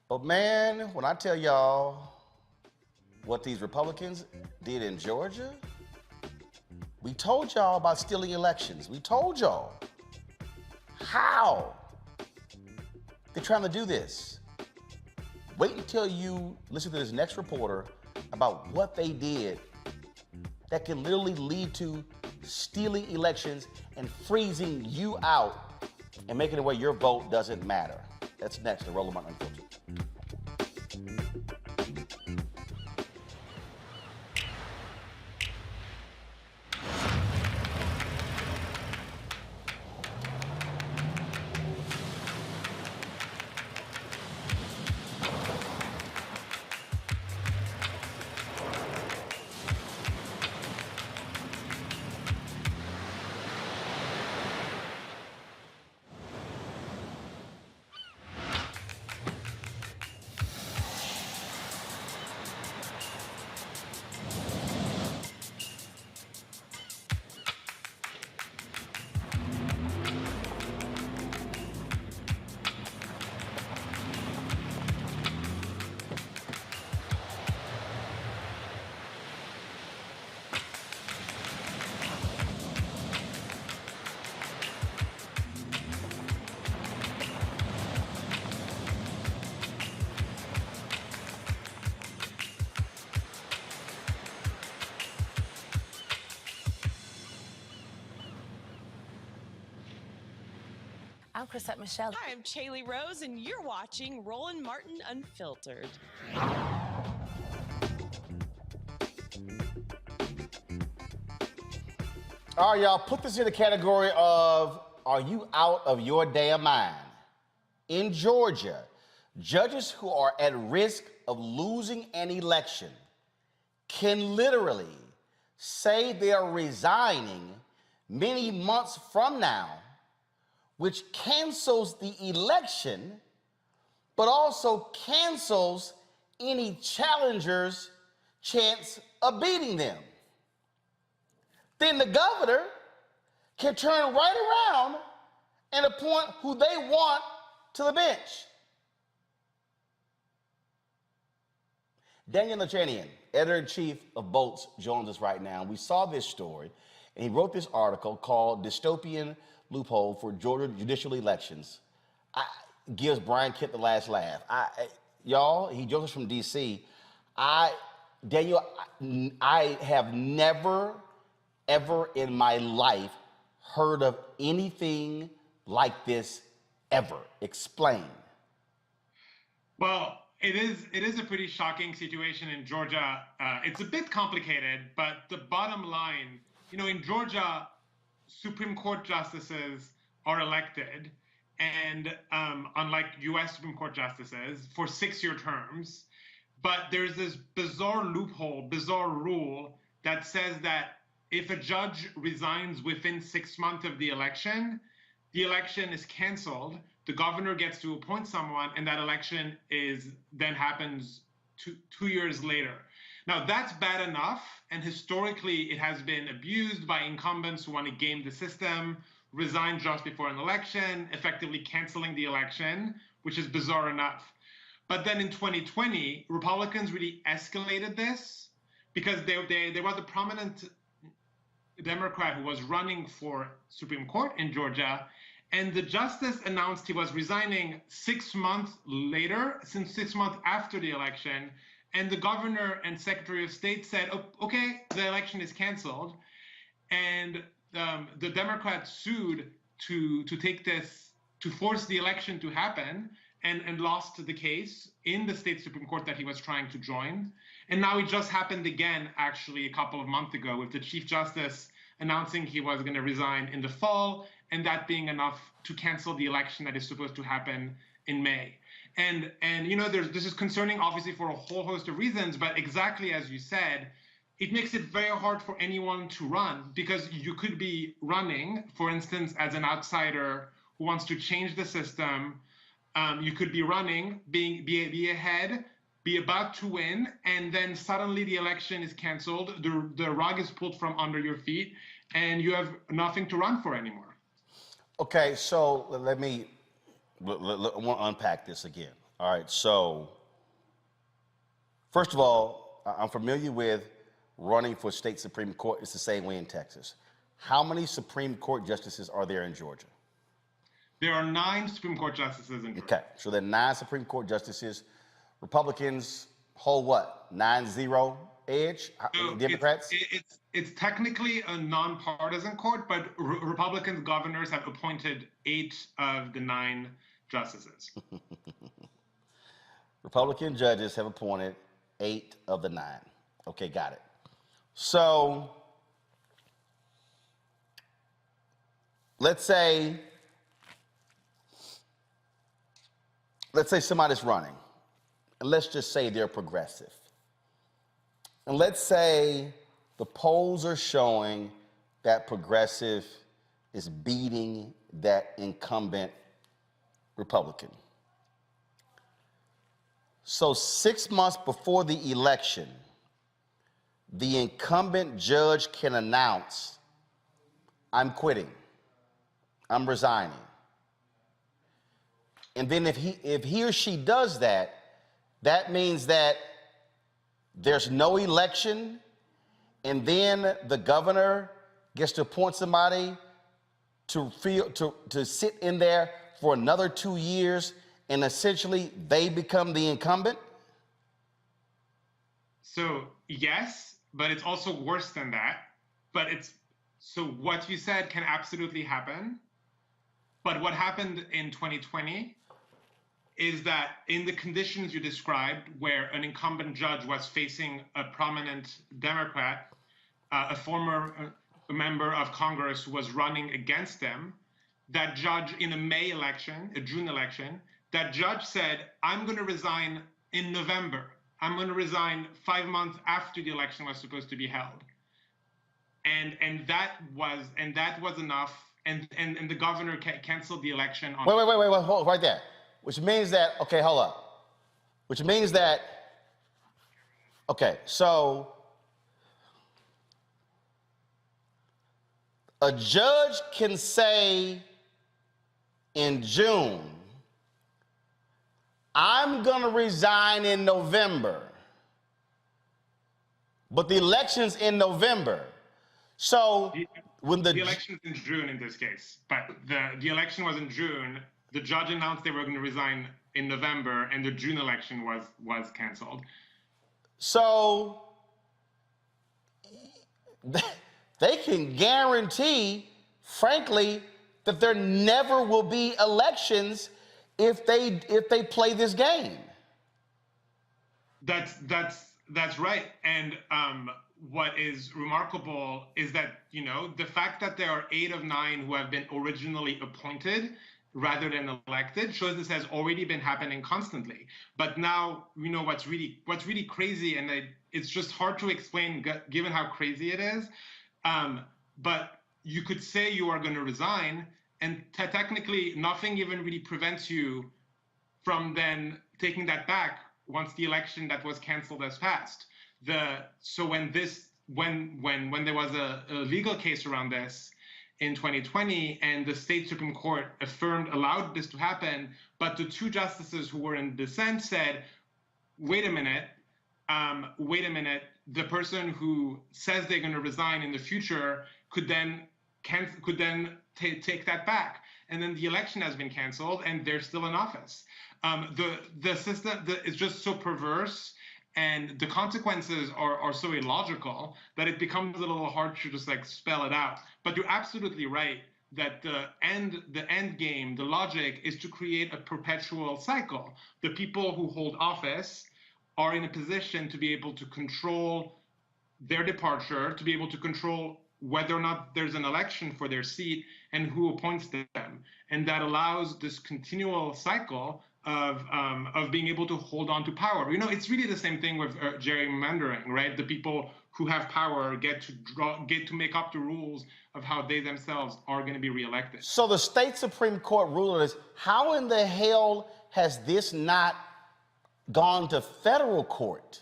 But man, when I tell y'all what these Republicans did in Georgia, we told y'all about stealing elections. We told y'all how they're trying to do this. Wait until you listen to this next reporter about what they did that can literally lead to stealing elections and freezing you out and making it where your vote doesn't matter. That's next to Roland Martin Unfiltered. I'm Chrisette Michelle. Hi, I'm Chaley Rose, and you're watching Roland Martin Unfiltered. All right, y'all, put this in the category of, are you out of your damn mind? In Georgia, judges who are at risk of losing an election can literally say they're resigning many months from now, which cancels the election, but also cancels any challenger's chance of beating them. Then the governor can turn right around and appoint who they want to the bench. Daniel Nachanian, editor-in-chief of Bolts, joins us right now. We saw this story, and he wrote this article called Dystopian Loophole for Georgia Judicial Elections. Gives Brian Kent the last laugh. Y'all, he joins us from D.C. Daniel, I have never, ever in my life heard of anything like this ever. Explain. Well, it is a pretty shocking situation in Georgia. It's a bit complicated, but the bottom line, in Georgia, Supreme Court justices are elected, and unlike U.S. Supreme Court justices, for 6-year terms. But there's this bizarre loophole, bizarre rule that says that if a judge resigns within 6 months of the election is canceled. The governor gets to appoint someone, and that election then happens 2 years later. Now, that's bad enough, and historically it has been abused by incumbents who want to game the system, resign just before an election, effectively canceling the election, which is bizarre enough. But then in 2020, Republicans really escalated this because there was a prominent Democrat who was running for Supreme Court in Georgia, and the justice announced he was resigning 6 months later, 6 months after the election, and the governor and secretary of state said, oh, okay, the election is canceled. And the Democrats sued to force the election to happen, and lost the case in the state Supreme Court that he was trying to join. And now it just happened again, actually, a couple of months ago, with the Chief Justice announcing he was going to resign in the fall, and that being enough to cancel the election that is supposed to happen in May. And this is concerning, obviously, for a whole host of reasons, but exactly as you said, it makes it very hard for anyone to run, because you could be running, for instance, as an outsider who wants to change the system. You could be running, be ahead, be about to win, and then suddenly the election is canceled, the rug is pulled from under your feet, and you have nothing to run for anymore. Okay, so I want to unpack this again. All right, so first of all, I'm familiar with running for state Supreme Court. It's the same way in Texas. How many Supreme Court justices are there in Georgia? There are 9 Supreme Court justices in Georgia. Okay, so there are 9 Supreme Court justices. Republicans hold what, 9-0 edge? So Democrats? It's technically a nonpartisan court, but Republican governors have appointed 8 of the 9 justices. Republican judges have appointed 8 of the 9. Okay, got it. So let's say somebody's running, and let's just say they're progressive. And let's say the polls are showing that progressive is beating that incumbent Republican. So 6 months before the election, the incumbent judge can announce, I'm quitting, I'm resigning. And then if he or she does that, that means that there's no election, and then the governor gets to appoint somebody to sit in there for another 2 years, and essentially they become the incumbent? So yes, but it's also worse than that. So what you said can absolutely happen. But what happened in 2020 is that in the conditions you described, where an incumbent judge was facing a prominent Democrat, a former member of Congress who was running against them, that judge in a May election, a June election, that judge said, I'm going to resign in November. I'm going to resign 5 months after the election was supposed to be held. and that was enough. And the governor canceled the election on. Wait, hold right there. Which means that, okay, hold up. Which means that, okay, so a judge can say in June, I'm gonna resign in November, but the election's in November. So when the election's in June in this case, but the election was in June. The judge announced they were going to resign in November, and the June election was canceled. So they can guarantee, frankly, that there never will be elections if they play this game. That's right. And what is remarkable is that, the fact that there are 8 of 9 who have been originally appointed rather than elected shows this has already been happening constantly. But now, what's really crazy, and it's just hard to explain given how crazy it is. But you could say you are going to resign, and technically nothing even really prevents you from then taking that back once the election that was canceled has passed. So when there was a legal case around this in 2020, and the state Supreme Court allowed this to happen, but the 2 justices who were in dissent said, wait a minute, the person who says they're going to resign in the future could then take that back, and then the election has been canceled and they're still in office. The system is just so perverse, and the consequences are so illogical that it becomes a little hard to just spell it out. But you're absolutely right that the end game, the logic is to create a perpetual cycle. The people who hold office are in a position to be able to control their departure, to be able to control whether or not there's an election for their seat and who appoints them. And that allows this continual cycle of being able to hold on to power. It's really the same thing with gerrymandering, right? The people who have power get to make up the rules of how they themselves are going to be reelected. So the state Supreme Court ruled on this. How in the hell has this not gone to federal court?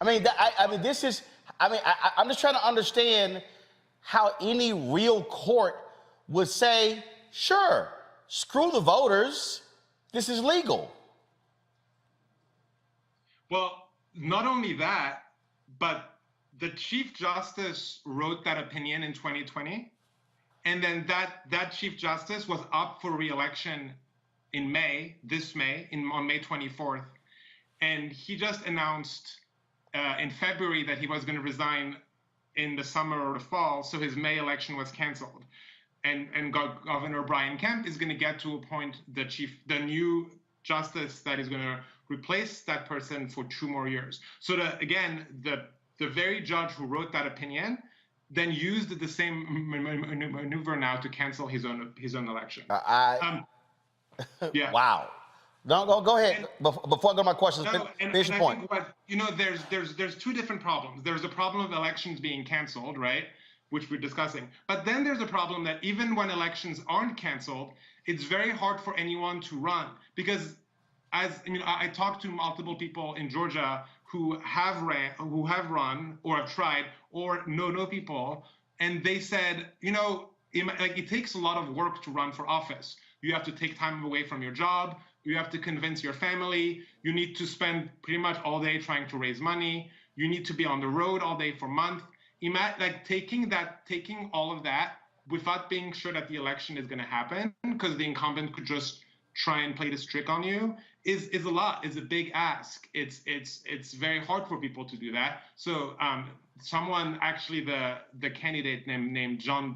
I'm just trying to understand how any real court would say, sure, screw the voters, this is legal. Well, not only that, but the Chief Justice wrote that opinion in 2020, and then that Chief Justice was up for re-election in May, on May 24th, and he just announced in February that he was going to resign in the summer or the fall, so his May election was canceled. And Governor Brian Kemp is going to get to appoint the new justice that is going to replace that person for 2 more years. So the very judge who wrote that opinion then used the same maneuver now to cancel his own election. Yeah. Wow. Go ahead. Before I go to my questions, finish your point. There's 2 different problems. There's the problem of elections being canceled, right, which we're discussing. But then there's a problem that even when elections aren't canceled, it's very hard for anyone to run, because I talked to multiple people in Georgia who have run or have tried or know people, and they said, it takes a lot of work to run for office. You have to take time away from your job. You have to convince your family. You need to spend pretty much all day trying to raise money. You need to be on the road all day for months. Taking all of that without being sure that the election is going to happen, because the incumbent could just try and play this trick on you, is a lot. Is a big ask. It's very hard for people to do that. So someone, actually the candidate named John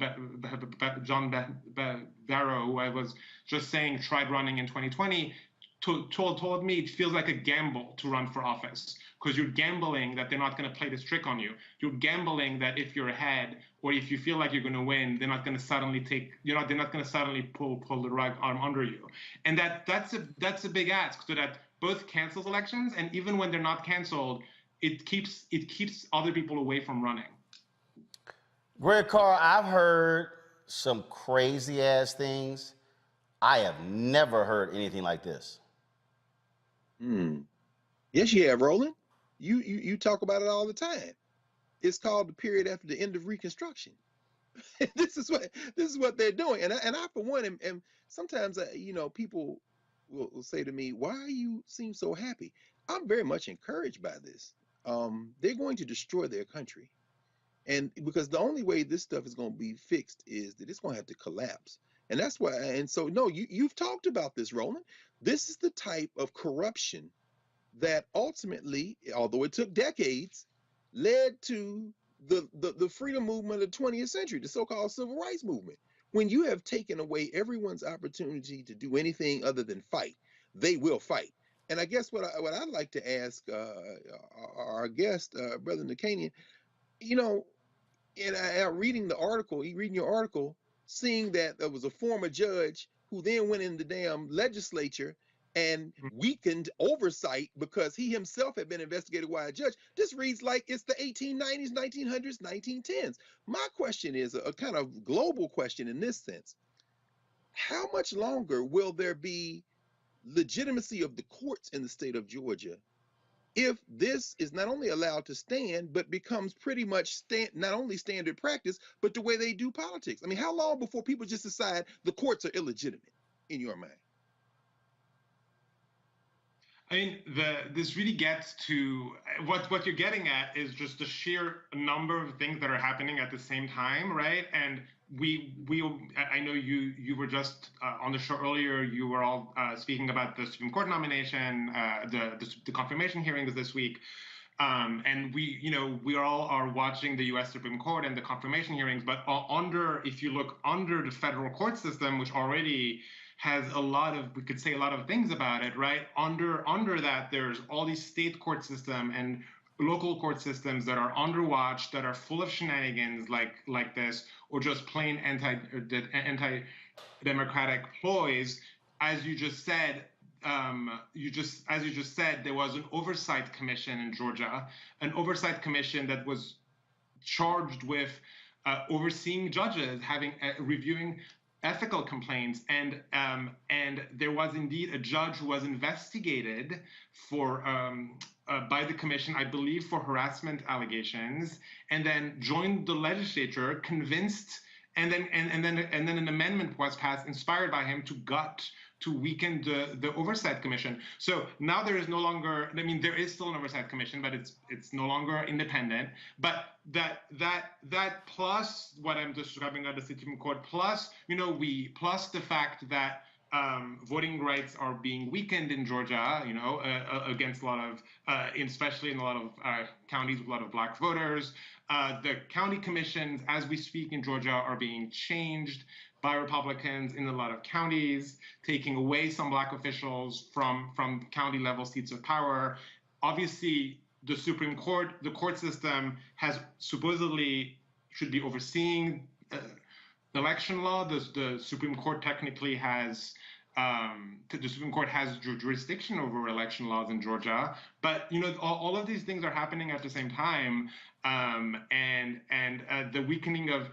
Barrow, who I was just saying tried running in 2020, told me it feels like a gamble to run for office, because you're gambling that they're not going to play this trick on you. You're gambling that if you're ahead or if you feel like you're going to win, they're not going to suddenly pull the rug under you. And that's a big ask, so that both cancels elections, and even when they're not canceled, it keeps other people away from running. Greg Carr, I've heard some crazy ass things. I have never heard anything like this. Yes, you have, Roland. You talk about it all the time. It's called the period after the end of Reconstruction. this is what they're doing, and I for one am sometimes people will say to me, "Why you seem so happy?" I'm very much encouraged by this. They're going to destroy their country, and because the only way this stuff is going to be fixed is that it's going to have to collapse, and that's why. And so, no, you've talked about this, Roland. This is the type of corruption that ultimately, although it took decades, led to the freedom movement of the 20th century, the so-called civil rights movement. When you have taken away everyone's opportunity to do anything other than fight, they will fight. And I guess what I'd like to ask our guest, Brother Nakanian, reading your article, seeing that there was a former judge who then went in the damn legislature and weakened oversight because he himself had been investigated by a judge. This reads like it's the 1890s, 1900s, 1910s. My question is a kind of global question in this sense. How much longer will there be legitimacy of the courts in the state of Georgia if this is not only allowed to stand, but becomes pretty much not only standard practice, but the way they do politics? I mean, how long before people just decide the courts are illegitimate in your mind? I mean, this really gets to what you're getting at is just the sheer number of things that are happening at the same time, right? And I know you were just on the show earlier. You were all speaking about the Supreme Court nomination, the confirmation hearings this week, and we all are watching the U.S. Supreme Court and the confirmation hearings. But if you look under the federal court system, which already has we could say a lot of things about it, right? Under that, there's all these state court system and local court systems that are underwatched, that are full of shenanigans like this, or just plain anti-democratic ploys. As you just said, there was an oversight commission in Georgia, an oversight commission that was charged with overseeing judges, reviewing ethical complaints, and there was indeed a judge who was investigated by the commission, I believe, for harassment allegations, and then joined the legislature, convinced, and then an amendment was passed, inspired by him, to weaken the oversight commission. So now there is no longer, I mean, there is still an oversight commission, but it's no longer independent. But that plus what I'm describing at the Supreme Court, plus plus the fact that voting rights are being weakened in Georgia, against a lot of, especially in a lot of counties with a lot of black voters. The county commissions, as we speak in Georgia, are being changed by Republicans in a lot of counties, taking away some black officials from county level seats of power. Obviously, the Supreme Court, the court system has supposedly should be overseeing election law. The Supreme Court technically has jurisdiction over election laws in Georgia, but all of these things are happening at the same time, and the weakening of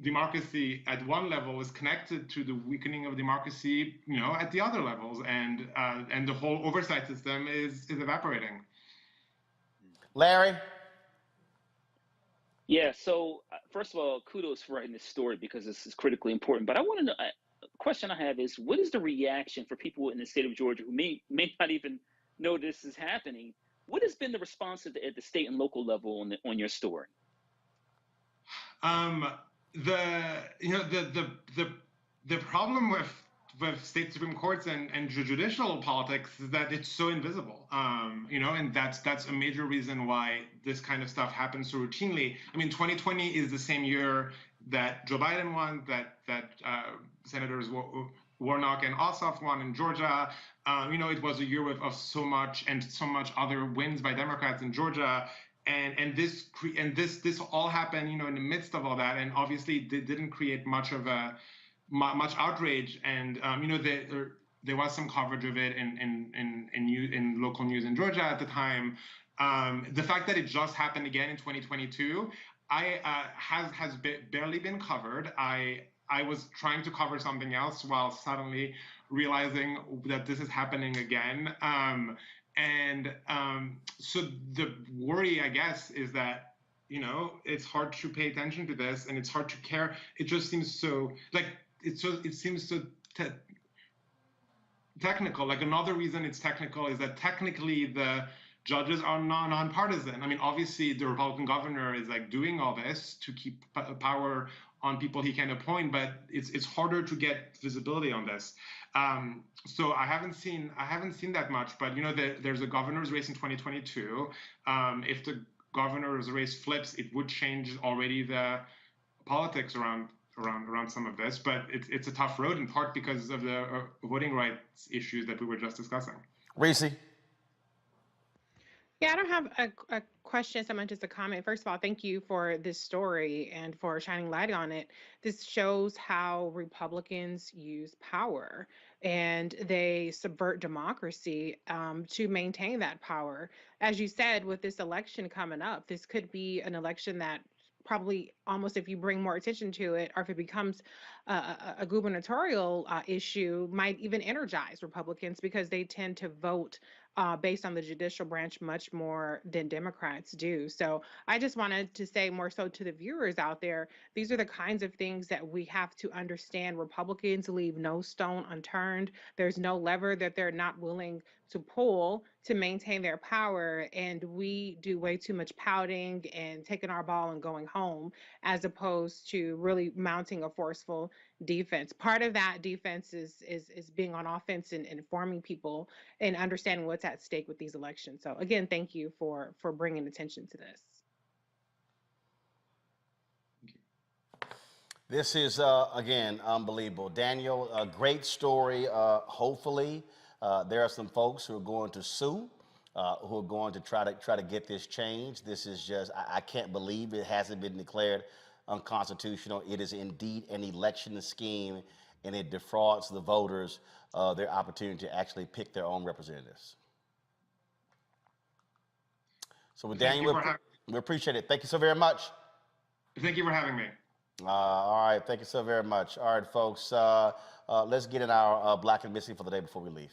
democracy at one level is connected to the weakening of democracy, at the other levels, and the whole oversight system is evaporating. Larry? Yeah, so first of all, kudos for writing this story because this is critically important. But I want to know, a question I have is, what is the reaction for people in the state of Georgia who may not even know this is happening? What has been the response at the state and local level on your story? The problem with state Supreme Courts and judicial politics is that it's so invisible, and that's a major reason why this kind of stuff happens so routinely. I mean, 2020 is the same year that Joe Biden won, that Senators Warnock and Ossoff won in Georgia. It was a year of so much other wins by Democrats in Georgia. And this all happened, in the midst of all that, and obviously they didn't create much outrage. And there was some coverage of it in local news in Georgia at the time. The fact that it just happened again in 2022, has barely been covered. I was trying to cover something else while suddenly realizing that this is happening again. So the worry, I guess, is that, you know, it's hard to pay attention to this and it's hard to care. It just seems so like it seems so technical. Like, another reason it's technical is that technically the judges are nonpartisan. I mean, obviously the Republican governor is like doing all this to keep power on people he can appoint, but it's harder to get visibility on this. So I haven't seen that much. But, you know, there's a governor's race in 2022. If the governor's race flips, it would change already the politics around some of this. But it's a tough road, in part because of the voting rights issues that we were just discussing. Reese. Yeah, I don't have a question so much as a comment. First of all, thank you for this story and for shining light on it. This shows how Republicans use power and they subvert democracy to maintain that power. As you said, with this election coming up, this could be an election that probably almost, if you bring more attention to it, or if it becomes a gubernatorial issue, might even energize Republicans because they tend to vote based on the judicial branch much more than Democrats do. So I just wanted to say more so to the viewers out there, these are the kinds of things that we have to understand. Republicans leave no stone unturned. There's no lever that they're not willing to pull to maintain their power. And we do way too much pouting and taking our ball and going home, as opposed to really mounting a forceful defense. Part of that defense is being on offense and informing people and understanding what's at stake with these elections. So again, thank you for bringing attention to this. This is, again, unbelievable. Daniel, a great story. Hopefully, there are some folks who are going to sue, who are going to try to get this changed. This is just, I can't believe it hasn't been declared unconstitutional. It is indeed an election scheme, and it defrauds the voters their opportunity to actually pick their own representatives. So with Daniel, we appreciate it. Thank you so very much. Thank you for having me. All right, thank you so very much. All right, folks, let's get in our Black and Missing for the day before we leave.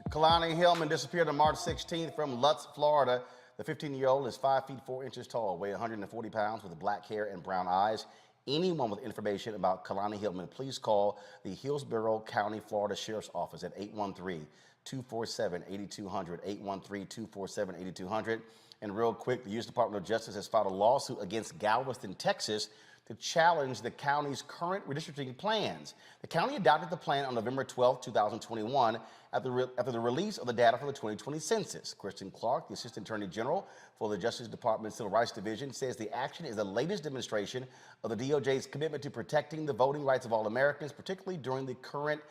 Kalani Hillman disappeared on March 16th from Lutz, Florida. The 15-year-old is 5 feet 4 inches tall, weighs 140 pounds, with black hair and brown eyes. Anyone with information about Kalani Hillman, please call the Hillsborough County, Florida Sheriff's Office at 813-247-8200, 813-247-8200. And real quick, the U.S. Department of Justice has filed a lawsuit against Galveston, Texas, to challenge the county's current redistricting plans. The county adopted the plan on November 12, 2021, after the release of the data for the 2020 census. Kristen Clark, the Assistant Attorney General for the Justice Department Civil Rights Division, says the action is the latest demonstration of the DOJ's commitment to protecting the voting rights of all Americans, particularly during the current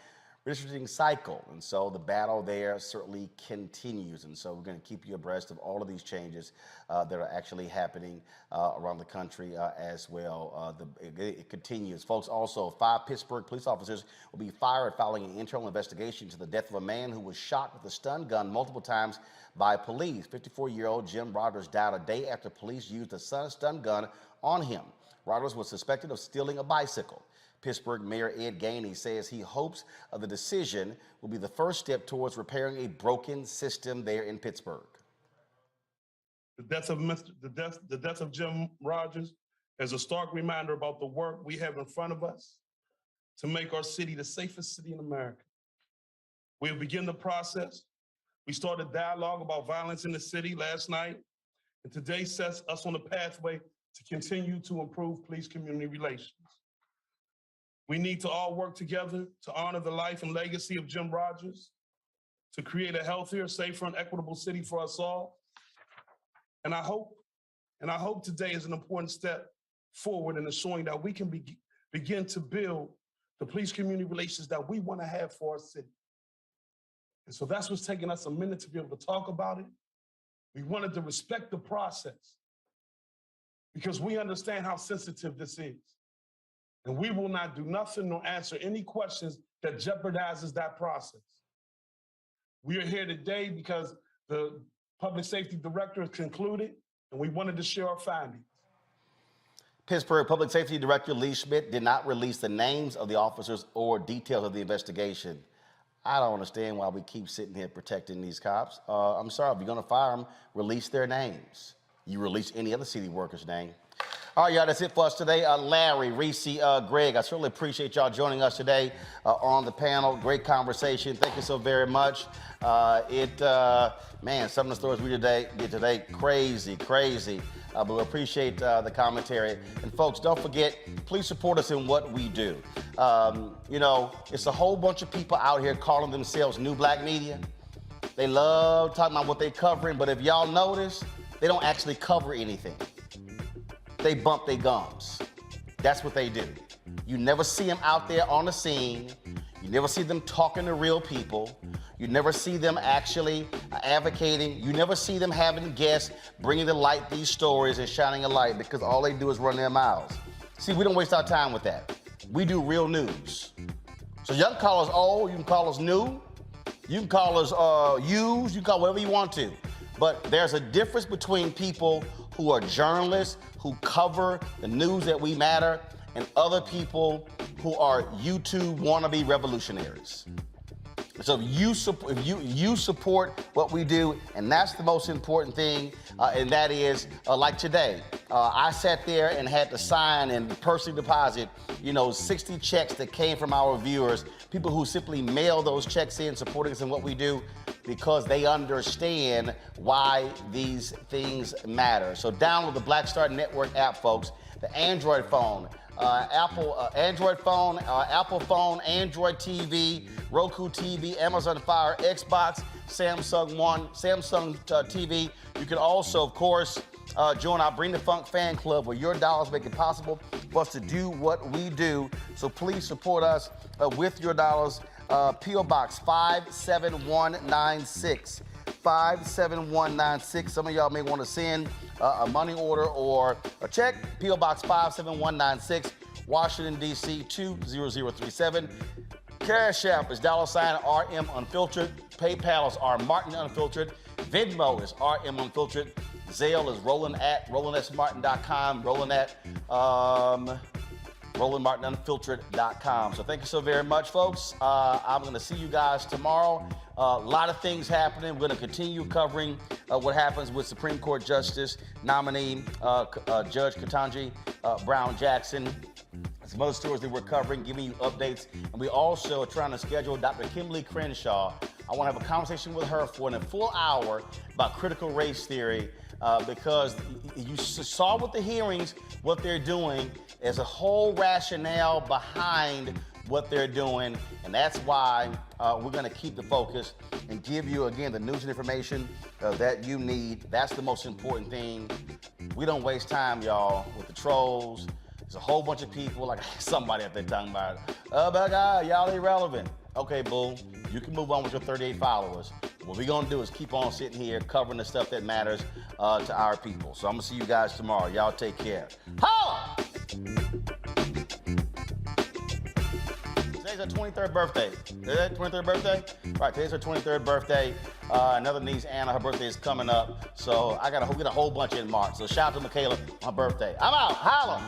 redistricting cycle. And so the battle there certainly continues. And so we're going to keep you abreast of all of these changes that are actually happening around the country as well. It continues. Folks, also 5 Pittsburgh police officers will be fired following an internal investigation into the death of a man who was shot with a stun gun multiple times by police. 54-year-old Jim Rogers died a day after police used a stun gun on him. Rogers was suspected of stealing a bicycle. Pittsburgh Mayor Ed Gainey says he hopes the decision will be the first step towards repairing a broken system there in Pittsburgh. The death of Jim Rogers is a stark reminder about the work we have in front of us to make our city the safest city in America. We'll begin the process. We started dialogue about violence in the city last night, and today sets us on a pathway to continue to improve police-community relations. We need to all work together to honor the life and legacy of Jim Rogers, to create a healthier, safer, and equitable city for us all. And I hope today is an important step forward in showing that we can begin to build the police community relations that we want to have for our city. And so that's what's taking us a minute to be able to talk about it. We wanted to respect the process because we understand how sensitive this is. And we will not do nothing nor answer any questions that jeopardizes that process. We are here today because the public safety director has concluded, and we wanted to share our findings. Pittsburgh Public Safety Director Lee Schmidt did not release the names of the officers or details of the investigation. I don't understand why we keep sitting here protecting these cops. I'm sorry, if you're gonna fire them, release their names. You release any other city worker's name. All right, y'all, that's it for us today. Larry, Reese, Greg, I certainly appreciate y'all joining us today on the panel. Great conversation. Thank you so very much. Man, some of the stories we did today, crazy. But we appreciate the commentary. And folks, don't forget, please support us in what we do. You know, it's a whole bunch of people out here calling themselves new black media. They love talking about what they're covering, but if y'all notice, they don't actually cover anything. They bump their gums. That's what they do. You never see them out there on the scene. You never see them talking to real people. You never see them actually advocating. You never see them having guests, bringing to light these stories and shining a light, because all they do is run their mouths. See, we don't waste our time with that. We do real news. So you can call us old, you can call us new, you can call us used, you can call whatever you want to. But there's a difference between people who are journalists, who cover the news that we matter, and other people who are YouTube wannabe revolutionaries. So if you support what we do, and that's the most important thing, and that is, like today, I sat there and had to sign and personally deposit, 60 checks that came from our viewers, people who simply mail those checks in, supporting us in what we do, because they understand why these things matter. So download the Black Star Network app, folks. The Android phone, Android phone, Apple phone, Android TV, Roku TV, Amazon Fire, Xbox, Samsung One, Samsung TV. You can also, of course, join our Bring the Funk fan club, where your dollars make it possible for us to do what we do. So please support us with your dollars. P.O. Box 57196. 57196. Some of y'all may want to send a money order or a check. P.O. Box 57196, Washington, D.C. 20037. Cash App is $RM Unfiltered. PayPal is R Martin Unfiltered. Venmo is RM Unfiltered. Zelle is Roland at RolandSMartin.com. Roland at RolandMartinUnfiltered.com. So thank you so very much, folks. I'm going to see you guys tomorrow. A lot of things happening. We're going to continue covering what happens with Supreme Court Justice nominee Judge Ketanji Brown Jackson. Some other stories that we're covering, giving you updates. And we also are trying to schedule Dr. Kimberly Crenshaw. I want to have a conversation with her for a full hour about critical race theory, because you saw with the hearings what they're doing. There's a whole rationale behind what they're doing, and that's why we're going to keep the focus and give you, again, the news and information that you need. That's the most important thing. We don't waste time, y'all, with the trolls. There's a whole bunch of people, like somebody out there talking about, oh my God, y'all irrelevant. Okay, boo, you can move on with your 38 followers. What we're going to do is keep on sitting here covering the stuff that matters to our people. So I'm going to see you guys tomorrow. Y'all take care. Holla! Today's her 23rd birthday. Is that 23rd birthday? Right, today's her 23rd birthday. Another niece, Anna, her birthday is coming up. So I got to get a whole bunch in March. So shout out to Michaela on her birthday. I'm out. Holla!